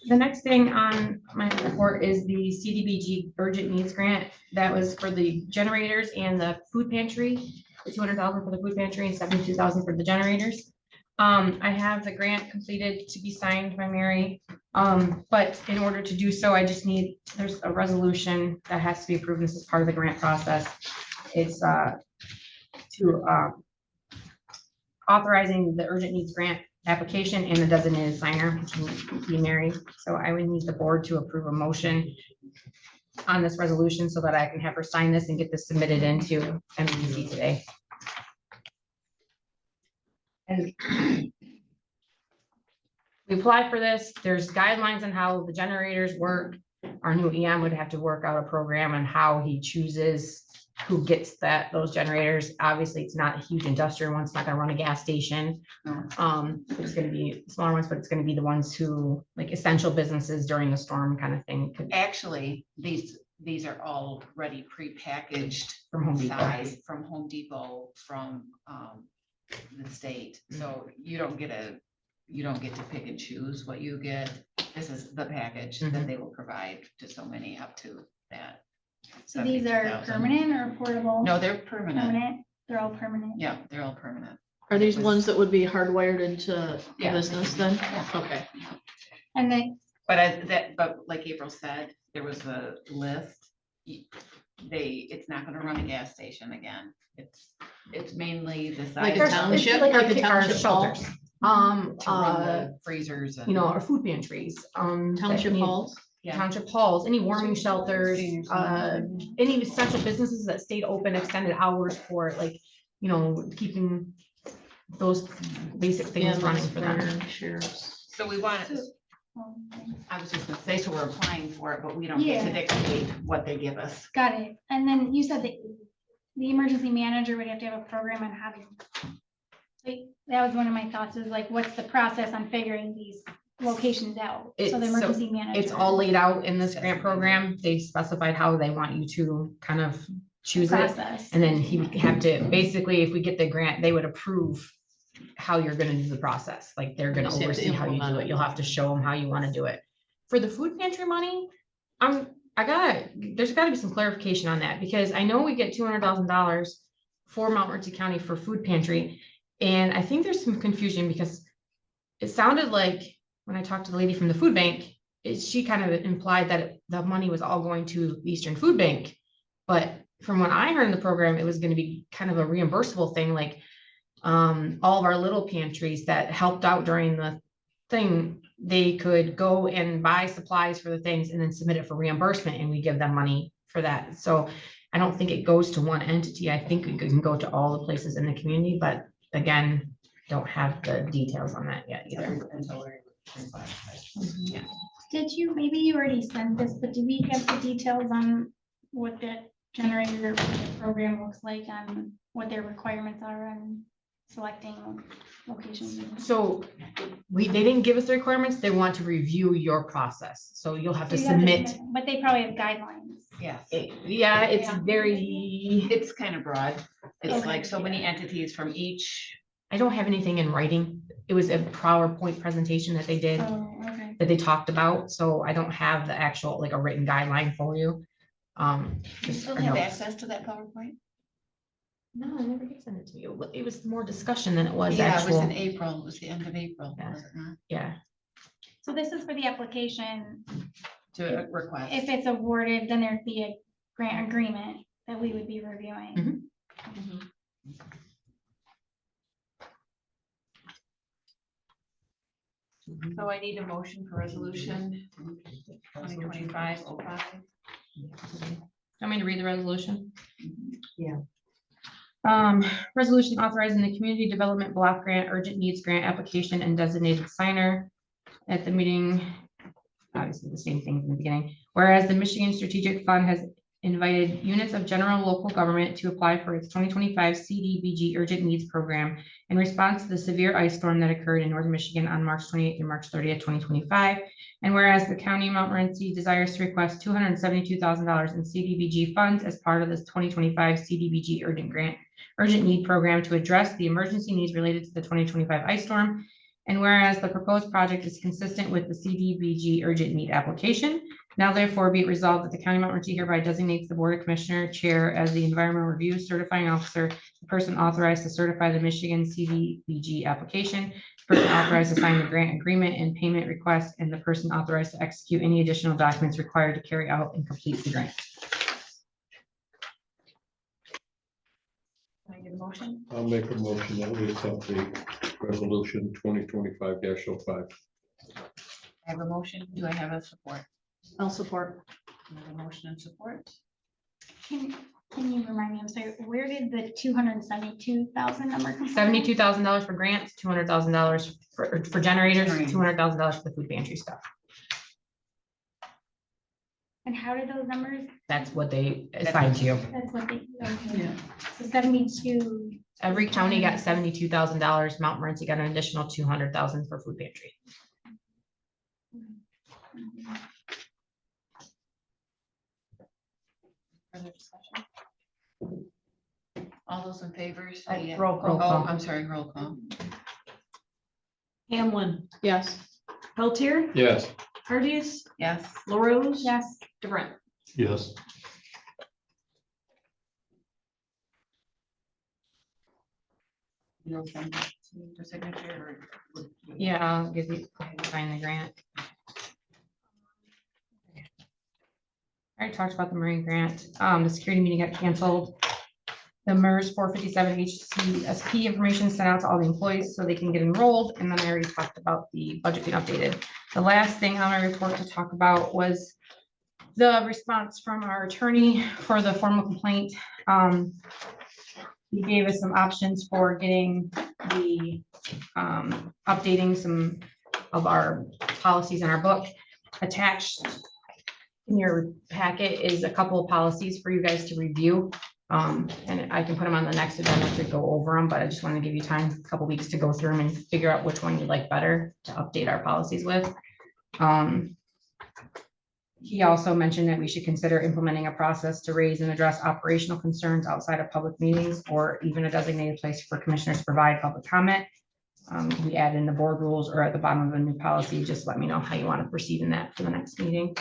The next thing on my report is the CDBG urgent needs grant. That was for the generators and the food pantry, the 200,000 for the food pantry and 72,000 for the generators. I have the grant completed to be signed by Mary. But in order to do so, I just need, there's a resolution that has to be approved. This is part of the grant process. It's to authorizing the urgent needs grant application and the designated signer, which will be Mary. So I would need the board to approve a motion on this resolution so that I can have her sign this and get this submitted into MPC today. And we apply for this. There's guidelines on how the generators work. Our new EM would have to work out a program on how he chooses who gets those generators. Obviously, it's not a huge industrial one. It's not gonna run a gas station. It's gonna be smaller ones, but it's gonna be the ones who, like essential businesses during the storm kind of thing. Actually, these are already prepackaged From Home Depot. size from Home Depot, from the state. So you don't get to pick and choose what you get. This is the package that they will provide to so many up to that. So these are 72,000. permanent or portable? No, they're permanent. Permanent, they're all permanent. Yeah, they're all permanent. Are these ones that would be hardwired into the Yeah. business then? Yeah. Okay. And then, But like April said, there was a list. It's not gonna run a gas station again. It's mainly the size. Like a township, Like like a our township hall? shelters. To run the freezers and. Our food pantries. that Township need- halls? Yeah. Township halls, any warming shelters, Senior any essential businesses that stayed open extended hours for like, keeping those basic things running for them. Sheriffs. So we want, I was just gonna say, so we're applying for it, but we don't get to Yeah. dictate what they give us. got it. And then you said that the emergency manager would have to have a program on how to. Like, that was one of my thoughts, is like, what's the process on figuring these locations out? So the emergency manager. It's all laid out in this grant program. They specified how they want you to kind of choose it. Process. And then he would have to, basically, if we get the grant, they would approve how you're gonna do the process. Like, they're gonna Just have to oversee how you implement do it. it. You'll have to show them how you wanna do it. For the food pantry money, there's gotta be some clarification on that, because I know we get $200,000 for Montmorency County for food pantry. And I think there's some confusion, because it sounded like when I talked to the lady from the food bank, she kind of implied that the money was all going to the Eastern Food Bank. But from what I heard in the program, it was gonna be kind of a reimbursable thing, like all of our little pantries that helped out during the thing, they could go and buy supplies for the things and then submit it for reimbursement, and we give them money for that. So I don't think it goes to one entity. I think it can go to all the places in the community, but again, don't have the details on that yet either. Yeah. Maybe you already sent this, but do we have the details on what that generator program looks like, on what their requirements are on selecting locations? So they didn't give us the requirements. They want to review your process. So you'll have to So you have to submit. But they probably have guidelines. Yes. Yeah, it's Yeah. very, It's kind of broad. It's Okay. like so many entities from each. I don't have anything in writing. It was a PowerPoint presentation that they did, Oh, okay. that they talked about. So I don't have the actual, like a written guideline for you. You Just still a have note. access to that PowerPoint? No, I never did send it to you. It was more discussion than it was Yeah, it was in actual. April. It was the end of April. Yeah. Was it not? Yeah, So this is for the application. To request. If it's awarded, then there'd be a grant agreement that we would be reviewing. So I need a motion for resolution 2025-05. want me to read the resolution? Yeah. Resolution authorizing the Community Development Block Grant Urgent Needs Grant application and designated signer. at the meeting, obviously the same things in the beginning. Whereas the Michigan Strategic Fund has invited units of general local government to apply for its 2025 CDBG Urgent Needs Program in response to the severe ice storm that occurred in northern Michigan on March 28th through March 30th, 2025. And whereas the county of Montmorency desires to request $272,000 in CDBG funds as part of this 2025 CDBG Urgent Need Program to address the emergency needs related to the 2025 ice storm. And whereas the proposed project is consistent with the CDBG Urgent Need application, now therefore be it resolved that the county of Montmorency hereby designates the Board of Commissioner Chair as the environmental review certifying officer, the person authorized to certify the Michigan CDBG application, the person authorized to sign the grant agreement and payment request, and the person authorized to execute any additional documents required to carry out and complete the grant. Can I get a motion? I'll make a motion that we accept the resolution 2025-05. I have a motion. Do I have a support? I'll support. I have a motion and support. Can you remind me, I'm sorry, where did the 272,000 number come from? $72,000 for grants, $200,000 for generators, $200,000 for the food pantry stuff. And how did those numbers? That's what they assigned to you. That's what they, okay. So 72. Every county got $72,000. Montmorency got an additional $200,000 for food pantry. Further discussion? All those in favor, say yes. Roll Oh, call. I'm sorry, roll call. Hamlin, yes. Peltier, Yes. Hardius, Yes. LaRose. Yes. DeBrent. Yes. You'll send it to the signature or? Yeah, I'll give you, sign the grant. I already talked about the Marine grant. The security meeting got canceled. The MERS 457 HCSP information sent out to all the employees so they can get enrolled. And then I already talked about the budget being updated. The last thing on my report to talk about was the response from our attorney for the formal complaint. He gave us some options for getting the, updating some of our policies in our book. Attached in your packet is a couple of policies for you guys to review. And I can put them on the next agenda to go over them, but I just want to give you time, a couple weeks to go through them and figure out which one you'd like better to update our policies with. He also mentioned that we should consider implementing a process to raise and address operational concerns outside of public meetings or even a designated place for commissioners to provide public comment. We add in the board rules or at the bottom of a new policy, just let me know how you want to proceed in that for the next meeting.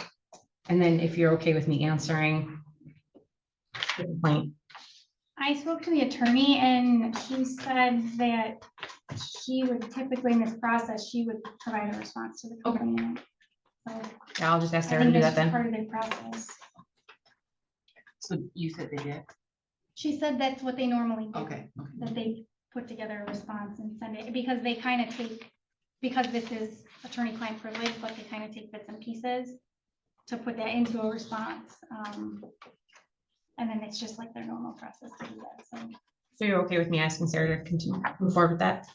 And then if you're okay with me answering the complaint. I spoke to the attorney and he said that she would typically in this process, she would provide a response to the complainant. So Yeah, I'll just ask I Sarah to think do that's that just then. part of their process. So you said they did? She said that's what they normally do. Okay. That they put together a response and send it, because they kind of take, because this is attorney-client privilege, but they kind of take bits and pieces to put that into a response. And then it's just like their normal process to do that, so. So you're okay with me asking Sarah to continue, move forward with that?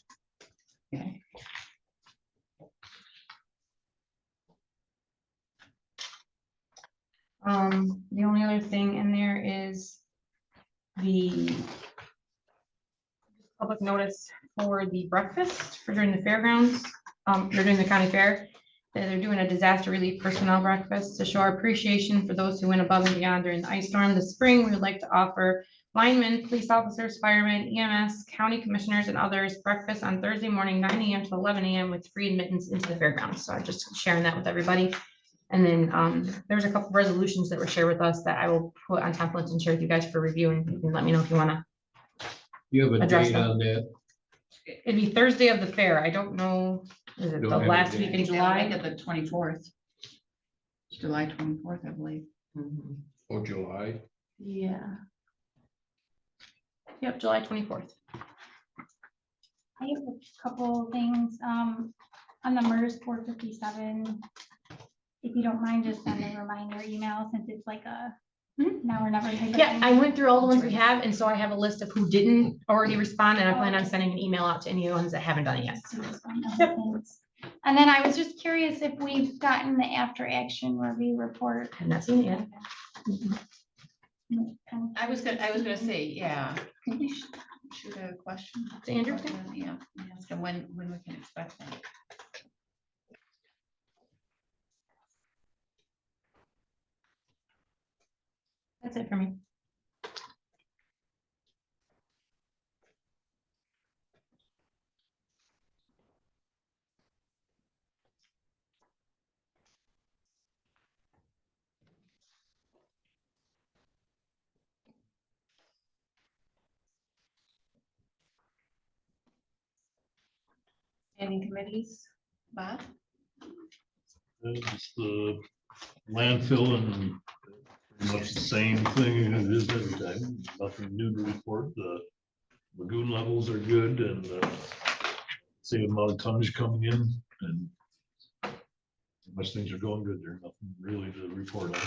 Okay. The only other thing in there is the public notice for the breakfast for during the fairgrounds, they're doing the county fair. They're doing a disaster relief personnel breakfast to show our appreciation for those who went above and beyond during the ice storm this spring. We would like to offer linemen, police officers, firemen, EMS, county commissioners, and others breakfast on Thursday morning, 9 a.m. to 11 a.m. with free admittance into the fairgrounds. So I'm just sharing that with everybody. And then there's a couple of resolutions that were shared with us that I will put on templates and share with you guys for review, and you can let me know if you want to. You have a Address date them. on that? It'd be Thursday of the fair. I don't know, is it Don't the have a last date. week in Week July? of the 24th. July 24th, I believe. Oh, July? Yeah. Yep, July 24th. I have a couple things, on the MERS 457. If you don't mind, just send a reminder email since it's like a now or never type of Yeah, thing. I went through all the ones we have, and so I have a list of who didn't already respond, and I plan on sending an email out to any ones that haven't done it yet. So just one of the things. And then I was just curious if we've gotten the after action review report. Have not seen it yet. I was gonna say, yeah, can we shoot a question? To Andrew? Yeah, ask him when we can expect that. That's it for me. Standing committees, Bob? It's the landfill and pretty much the same thing as it is every time. Nothing new to report. The lagoon levels are good and the same amount of tonnage coming in and pretty much things are going good. There's nothing really to report on.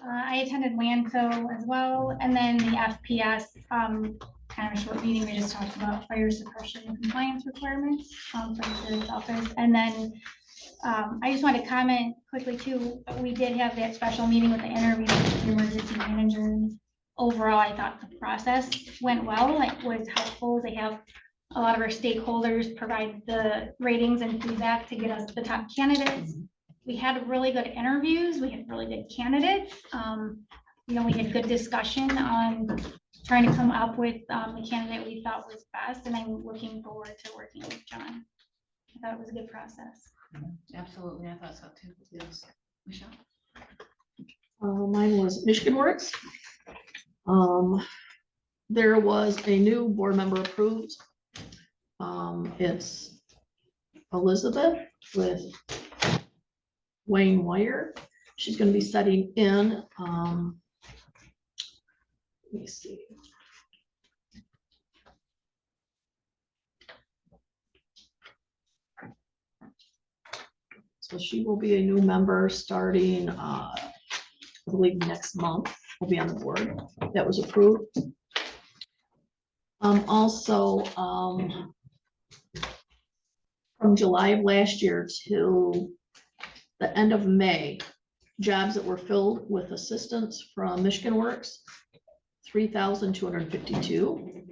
I attended landfill as well, and then the FPS, kind of a short meeting, we just talked about fire suppression and compliance requirements, for the sheriff's office, and then, I just wanted to comment quickly too, we did have that special meeting with the interview with the emergency managers. Overall, I thought the process went well, like was helpful to have a lot of our stakeholders provide the ratings and feedback to get us the top candidates. We had really good interviews. We had really good candidates. You know, we had good discussion on trying to come up with the candidate we thought was best, and I'm looking forward to working with John. I thought it was a good process. Absolutely, I thought so too. Yes. Michelle? Mine was Michigan Works. There was a new board member approved. It's Elizabeth with Wayne Wire. She's going to be studying in, let me see. So she will be a new member starting, I believe next month, will be on the board. That was approved. Also, from July of last year to the end of May, jobs that were filled with assistance from Michigan Works, 3,252.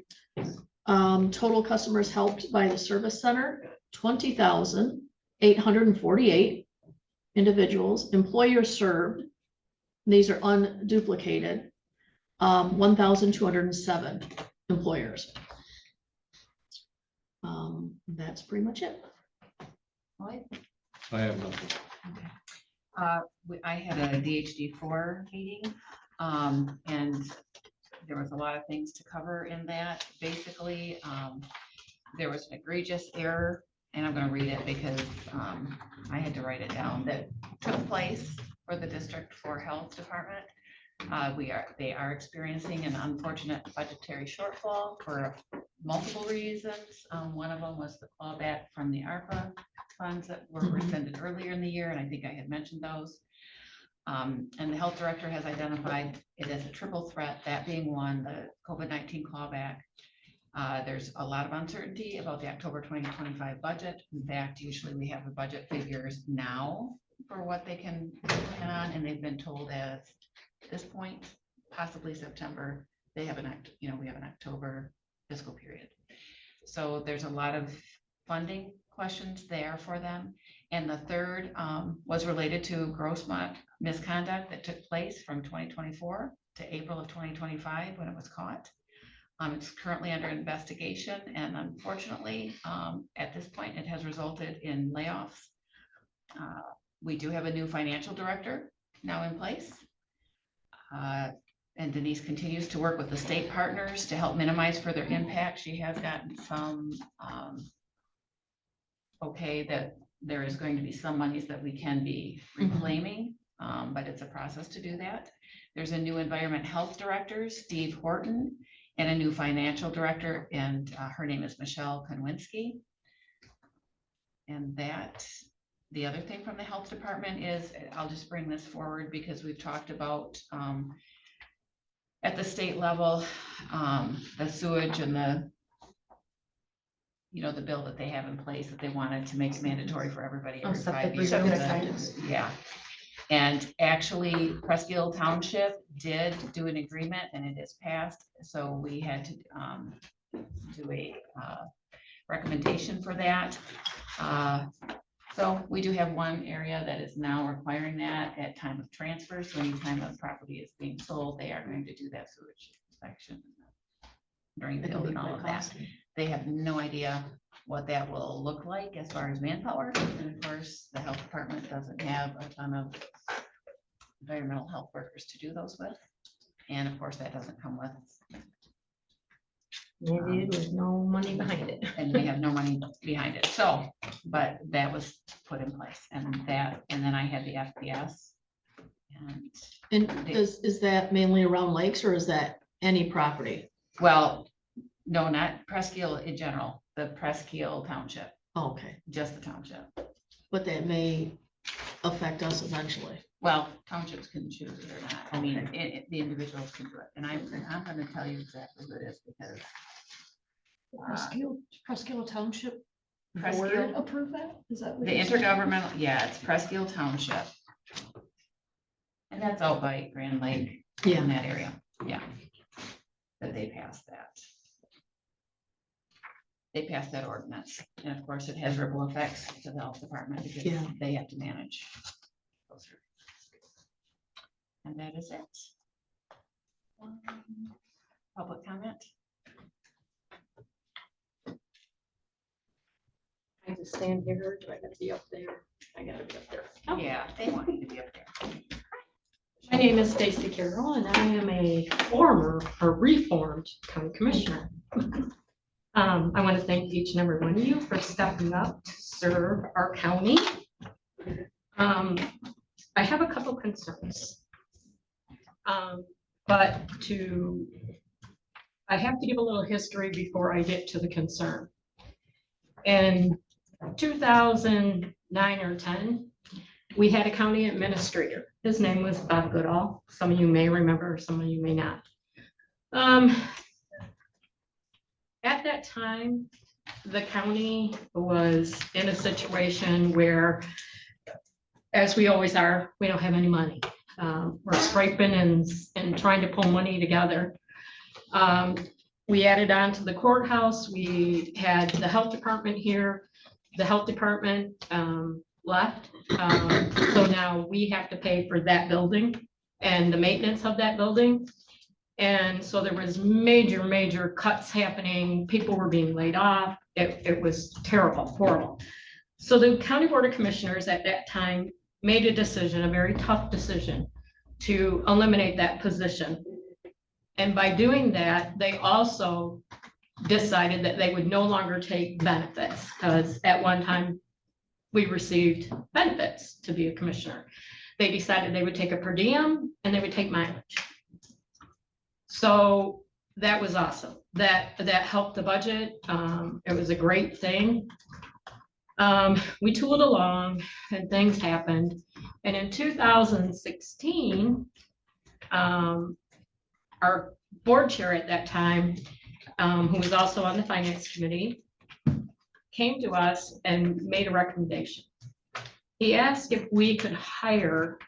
Total customers helped by the service center, 20,848 individuals. Employers served, these are unduplicated, 1,207 employers. That's pretty much it. Lloyd? I have nothing. I had a DHD4 meeting, and there was a lot of things to cover in that. Basically, there was an egregious error, and I'm going to read it because I had to write it down, that took place for the District 4 Health Department. They are experiencing an unfortunate budgetary shortfall for multiple reasons. One of them was the clawback from the ARPA funds that were rescinded earlier in the year, and I think I had mentioned those. And the health director has identified it as a triple threat, that being one, the COVID-19 clawback. There's a lot of uncertainty about the October 2025 budget. In fact, usually we have the budget figures now for what they can plan on, and they've been told at this point, possibly September, they have we have an October fiscal period. So there's a lot of funding questions there for them. And the third was related to gross misconduct that took place from 2024 to April of 2025 when it was caught. It's currently under investigation, and unfortunately, at this point, it has resulted in layoffs. We do have a new financial director now in place. And Denise continues to work with the state partners to help minimize further impact. She has gotten some okay that there is going to be some monies that we can be reclaiming, but it's a process to do that. There's a new environment health director, Steve Horton, and a new financial director, and her name is Michelle Konwinski. And that, the other thing from the health department is, I'll just bring this forward because we've talked about at the state level, the sewage and the, the bill that they have in place that they wanted to make mandatory for everybody every 5 years. Septic That- tanks. Yeah. And actually, Presque Township did do an agreement and it is passed, so we had to do a recommendation for that. So we do have one area that is now requiring that at time of transfer, so anytime a property is being sold, they are going to do that sewage inspection during It can build be and all quite of that. costly. They have no idea what that will look like as far as manpower, and of course, the health department doesn't have a ton of environmental health workers to do those with. And of course, that doesn't come with, Maybe with no money behind it. and we have no money behind it, so, but that was put in place, and then I had the FPS. And And is that mainly around lakes or is that any property? well, no, not Presque in general, the Presque Township, Oh, okay, just the township. but that may affect us eventually. Well, townships can choose it or not. I mean, the individuals can do it. And I'm gonna tell you exactly who it is because Presque Township Presque, approve that? Is that? the intergovernmental, yeah, it's Presque Township. And that's out by Grand Lake in that area, yeah. That they passed that. They passed that ordinance. And of course, it has ripple effects to the health department because Yeah. they have to manage. those. And that is it. Public comment? I just stand here, do I gotta be up there? I gotta be up there. Yeah, they want you to be up there. My name is Stacy Carroll and I am a former or reformed county commissioner. I want to thank each and every one of you for stepping up to serve our county. I have a couple concerns. But I have to give a little history before I get to the concern. In 2009 or 10, we had a county administrator. His name was Bob Goodall. Some of you may remember, some of you may not. At that time, the county was in a situation where, as we always are, we don't have any money. We're scraping and trying to pull money together. We added on to the courthouse. We had the health department here. The health department left. So now we have to pay for that building and the maintenance of that building. And so there was major cuts happening. People were being laid off. It was terrible, horrible. So the County Board of Commissioners at that time made a decision, a very tough decision, to eliminate that position. And by doing that, they also decided that they would no longer take benefits, because at one time we received benefits to be a commissioner. They decided they would take a per diem and they would take mileage. So that was awesome. That helped the budget. It was a great thing. We tooled along and things happened. And in 2016, our board chair at that time, who was also on the finance committee, came to us and made a recommendation. He asked if we could hire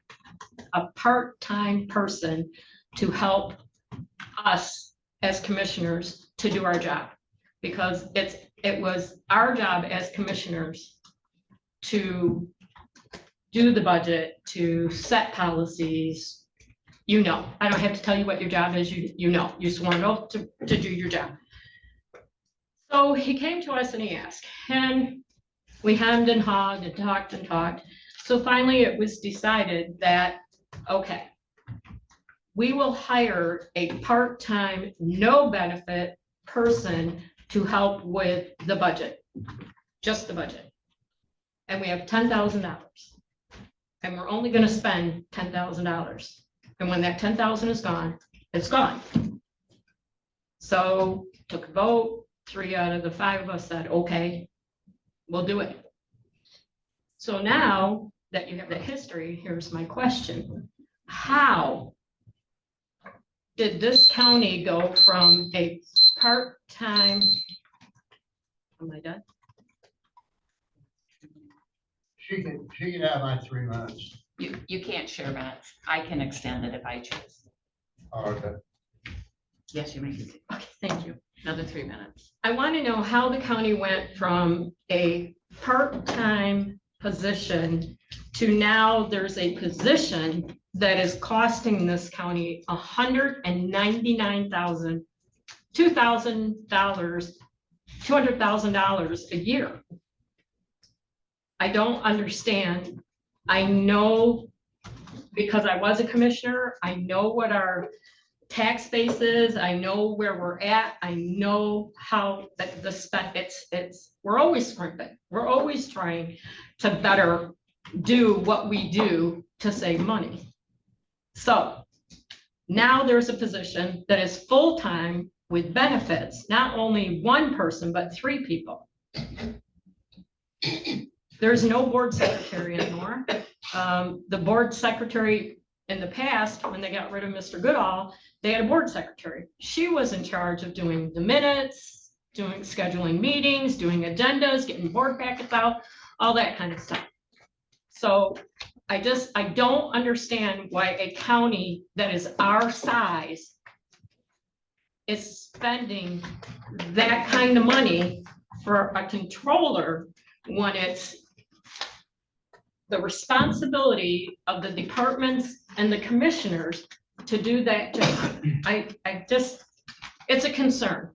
a part-time person to help us as commissioners to do our job, because it was our job as commissioners to do the budget, to set policies. You know, I don't have to tell you what your job is. You know, you sworn an oath to do your job. So he came to us and he asked, and we hemmed and hawed and talked and talked. So finally it was decided that, okay, we will hire a part-time, no benefit person to help with the budget, just the budget. And we have $10,000 and we're only going to spend $10,000. And when that 10,000 is gone, it's gone. So took a vote, 3 out of the 5 of us said, okay, we'll do it. So now that you have that history, here's my question. How did this county go from a part-time? Am I done? She can have my 3 minutes. You can't share minutes. I can extend it if I choose. Okay. Yes, you may. Okay, thank you. Another 3 minutes. I want to know how the county went from a part-time position to now there's a position that is costing this county $199,000, $200,000 a year. I don't understand. I know, because I was a commissioner, I know what our tax base is, I know where we're at, I know how the spec, we're always scrimping. We're always trying to better do what we do to save money. So now there's a position that is full-time with benefits, not only one person, but 3 people. There's no board secretary anymore. The board secretary in the past, when they got rid of Mr. Goodall, they had a board secretary. She was in charge of doing the minutes, scheduling meetings, doing agendas, getting board packets out, all that kind of stuff. So I don't understand why a county that is our size is spending that kind of money for a controller when it's the responsibility of the departments and the commissioners to do that job. It's a concern.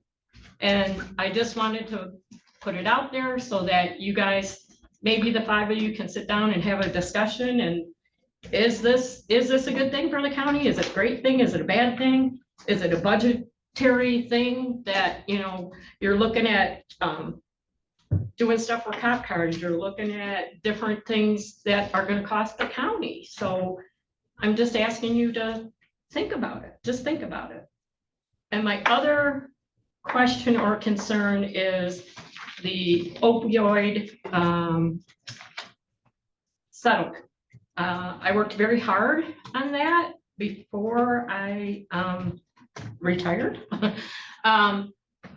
And I just wanted to put it out there so that you guys, maybe the 5 of you can sit down and have a discussion. And is this a good thing for the county? Is it a great thing? Is it a bad thing? Is it a budgetary thing that, you're looking at, doing stuff for cop cars, you're looking at different things that are gonna cost the county. So I'm just asking you to think about it, just think about it. And my other question or concern is the opioid settlement. I worked very hard on that before I retired.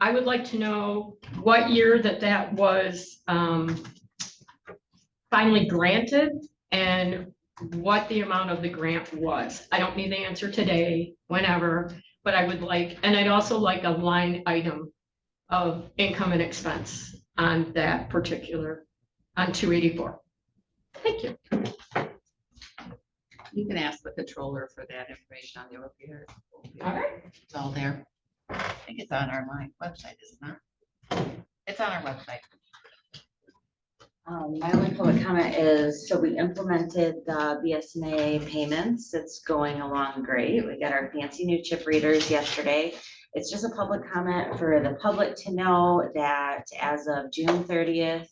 I would like to know what year that was finally granted and what the amount of the grant was. I don't need the answer today, whenever, but I would like, and I'd also like a line item of income and expense on that particular, on 284. Thank you. You can ask the controller for that information on the opioid. All right. It's all there. I think it's on our website, isn't it? It's on our website. My only public comment is, so we implemented the BSNA payments. It's going along great. We got our fancy new chip readers yesterday. It's just a public comment for the public to know that as of June 30th,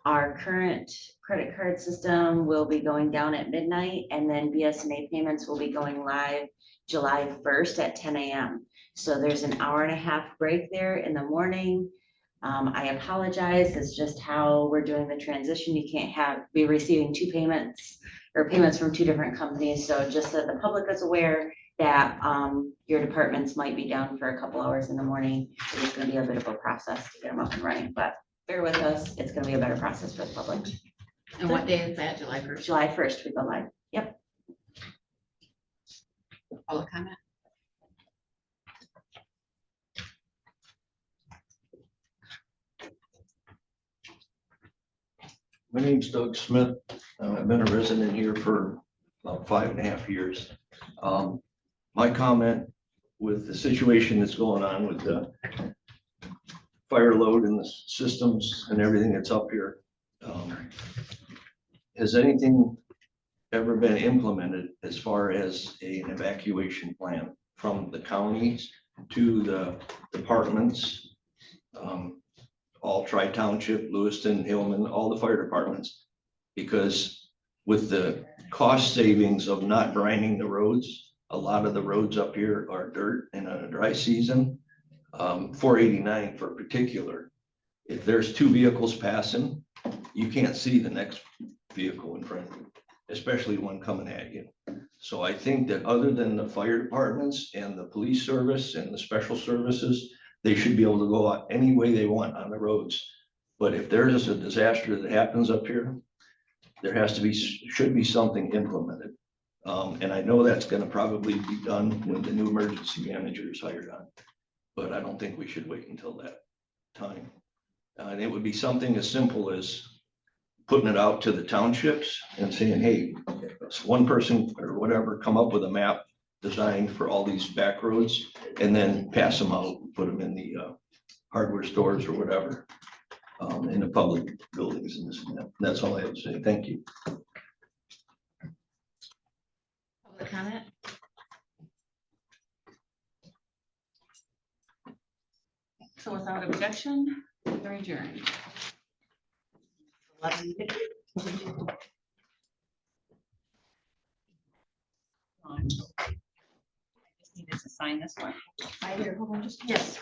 our current credit card system will be going down at midnight, and then BSNA payments will be going live July 1st at 10 a.m. So there's an hour-and-a-half break there in the morning. I apologize. It's just how we're doing the transition. You can't be receiving 2 payments or payments from 2 different companies. So just so the public is aware that your departments might be down for a couple hours in the morning. It's going to be a bit of a process to get them up and running, but bear with us. It's going to be a better process for the public. And what day is that? July 1st? July 1st, we go live. Yep. Public comment? My name's Doug Smith. I've been a resident here for about 5.5 years. My comment with the situation that's going on with the fire load and the systems and everything that's up here. Has anything ever been implemented as far as an evacuation plan from the counties to the departments? All Tri-Township, Lewiston, Hillman, all the fire departments, because with the cost savings of not brining the roads, a lot of the roads up here are dirt in a dry season. 489 for particular, if there's 2 vehicles passing, you can't see the next vehicle in front of you, especially one coming at you. So I think that other than the fire departments and the police service and the special services, they should be able to go out any way they want on the roads. But if there is a disaster that happens up here, there has to be, should be something implemented. And I know that's gonna probably be done when the new emergency manager is hired on. But I don't think we should wait until that time. And it would be something as simple as putting it out to the townships and saying, hey, one person or whatever, come up with a map designed for all these back roads and then pass them out, put them in the hardware stores or whatever, in the public buildings and this and that. That's all I have to say. Thank you. Public comment? So without objection, we're adjourned. 11:50. I just needed to sign this one. I hear, hold on just. Yes.